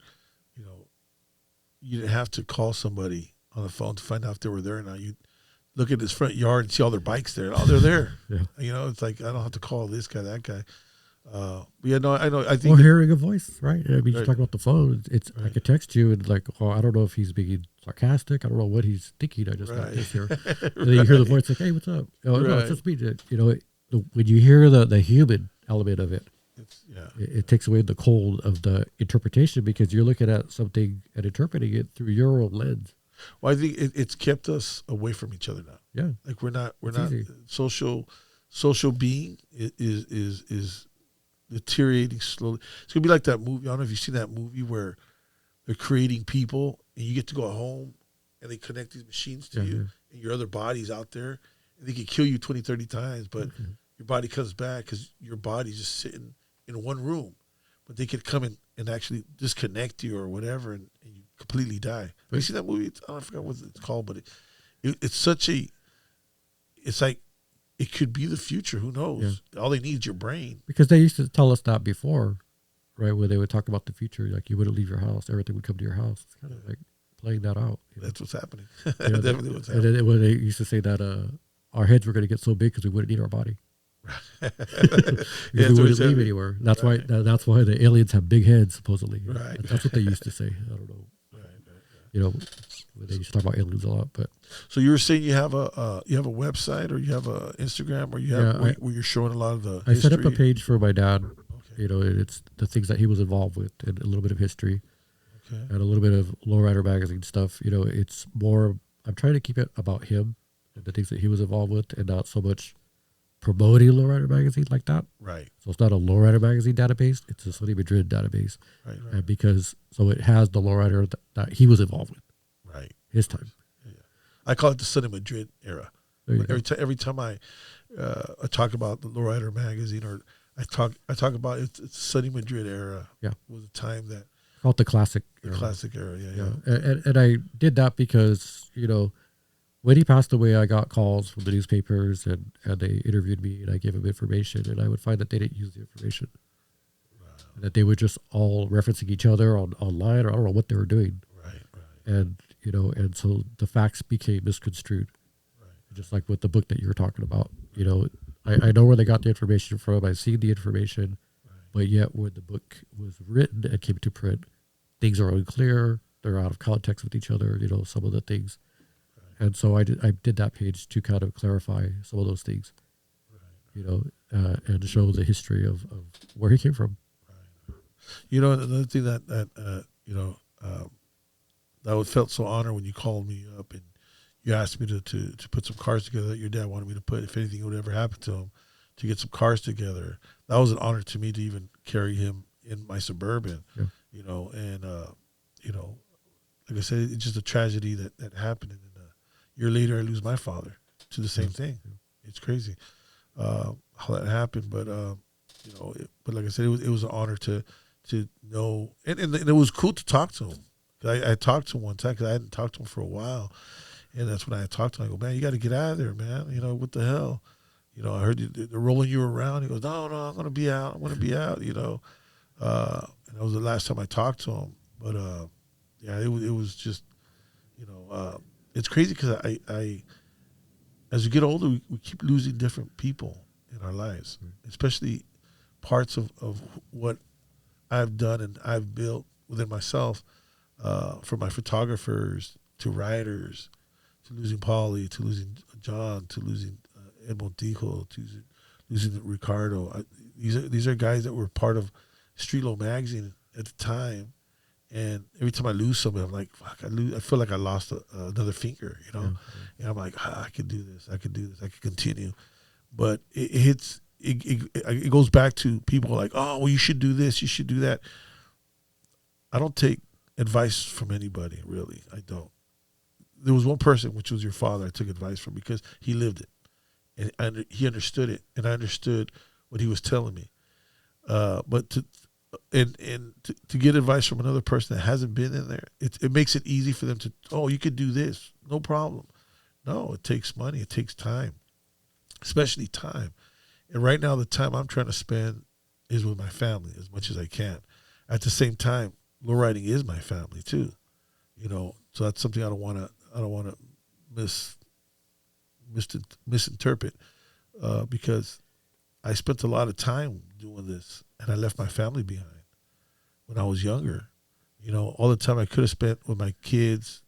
you know, you didn't have to call somebody on the phone to find out if they were there or not. You look at his front yard and see all their bikes there. Oh, they're there. Yeah. You know, it's like I don't have to call this guy, that guy. Yeah, no, I know. I think Or hearing a voice, right? I mean, you Right. talk about the phone. It's Right. I could text you and like, oh, I don't know if he's being sarcastic. I don't know what he's thinking. I just got this here. And then you hear the voice like, hey, what's up? Oh, no, it's just me. You know, when you hear the human element of it, it takes away the cold of the interpretation because you're looking at something and interpreting it through your own lens. Well, I think it's kept us away from each other now. Yeah, Like we're not easy. social being is deteriorating slowly. It's gonna be like that movie. I don't know if you've seen that movie where they're creating people and you get to go home and they connect these machines to you and your other body's out there and they can kill you 20, 30 times, but your body comes back because your body's just sitting in one room. But they could come in and actually disconnect you or whatever and you completely die. Have you seen that movie? I forgot what it's called, but it's like it could be the future. Who knows? Yeah. All they need is your brain. Because they used to tell us that before, right? Where they would talk about the future, like you wouldn't leave your house, everything would come to your house. It's kind of like playing that out. That's what's happening. Definitely what's happening. And then when they used to say that our heads were going to get so big because we wouldn't need our body. Because we wouldn't leave anywhere. That's why the aliens have big heads, supposedly. Right. That's what they used to say. I don't know. You know, they used to talk about aliens a lot. But so you were saying you have a website or you have a Instagram or you have where you're showing a lot of the history? I set up a page for my dad. Okay. You know, it's the things that he was involved with and a little bit of history and a little bit of Lowrider Magazine stuff. You know, it's more, I'm trying to keep it about him and the things that he was involved with and not so much promoting Lowrider Magazine like that. Right. So it's not a Lowrider Magazine database; it's a Sunny Madrid database. Right. And because so it has the lowrider that he was involved with. Right. His time. Yeah. I call it the Sunny Madrid era. Every time I talk about the Lowrider Magazine, or I talk about it's Sunny Madrid era. Yeah. Was a time that called the classic. The classic era. Yeah. And I did that because when he passed away, I got calls from the newspapers and they interviewed me and I gave them information, and I would find that they didn't use the information. Wow. And that they were just all referencing each other online, or I don't know what they were doing. Right. And, and so the facts became misconstrued. Right. Just like with the book that you were talking about, I know where they got the information from. I've seen the information, but yet when the book was written and came to print, things are unclear. They're out of context with each other, some of the things. And so I did that page to kind of clarify some of those things, and to show the history of where he came from. Right. Another thing that I felt so honored when you called me up and you asked me to put some cars together that your dad wanted me to put, if anything would ever happen to him, to get some cars together. That was an honor to me to even carry him in my Suburban, and like I said, it's just a tragedy that happened. And a year later, I lose my father to the same thing. It's crazy how that happened, but but like I said, it was an honor to know, and it was cool to talk to him. I talked to him one time because I hadn't talked to him for a while, and that's when I talked to him. I go, man, you got to get out of there, man. What the hell? I heard they're rolling you around. He goes, no, I'm going to be out. I'm going to be out. And that was the last time I talked to him. But it was just, it's crazy because I as we get older, we keep losing different people in our lives, especially parts of what I've done and I've built within myself, from my photographers to writers, to losing Paulie, to losing John, to losing Ed Montijo, to losing Ricardo. These are guys that were part of Streetlow Magazine at the time. And every time I lose somebody, I'm like, fuck, I feel like I lost another finger, And I'm like, I could do this. I could continue. But it goes back to people like, oh, well, you should do this. You should do that. I don't take advice from anybody, really. I don't. There was one person, which was your father, I took advice from because he lived it. And he understood it. And I understood what he was telling me. But to get advice from another person that hasn't been in there, it makes it easy for them to, oh, you could do this, no problem. No, it takes money, it takes time, especially time. And right now, the time I'm trying to spend is with my family as much as I can. At the same time, lowriding is my family too, So that's something I don't want to misinterpret, because I spent a lot of time doing this, and I left my family behind when I was younger. All the time I could have spent with my kids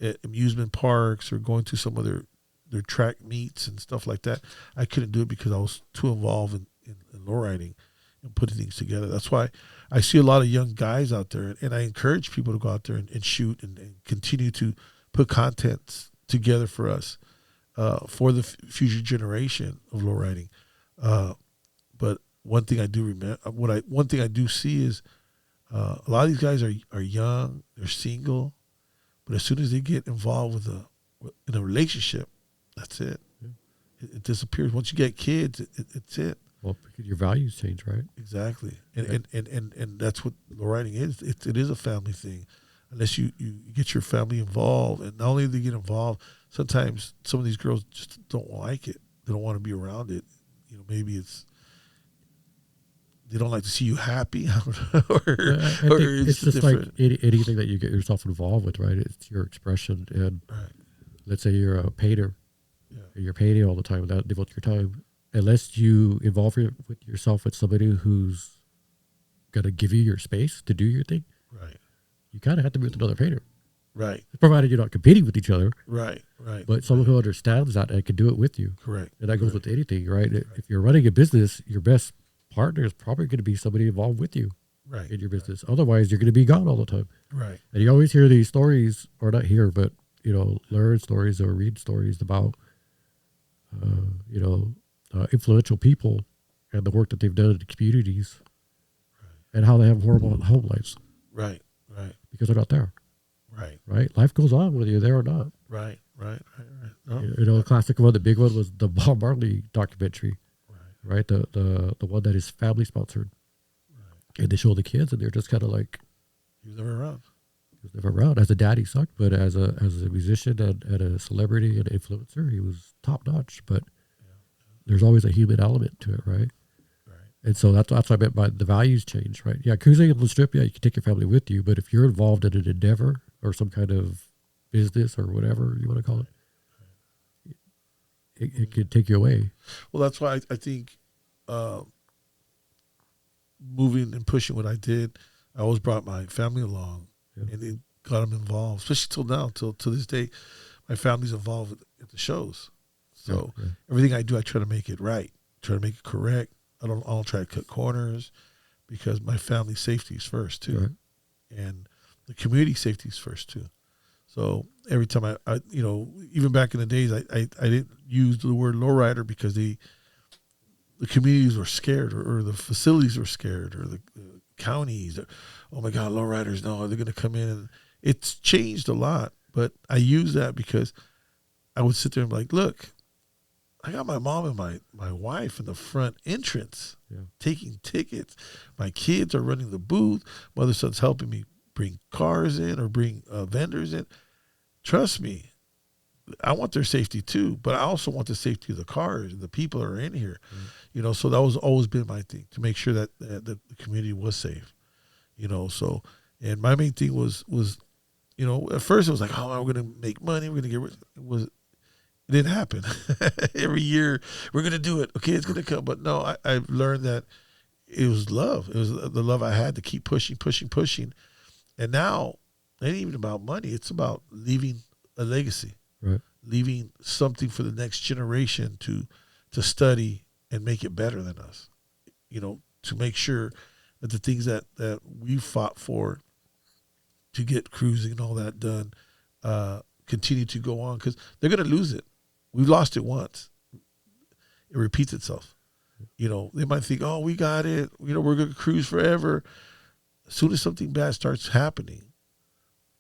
at amusement parks or going to some of their track meets and stuff like that, I couldn't do it because I was too involved in lowriding and putting things together. That's why I see a lot of young guys out there, and I encourage people to go out there and shoot and continue to put content together for us, for the future generation of lowriding. But one thing I do one thing I do see is a lot of these guys are young, they're single, but as soon as they get involved in a relationship, that's it. Yeah. It disappears. Once you get kids, it's it. Well, because your values change, right? Exactly, and that's what lowriding is. It is a family thing, unless you get your family involved, and not only do they get involved, sometimes some of these girls just don't like it. They don't want to be around it. Maybe it's they don't like to see you happy, or it's just different. Like anything that you get yourself involved with, right? It's your expression, and let's say you're a painter, and you're painting all the time, and that devotes your time. Unless you involve yourself with somebody who's gonna give you your space to do your thing, right? You kind of have to be with another painter, right? Provided you're not competing with each other, right? But someone who understands that and can do it with you, correct? And that goes with anything, right? If you're running a business, your best partner is probably going to be somebody involved with you, right, in your business. Otherwise, you're going to be gone all the time, right? And you always hear these stories, or not hear, but learn stories or read stories about influential people and the work that they've done in the communities and how they have horrible home lives Right. because they're not there. Right. Right? Life goes on whether you're there or not. Right. No, The classic one, the big one was the Bob Marley documentary, right? The one that is family sponsored. Right. And they show the kids and they're just kind of like, he was never around. He was never around. As a dad, he sucked, but as a musician and a celebrity and influencer, he was top notch. But there's always a human element to it, right? And so that's what I meant by the values change, right? Yeah, cruising on the strip, yeah, you can take your family with you, but if you're involved in an endeavor or some kind of business or whatever you want to call it, it could take you away. Well, that's why I think moving and pushing what I did, I always brought my family along and it got them involved, especially till now, till to this day, my family's involved at the shows. So everything I do, I try to make it right, try to make it correct. I don't try to cut corners because my family's safety is first too, and the community safety is first too. So every time I even back in the days, I didn't use the word lowrider because the communities were scared or the facilities were scared or the counties. Oh my God, lowriders! No, they're going to come in, and it's changed a lot. But I use that because I would sit there and be like, look. I got my mom and my wife in the front entrance taking tickets. My kids are running the booth. My other son's helping me bring cars in or bring vendors in. Trust me, I want their safety too, but I also want the safety of the cars and the people that are in here. So that was always been my thing, to make sure that the community was safe. So, and my main thing was at first it was like, oh, we're going to make money. We're going to get rich. It didn't happen. Every year we're going to do it. Okay, it's going to come. But no, I've learned that it was love. It was the love I had to keep pushing. And now it ain't even about money. It's about leaving a legacy, leaving something for the next generation to study and make it better than us, to make sure that the things that we fought for to get cruising and all that done continue to go on, because they're going to lose it. We've lost it once. It repeats itself. They might think, oh, we got it. We're going to cruise forever. As soon as something bad starts happening,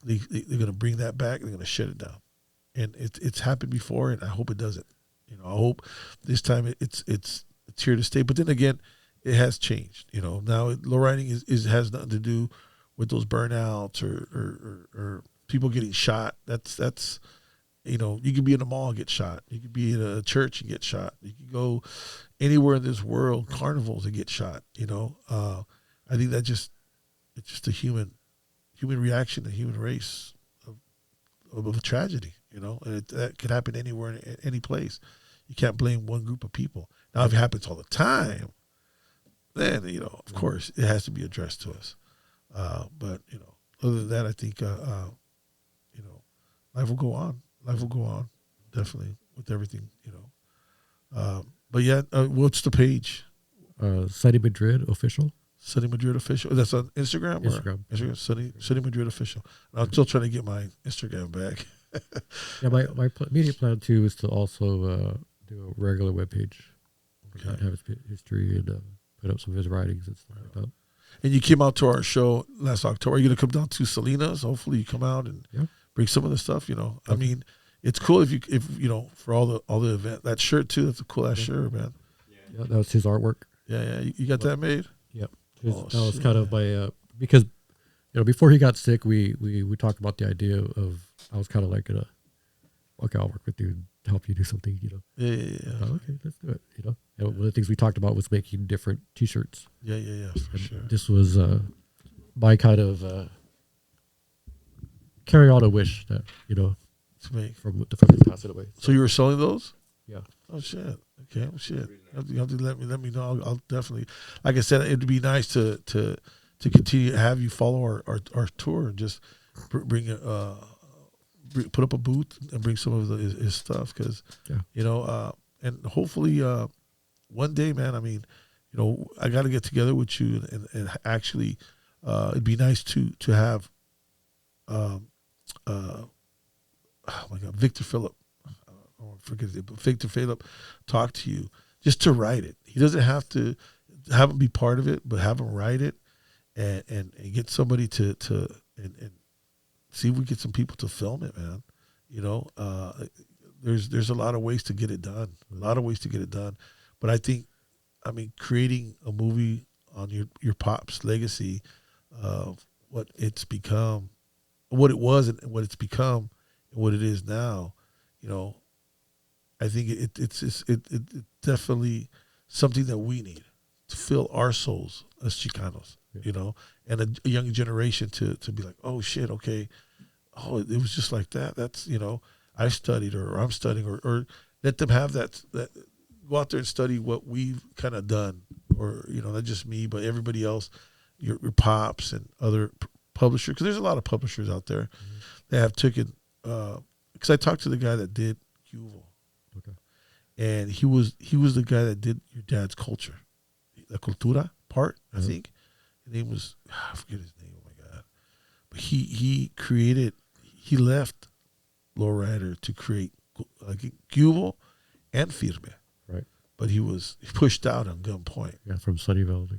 they're going to bring that back and they're going to shut it down. And it's happened before, and I hope it doesn't. I hope this time it's here to stay. But then again, it has changed. Now lowriding has nothing to do with those burnouts or people getting shot. That's you can be in a mall and get shot. You can be in a church and get shot. You can go anywhere in this world, carnivals, and get shot. I think it's just a human reaction, a human race of a tragedy. And that could happen anywhere, in any place. You can't blame one group of people. Now, if it happens all the time, then of course, it has to be addressed to us. But other than that, I think life will go on. Life will go on, definitely, with everything, But yeah, what's the page? Sunny Madrid Official. Sunny Madrid Official. That's on Instagram? Instagram. Sunny Madrid Official. I'm still trying to get my Instagram back. Yeah, my immediate plan too is to also do a regular webpage. Have his history and put up some of his writings and stuff like that. And you came out to our show last October. Are you going to come down to Salinas? Hopefully you come out and bring some of the stuff, Okay. I mean, it's cool if for all the event. That shirt too, that's a cool ass shirt, man. Yeah, that was his artwork. Yeah. You got that made? Yep. That was kind of my because before he got sick, we talked about the idea of, I was kind of like okay, I'll work with you and help you do something, Yeah. Okay, let's do it. And one of the things we talked about was making different T-shirts. Yeah, for sure. This was my kind of carry on a wish that to make from his passing away. So you were selling those? Yeah. Oh shit. Okay. Oh shit. You have to let me know. I'll definitely. Like I said, it'd be nice to continue to have you follow our tour and just bring put up a booth and bring some of his stuff, because and hopefully one day, man. I mean, I got to get together with you and actually it'd be nice to have oh my God, Victor Phillip. or forget it, but Victor Philip talk to you just to write it. He doesn't have to have him be part of it, but have him write it and get somebody to and see if we get some people to film it, man. You know, there's a lot of ways to get it done. A lot of ways to get it done. But I mean, creating a movie on your pop's legacy of what it's become, what it was and what it's become and what it is now, you know, I think it's definitely something that we need to fill our souls as Chicanos, you know, and a young generation to be like, oh shit, okay, oh, it was just like that. That's, you know, I studied or I'm studying or let them have that go out there and study what we've kind of done, or, you know, not just me, but everybody else, your pops and other publishers, because there's a lot of publishers out there that have taken, because I talked to the guy that did Cuval. Okay. And he was the guy that did your dad's culture, the cultura part, I think. His name was, I forget his name, oh my God. But he left Lowrider to create Cuval and Firme. Right. But he was pushed out on gunpoint. Yeah, from Sunnyvale.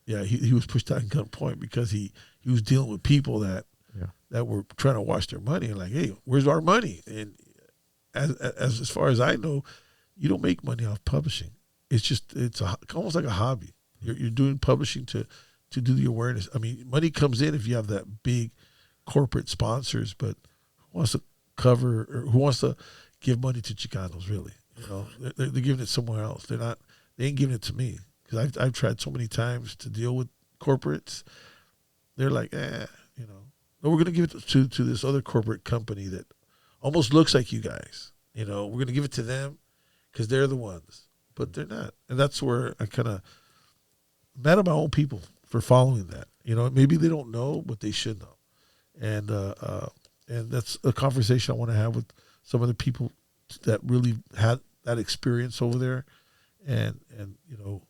Yeah, he was pushed out on gunpoint because he was dealing with people that were trying to wash their money and like, hey, where's our money? And as far as I know, you don't make money off publishing. It's almost like a hobby. You're doing publishing to do the awareness. I mean, money comes in if you have that big corporate sponsors, but who wants to cover or who wants to give money to Chicanos, really? You know, they're giving it somewhere else. They ain't giving it to me, because I've tried so many times to deal with corporates. They're like, you know, no, we're going to give it to this other corporate company that almost looks like you guys. You know, we're going to give it to them because they're the ones, but they're not. And that's where I kind of mad at my own people for following that. You know, maybe they don't know, but they should know. And that's a conversation I want to have with some of the people that really had that experience over there. And you know,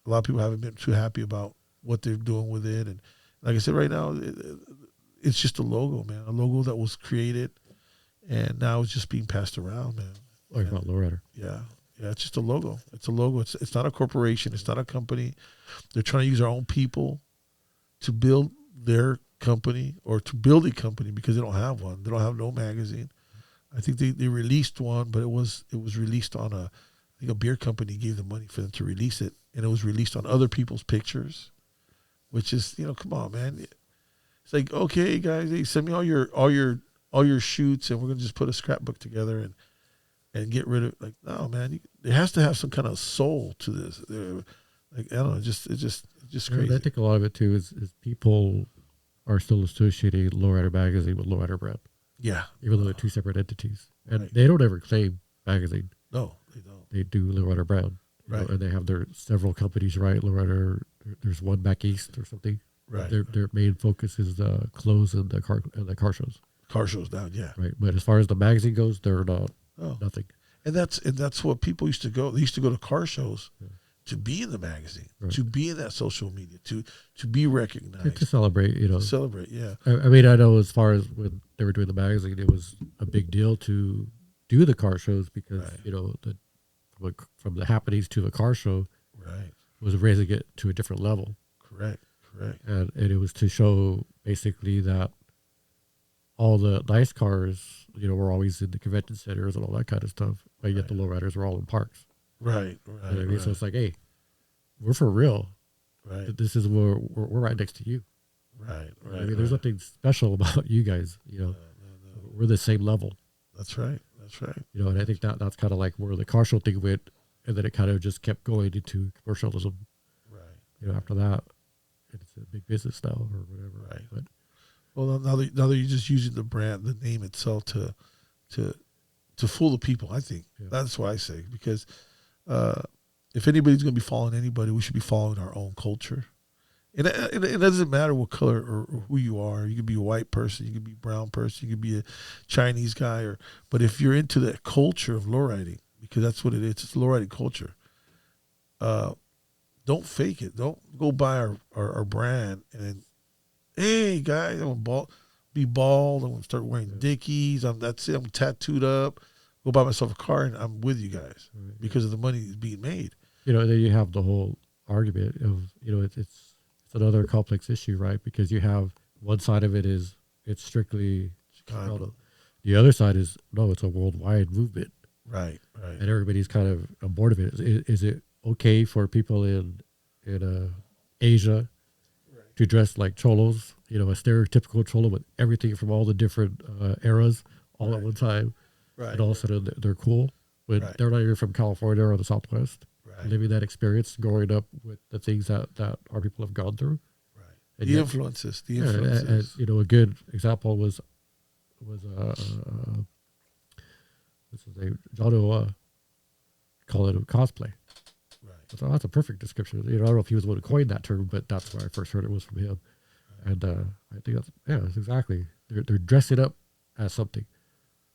a lot of people haven't been too happy about what they're doing with it. And like I said, right now, it's just a logo, man, a logo that was created and now it's just being passed around, man. Like about Lowrider. Yeah. Yeah, it's just a logo. It's a logo. It's not a corporation. It's not a company. They're trying to use our own people to build their company or to build a company because they don't have one. They don't have no magazine. I think they released one, but it was released on I think a beer company gave them money for them to release it, and it was released on other people's pictures, which is, you know, come on, man. It's like, okay, guys, hey, send me all your shoots, and we're gonna just put a scrapbook together and get rid of, like, no, man, it has to have some kind of soul to this. Like, I don't know, it's just crazy. I think a lot of it too is people are still associating Lowrider Magazine with Lowrider Brand. Yeah. Even though they're two separate entities. And Right. they don't ever claim magazine. No, they don't. They do Lowrider Brand. Right. And they have their several companies, right? Lowrider, there's one back east or something. Right. Their main focus is the clothes and the car shows. Car shows down, yeah. Right. But as far as the magazine goes, they're not nothing. And that's what people used to go. They used to go to car shows to be in the magazine, to be in that social media, to be recognized, To celebrate, you know. to celebrate. Yeah, I mean, I know as far as when they were doing the magazine, it was a big deal to do the car shows because, you know, from the happenings to the car show was raising it to a different level. Correct. And it was to show basically that all the nice cars, you know, were always in the convention centers and all that kind of stuff, but yet the lowriders were all in parks. Right. You know what I mean? So it's like, hey, we're for real. Right. This is where we're right next to you. Right. I mean, there's nothing special about you guys. You know, we're the same level. That's right. You know, and I think that's kind of like where the car show thing went, and then it kind of just kept going into commercialism. Right. You know, after that, it's a big business now or whatever. Right. But Well, now that you're just using the brand, the name itself to fool the people, I think that's what I say, because if anybody's going to be following anybody, we should be following our own culture. And it doesn't matter what color or who you are. You could be a white person, you could be a brown person, you could be a Chinese guy, but if you're into that culture of lowriding, because that's what it is, it's lowriding culture. Don't fake it. Don't go buy our brand and then, hey guys, I'm gonna be bald. I'm gonna start wearing Dickies. That's it. I'm tattooed up. go buy myself a car, and I'm with you guys Right. because of the money that's being made. And then you have the whole argument of, it's another complex issue, right? Because you have one side of it is it's strictly Chicano. The other side is, no, it's a worldwide movement. Right. And everybody's kind of on board of it. Is it okay for people in Asia to dress like cholos, a stereotypical cholo with everything from all the different eras all at one time, and all of a sudden they're cool when they're not even from California or the Southwest, living that experience, growing up with the things that our people have gone through. Right. And The influences. as, a good example was what's his name? Jono call it a cosplay. Right. So that's a perfect description. I don't know if he was the one who coined that term, but that's where I first heard it was from him. Right. And I think that's exactly. They're dressing up as something.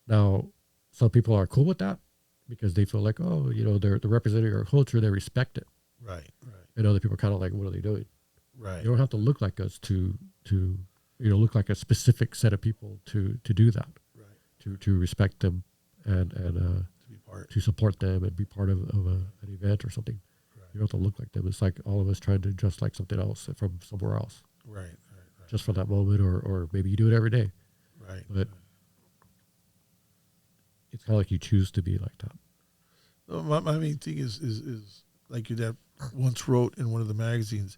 Now, some people are cool with that because they feel like, they're representing our culture. They respect it. Right. And other people are kind of like, what are they doing? Right. You don't have to look like us to look like a specific set of people to do that. Right. To respect them and to support them and be part of an event or something. Right. You don't have to look like them. It's like all of us trying to dress like something else from somewhere else. Right. Just for that moment, or maybe you do it every day. Right. But it's kind of like you choose to be like that. My main thing is like your dad once wrote in one of the magazines,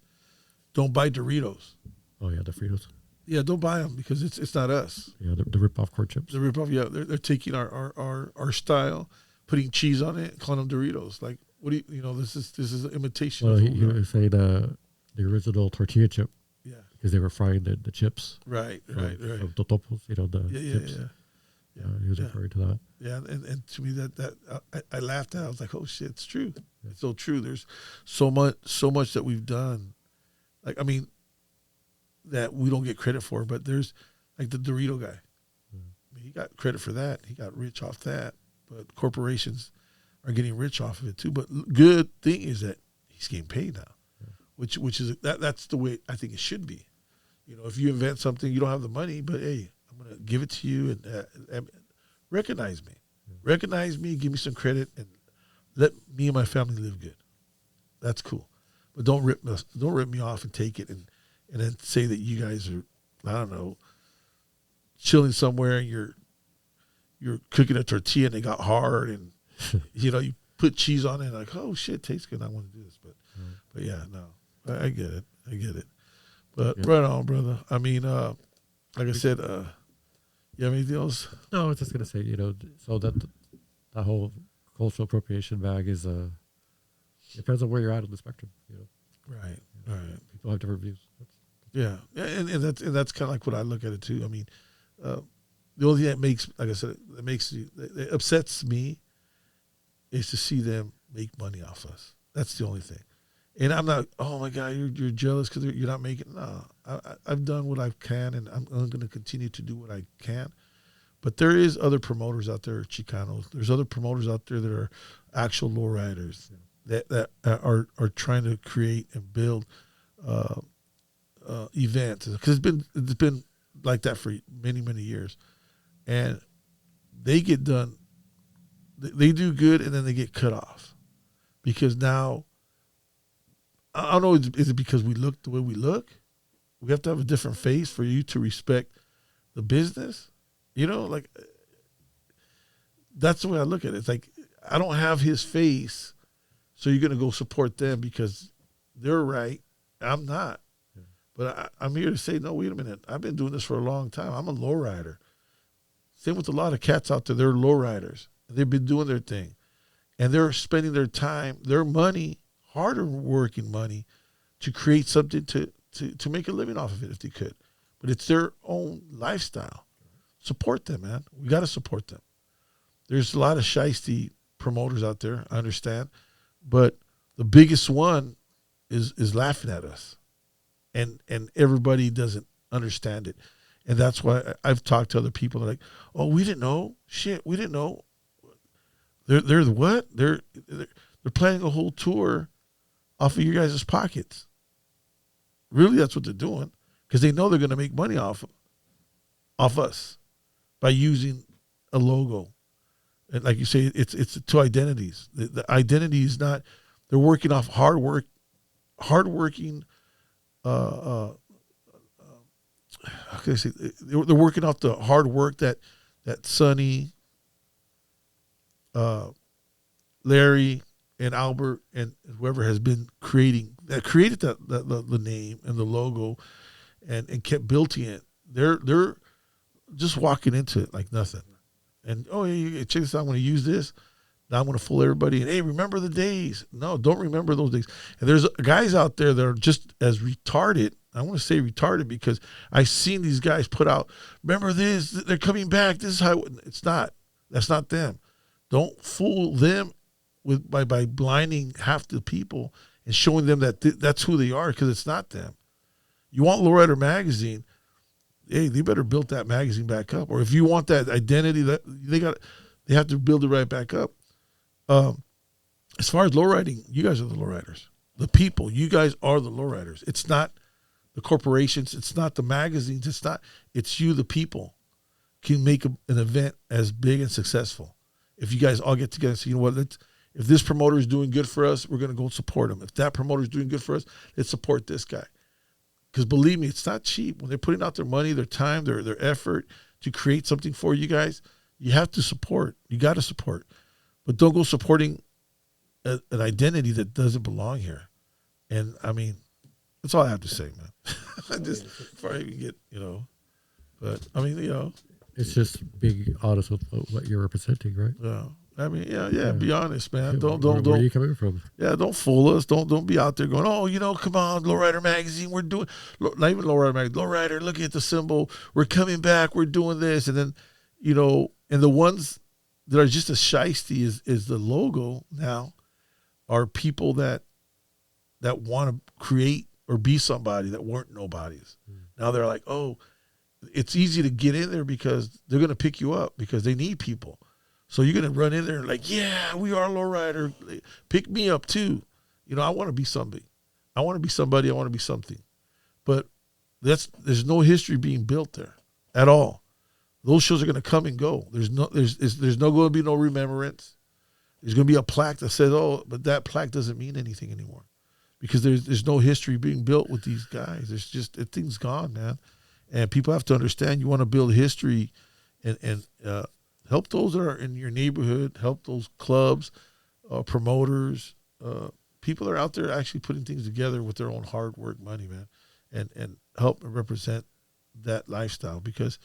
don't buy Doritos. Oh yeah, the Fritos. Yeah, don't buy them because it's not us. Yeah, the rip-off corn chips. The rip-off, yeah, they're taking our style, putting cheese on it, calling them Doritos. Like, what do you this is an imitation. Well, of he was saying the original tortilla chip. Yeah. Because they were frying the chips. Right. From Totopos, the chips. Yeah. He was referring to that. Yeah, and to me that I laughed at. I was like, oh shit, it's true. Yeah. It's so true. There's so much that we've done. Like, I mean, that we don't get credit for, but there's like the Dorito guy. I mean, he got credit for that. He got rich off that. But corporations are getting rich off of it too. But good thing is that he's getting paid now, which is that's the way I think it should be. If you invent something, you don't have the money, but hey, I'm gonna give it to you and recognize me. Recognize me, give me some credit, and let me and my family live good. That's cool. But don't rip me off and take it and then say that you guys are, I don't know, chilling somewhere and you're cooking a tortilla and it got hard and you put cheese on it and like, oh shit, tastes good. I want to do this. But yeah, no. I get it. But right on, brother. I mean, like I said, you have anything else? No, I was just gonna say, so that whole cultural appropriation bag is depends on where you're at on the spectrum, Right. People have different views. Yeah, and that's kind of like what I look at it too. I mean, the only thing that makes, like I said, that upsets me is to see them make money off us. That's the only thing. And I'm not, oh my God, you're jealous because you're not making. No, I've done what I can, and I'm going to continue to do what I can. But there is other promoters out there, Chicanos. There's other promoters out there that are actual lowriders that are trying to create and build events, because it's been like that for many years, and they get done. They do good, and then they get cut off because now. I don't know. Is it because we look the way we look? We have to have a different face for you to respect the business. Like that's the way I look at it. It's like I don't have his face, so you're gonna go support them because they're right. I'm not. Yeah. But I'm here to say, no, wait a minute. I've been doing this for a long time. I'm a lowrider. Same with a lot of cats out there. They're lowriders. They've been doing their thing, and they're spending their time, their money. Harder working money to create something to make a living off of it if they could. But it's their own lifestyle. Support them, man. We got to support them. There's a lot of shiesty promoters out there, I understand. But the biggest one is laughing at us. And everybody doesn't understand it. And that's why I've talked to other people that are like, oh, we didn't know. Shit, we didn't know. They're the what? They're planning a whole tour off of your guys' pockets. Really, that's what they're doing, because they know they're going to make money off us by using a logo. And like you say, it's two identities. The identity is not. They're working off hardworking. How can I say? They're working off the hard work that Sonny, Larry, and Albert and whoever has been creating that created the name and the logo, and kept building it. They're just walking into it like nothing. And check this out. I'm going to use this. Now I'm going to fool everybody. And hey, remember the days? No, don't remember those days. And there's guys out there that are just as retarded. I want to say retarded because I've seen these guys put out. Remember this? They're coming back. This is how it's not. That's not them. Don't fool them by blinding half the people and showing them that that's who they are, because it's not them. You want Lowrider Magazine? Hey, they better build that magazine back up. Or if you want that identity, that they have to build it right back up. As far as lowriding, you guys are the lowriders. The people, you guys are the lowriders. It's not the corporations. It's not the magazines. It's you, the people, can make an event as big and successful. If you guys all get together and say, you know what, if this promoter is doing good for us, we're going to go support him. If that promoter is doing good for us, let's support this guy. Because believe me, it's not cheap. When they're putting out their money, their time, their effort to create something for you guys, you have to support. You got to support. But don't go supporting an identity that doesn't belong here. And, I mean, that's all I have to say, man. I just, before I even get, but, I mean, It's just being honest with what you're representing, right? Yeah. I mean, yeah. Be honest, man. Don't. Where are you coming from? Yeah, don't fool us. Don't be out there going, come on, Lowrider Magazine, we're doing, not even Lowrider Magazine, Lowrider, look at the symbol, we're coming back, we're doing this, and then, and the ones that are just as shiesty as the logo now are people that want to create or be somebody that weren't nobodies. Now they're like, it's easy to get in there because they're going to pick you up because they need people. So you're going to run in there and like, yeah, we are Lowrider. Pick me up too. I want to be somebody. I want to be somebody. I want to be something. But there's no history being built there at all. Those shows are going to come and go. There's no going to be no remembrance. There's going to be a plaque that says, but that plaque doesn't mean anything anymore because there's no history being built with these guys. There's just, thing's gone, man. And people have to understand you want to build history and help those that are in your neighborhood, help those clubs, promoters, people that are out there actually putting things together with their own hard work money, man, and help and represent that lifestyle because,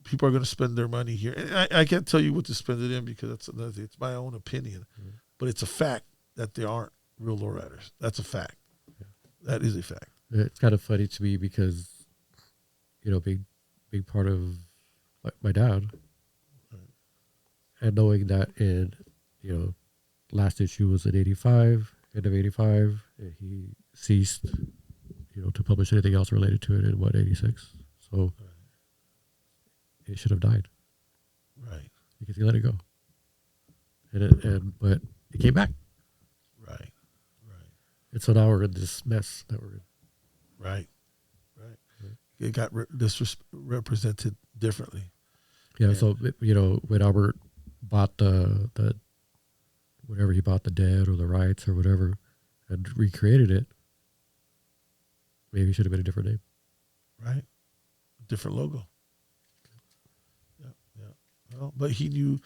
people are going to spend their money here. And I can't tell you what to spend it in because that's another thing. It's my own opinion, but it's a fact that they aren't real lowriders. That's a fact. Yeah. That is a fact. It's kind of funny to me because, big part of my dad, and knowing that in, last issue was in 85, end of 85, and he ceased, to publish anything else related to it in 86. So it should have died. Right. Because he let it go. But it came back. Right. And so now we're in this mess that we're in. Right. It got represented differently. Yeah, so, when Albert bought the whatever he bought, the dead or the rights or whatever, and recreated it, maybe it should have been a different name. Right. Different logo. Yeah. Well, but he knew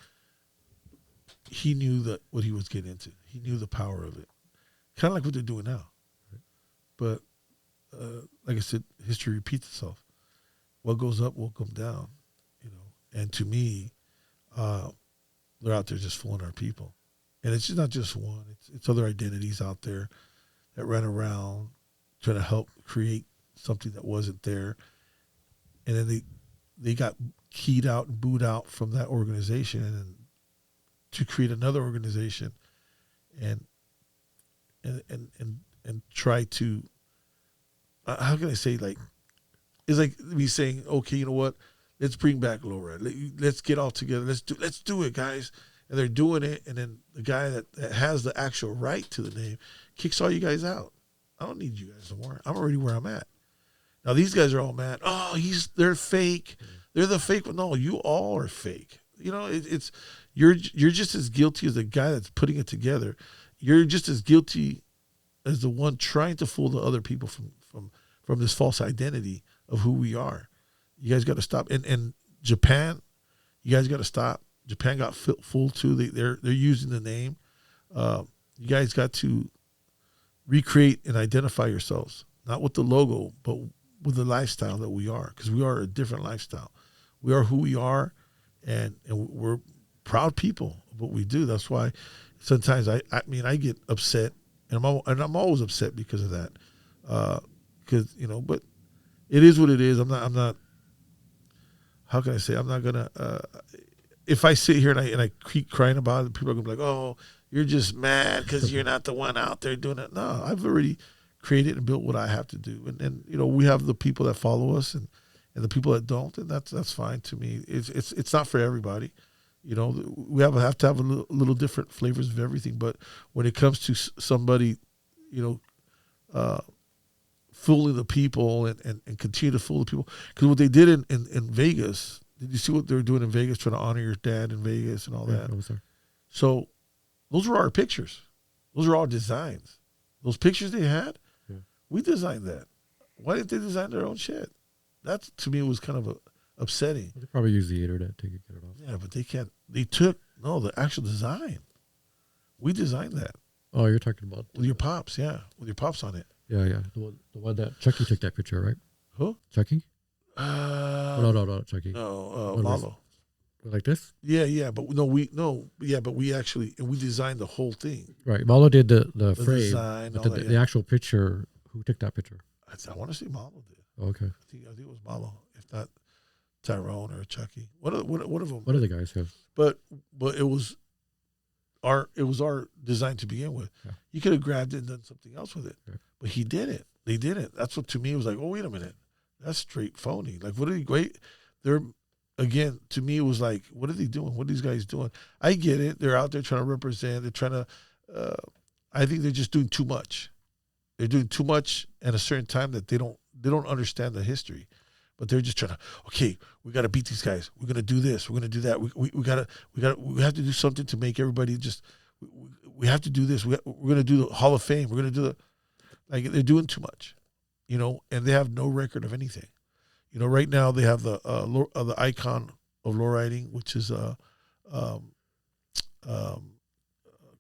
that what he was getting into. He knew the power of it. Kind of like what they're doing now. Right. But like I said, history repeats itself. What goes up will come down, And to me, they're out there just fooling our people. And it's not just one. It's other identities out there that run around trying to help create something that wasn't there. And then they got keyed out and booed out from that organization and to create another organization and try to, how can I say, it's like me saying, okay, you know what? Let's bring back Lowrider. Let's get all together. Let's do it, guys. And they're doing it. And then the guy that has the actual right to the name kicks all you guys out. I don't need you guys no more. I'm already where I'm at. Now these guys are all mad. They're fake. They're the fake. No, you all are fake. It's you're just as guilty as the guy that's putting it together. You're just as guilty as the one trying to fool the other people from this false identity of who we are. You guys got to stop. And Japan, you guys got to stop. Japan got fooled too. They're using the name. You guys got to recreate and identify yourselves, not with the logo, but with the lifestyle that we are, because we are a different lifestyle. We are who we are, and we're proud people of what we do. That's why sometimes I get upset, and I'm always upset because of that. Because but it is what it is. I'm not. How can I say? I'm not gonna. If I sit here and I keep crying about it, people are gonna be like, "Oh, you're just mad because you're not the one out there doing it." No, I've already created and built what I have to do, and we have the people that follow us and the people that don't, and that's fine to me. It's not for everybody. We have to have a little different flavors of everything. But when it comes to somebody, fooling the people and continue to fool the people, because what they did in Vegas, did you see what they were doing in Vegas, trying to honor your dad in Vegas and all that? I was there. So those were our pictures. Those are all designs. Those pictures they had, we designed that. Why didn't they design their own shit? That, to me, was kind of upsetting. They probably use the internet to get it off. Yeah, but they can't. They took, the actual design. We designed that. Oh, you're talking about... With your pops, yeah. With your pops on it. Yeah. The one that Chucky took that picture, right? Who? Chucky? No, Chucky. No, Malo. Like this? Yeah, but we actually, and we designed the whole thing. Right. Malo did the frame. Design, but all the actual picture, who took that picture? I want to say Malo did. Okay. I think it was Malo, if not Tyrone or Chucky. One of them. One of the guys have. But it was our design to begin with. Yeah. He could have grabbed it and done something else with it. Yeah. But he did it. They did it. That's what to me was like, oh, wait a minute. That's straight phony. Like, what are they great? Again, to me, it was like, what are they doing? What are these guys doing? I get it. They're out there trying to represent. They're trying to, I think they're just doing too much. They're doing too much at a certain time that they don't understand the history. But they're just trying to, okay, we got to beat these guys. We're going to do this. We're going to do that. We have to do something to make everybody just, we have to do this. We're going to do the Hall of Fame. We're going to do like, they're doing too much, and they have no record of anything. Right now they have the icon of lowriding, which is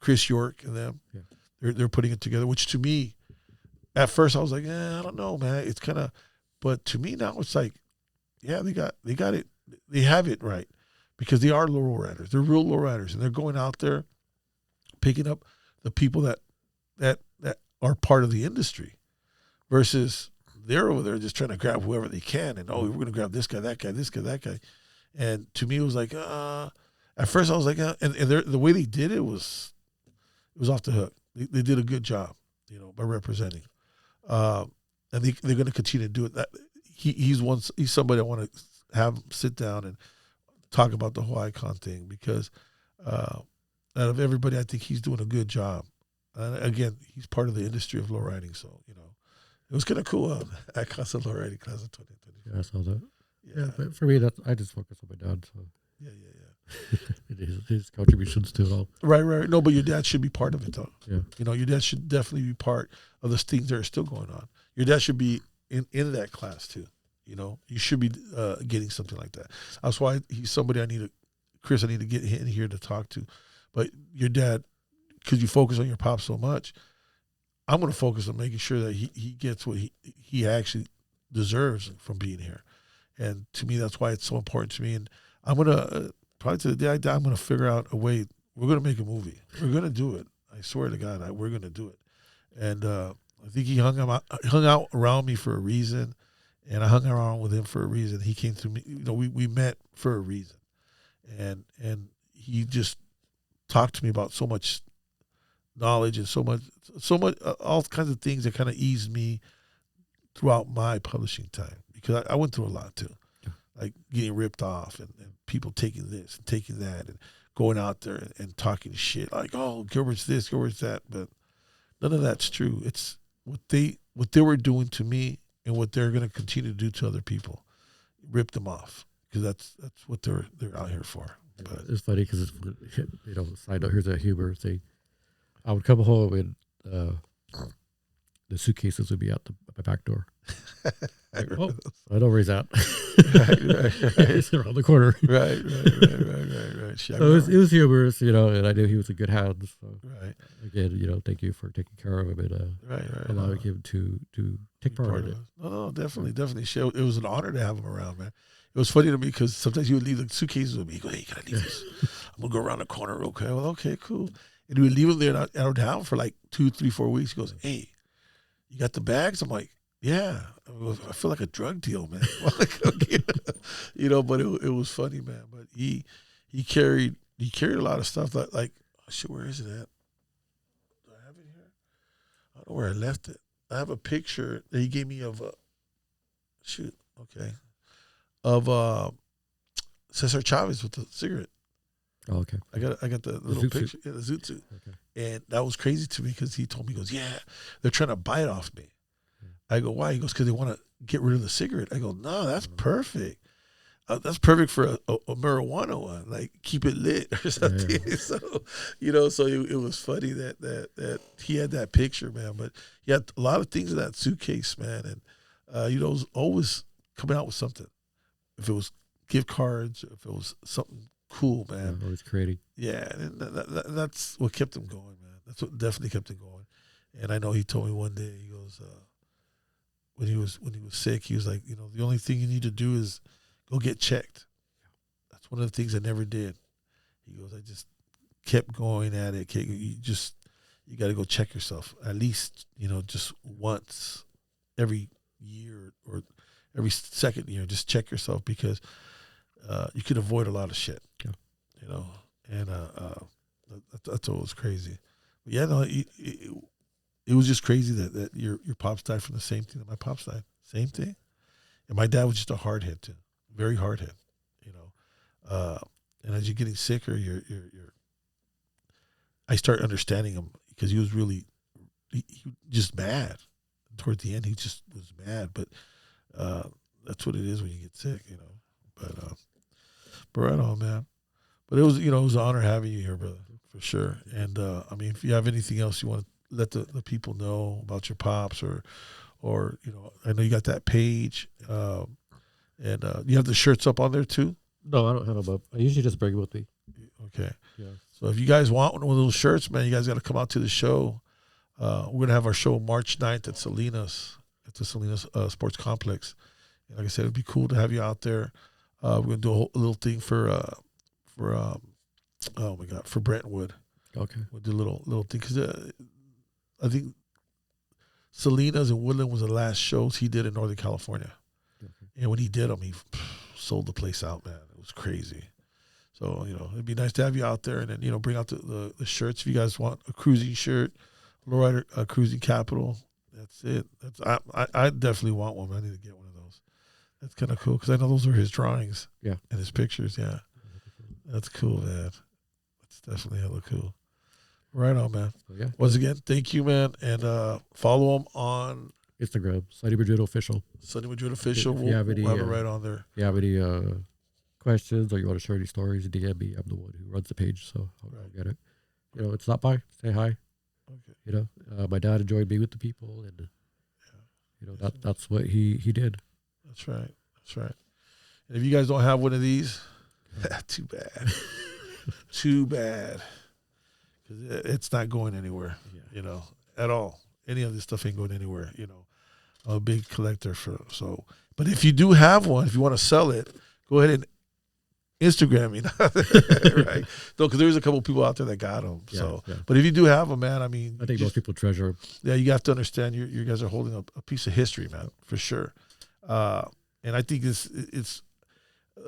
Chris York and them. Yeah. They're putting it together, which to me, at first I was like, I don't know, man. It's kind of, but to me now it's like, yeah, they got it. They have it right, because they are lowriders. They're real lowriders, and they're going out there picking up the people that are part of the industry, versus they're over there just trying to grab whoever they can, and we're going to grab this guy, that guy, this guy, that guy. And to me, it was like, at first I was like, and the way they did it was off the hook. They did a good job, by representing. And they're going to continue to do it. He's somebody I want to have sit down and talk about the whole icon thing, because out of everybody, I think he's doing a good job. And again, he's part of the industry of lowriding, so it was kind of cool. Icons of lowriding class of 2020. Yeah, I saw that. Yeah, but for me, I just focus on my dad. So yeah. It is his contributions to it all. Right. No, but your dad should be part of it, though. Yeah. Your dad should definitely be part of the things that are still going on. Your dad should be in that class too. You should be getting something like that. That's why he's somebody I need to get in here to talk to. But your dad, because you focus on your pop so much, I'm going to focus on making sure that he gets what he actually deserves from being here. And to me, that's why it's so important to me. And I'm going to, probably to the day I die, I'm going to figure out a way. We're going to make a movie. We're going to do it. I swear to God, we're going to do it. And I think he hung out around me for a reason, and I hung around with him for a reason. He came through me. We met for a reason. And he just talked to me about so much knowledge and so much all kinds of things that kind of eased me throughout my publishing time, because I went through a lot too, like getting ripped off and people taking this and taking that and going out there and talking shit like, oh, Gilbert's this, Gilbert's that, but none of that's true. It's what they were doing to me and what they're going to continue to do to other people. Rip them off, because that's what they're out here for. But It's funny because side note, here's a humor thing. I would come home and the suitcases would be out my back door. Like, oh, I know where he's at. right. It's around the corner. Right. So it was humorous, and I knew he was a good hand. So Right. again, thank you for taking care of him and allowing him to take part in it. No, definitely. Shit, it was an honor to have him around, man. It was funny to me because sometimes he would leave the suitcases with me. He go, hey, can I leave this? I'm gonna go around the corner real quick. Well, okay, cool. And he would leave them there out of town for like 2, 3, 4 weeks. He goes, hey, you got the bags? I'm like, yeah. I feel like a drug deal, man. But it was funny, man. But he carried a lot of stuff like oh, shit, where is it at? Do I have it here? I don't know where I left it. I have a picture that he gave me of Cesar Chavez with the cigarette. Oh, okay. I got the little picture, the zoot suit. Okay. And that was crazy to me because he told me, he goes, yeah, they're trying to buy it off me. I go, why? He goes, because they want to get rid of the cigarette. I go, no, that's perfect. That's perfect for a marijuana one, like keep it lit or something. Yeah. So it was funny that he had that picture, man. But he had a lot of things in that suitcase, man, and was always coming out with something. If it was gift cards, if it was something cool, man. Always creating. Yeah, and that's what kept him going, man. That's what definitely kept him going. And I know he told me one day, he goes, when he was sick, he was like, the only thing you need to do is go get checked. That's one of the things I never did. He goes, I just kept going at it. You got to go check yourself at least, just once every year or every second year. Just check yourself because you could avoid a lot of shit. Yeah. And that's what was crazy. But yeah, no, it was just crazy that your pops died from the same thing that my pops died. Same thing. And my dad was just a hard head too. Very hard head, and as you're getting sicker, I start understanding him because he was really he just mad. Toward the end, he just was mad. But that's what it is when you get sick, But right on, man. But it was it was an honor having you here, brother, for sure. And if you have anything else you want to let the people know about your pops, or I know you got that page. And you have the shirts up on there too? No, I don't have them up. I usually just bring them with me. Okay. Yeah. So if you guys want one of those shirts, man, you guys got to come out to the show. We're going to have our show March 9th at Salinas, at the Salinas Sports Complex. And like I said, it'd be cool to have you out there. We're going to do a little thing for Brentwood. Okay. We'll do a little thing because I think Salinas and Woodland was the last shows he did in Northern California. Okay. And when he did them, he sold the place out, man. It was crazy. So, it'd be nice to have you out there and then, bring out the shirts. If you guys want a cruising shirt, Lowrider Cruising Capital, that's it. I definitely want one. I need to get one of those. That's kind of cool because I know those are his drawings. Yeah. And his pictures, yeah. That's cool, man. That's definitely hella cool. Right on, man. Yeah. Once again, thank you, man. And follow him on Instagram, Sonny Madrid Official. Sonny Madrid Official. If you have any, we'll have it right on there. If you have any questions or you want to share any stories, DM me. I'm the one who runs the page, so I'll get it. It's not by. Say hi. Okay. My dad enjoyed being with the people, and that's what he did. That's right. And if you guys don't have one of these, too bad. Too bad. Because it's not going anywhere, at all. Any of this stuff ain't going anywhere, I'm a big collector but if you do have one, if you want to sell it, go ahead and Instagram me, right? No, because there's a couple people out there that got them. But if you do have them, man, I think most people treasure them. Yeah, you have to understand you guys are holding a piece of history, man, for sure. And I think it's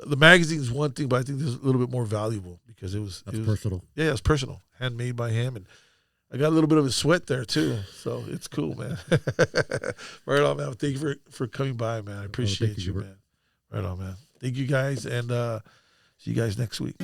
the magazine is one thing, but I think this is a little bit more valuable because it was personal. Yeah, it's personal, handmade by him, and I got a little bit of his sweat there too, so it's cool, man. Right on, man. Thank you for coming by, man. I appreciate you, man. Right on, man. Thank you guys, and see you guys next week.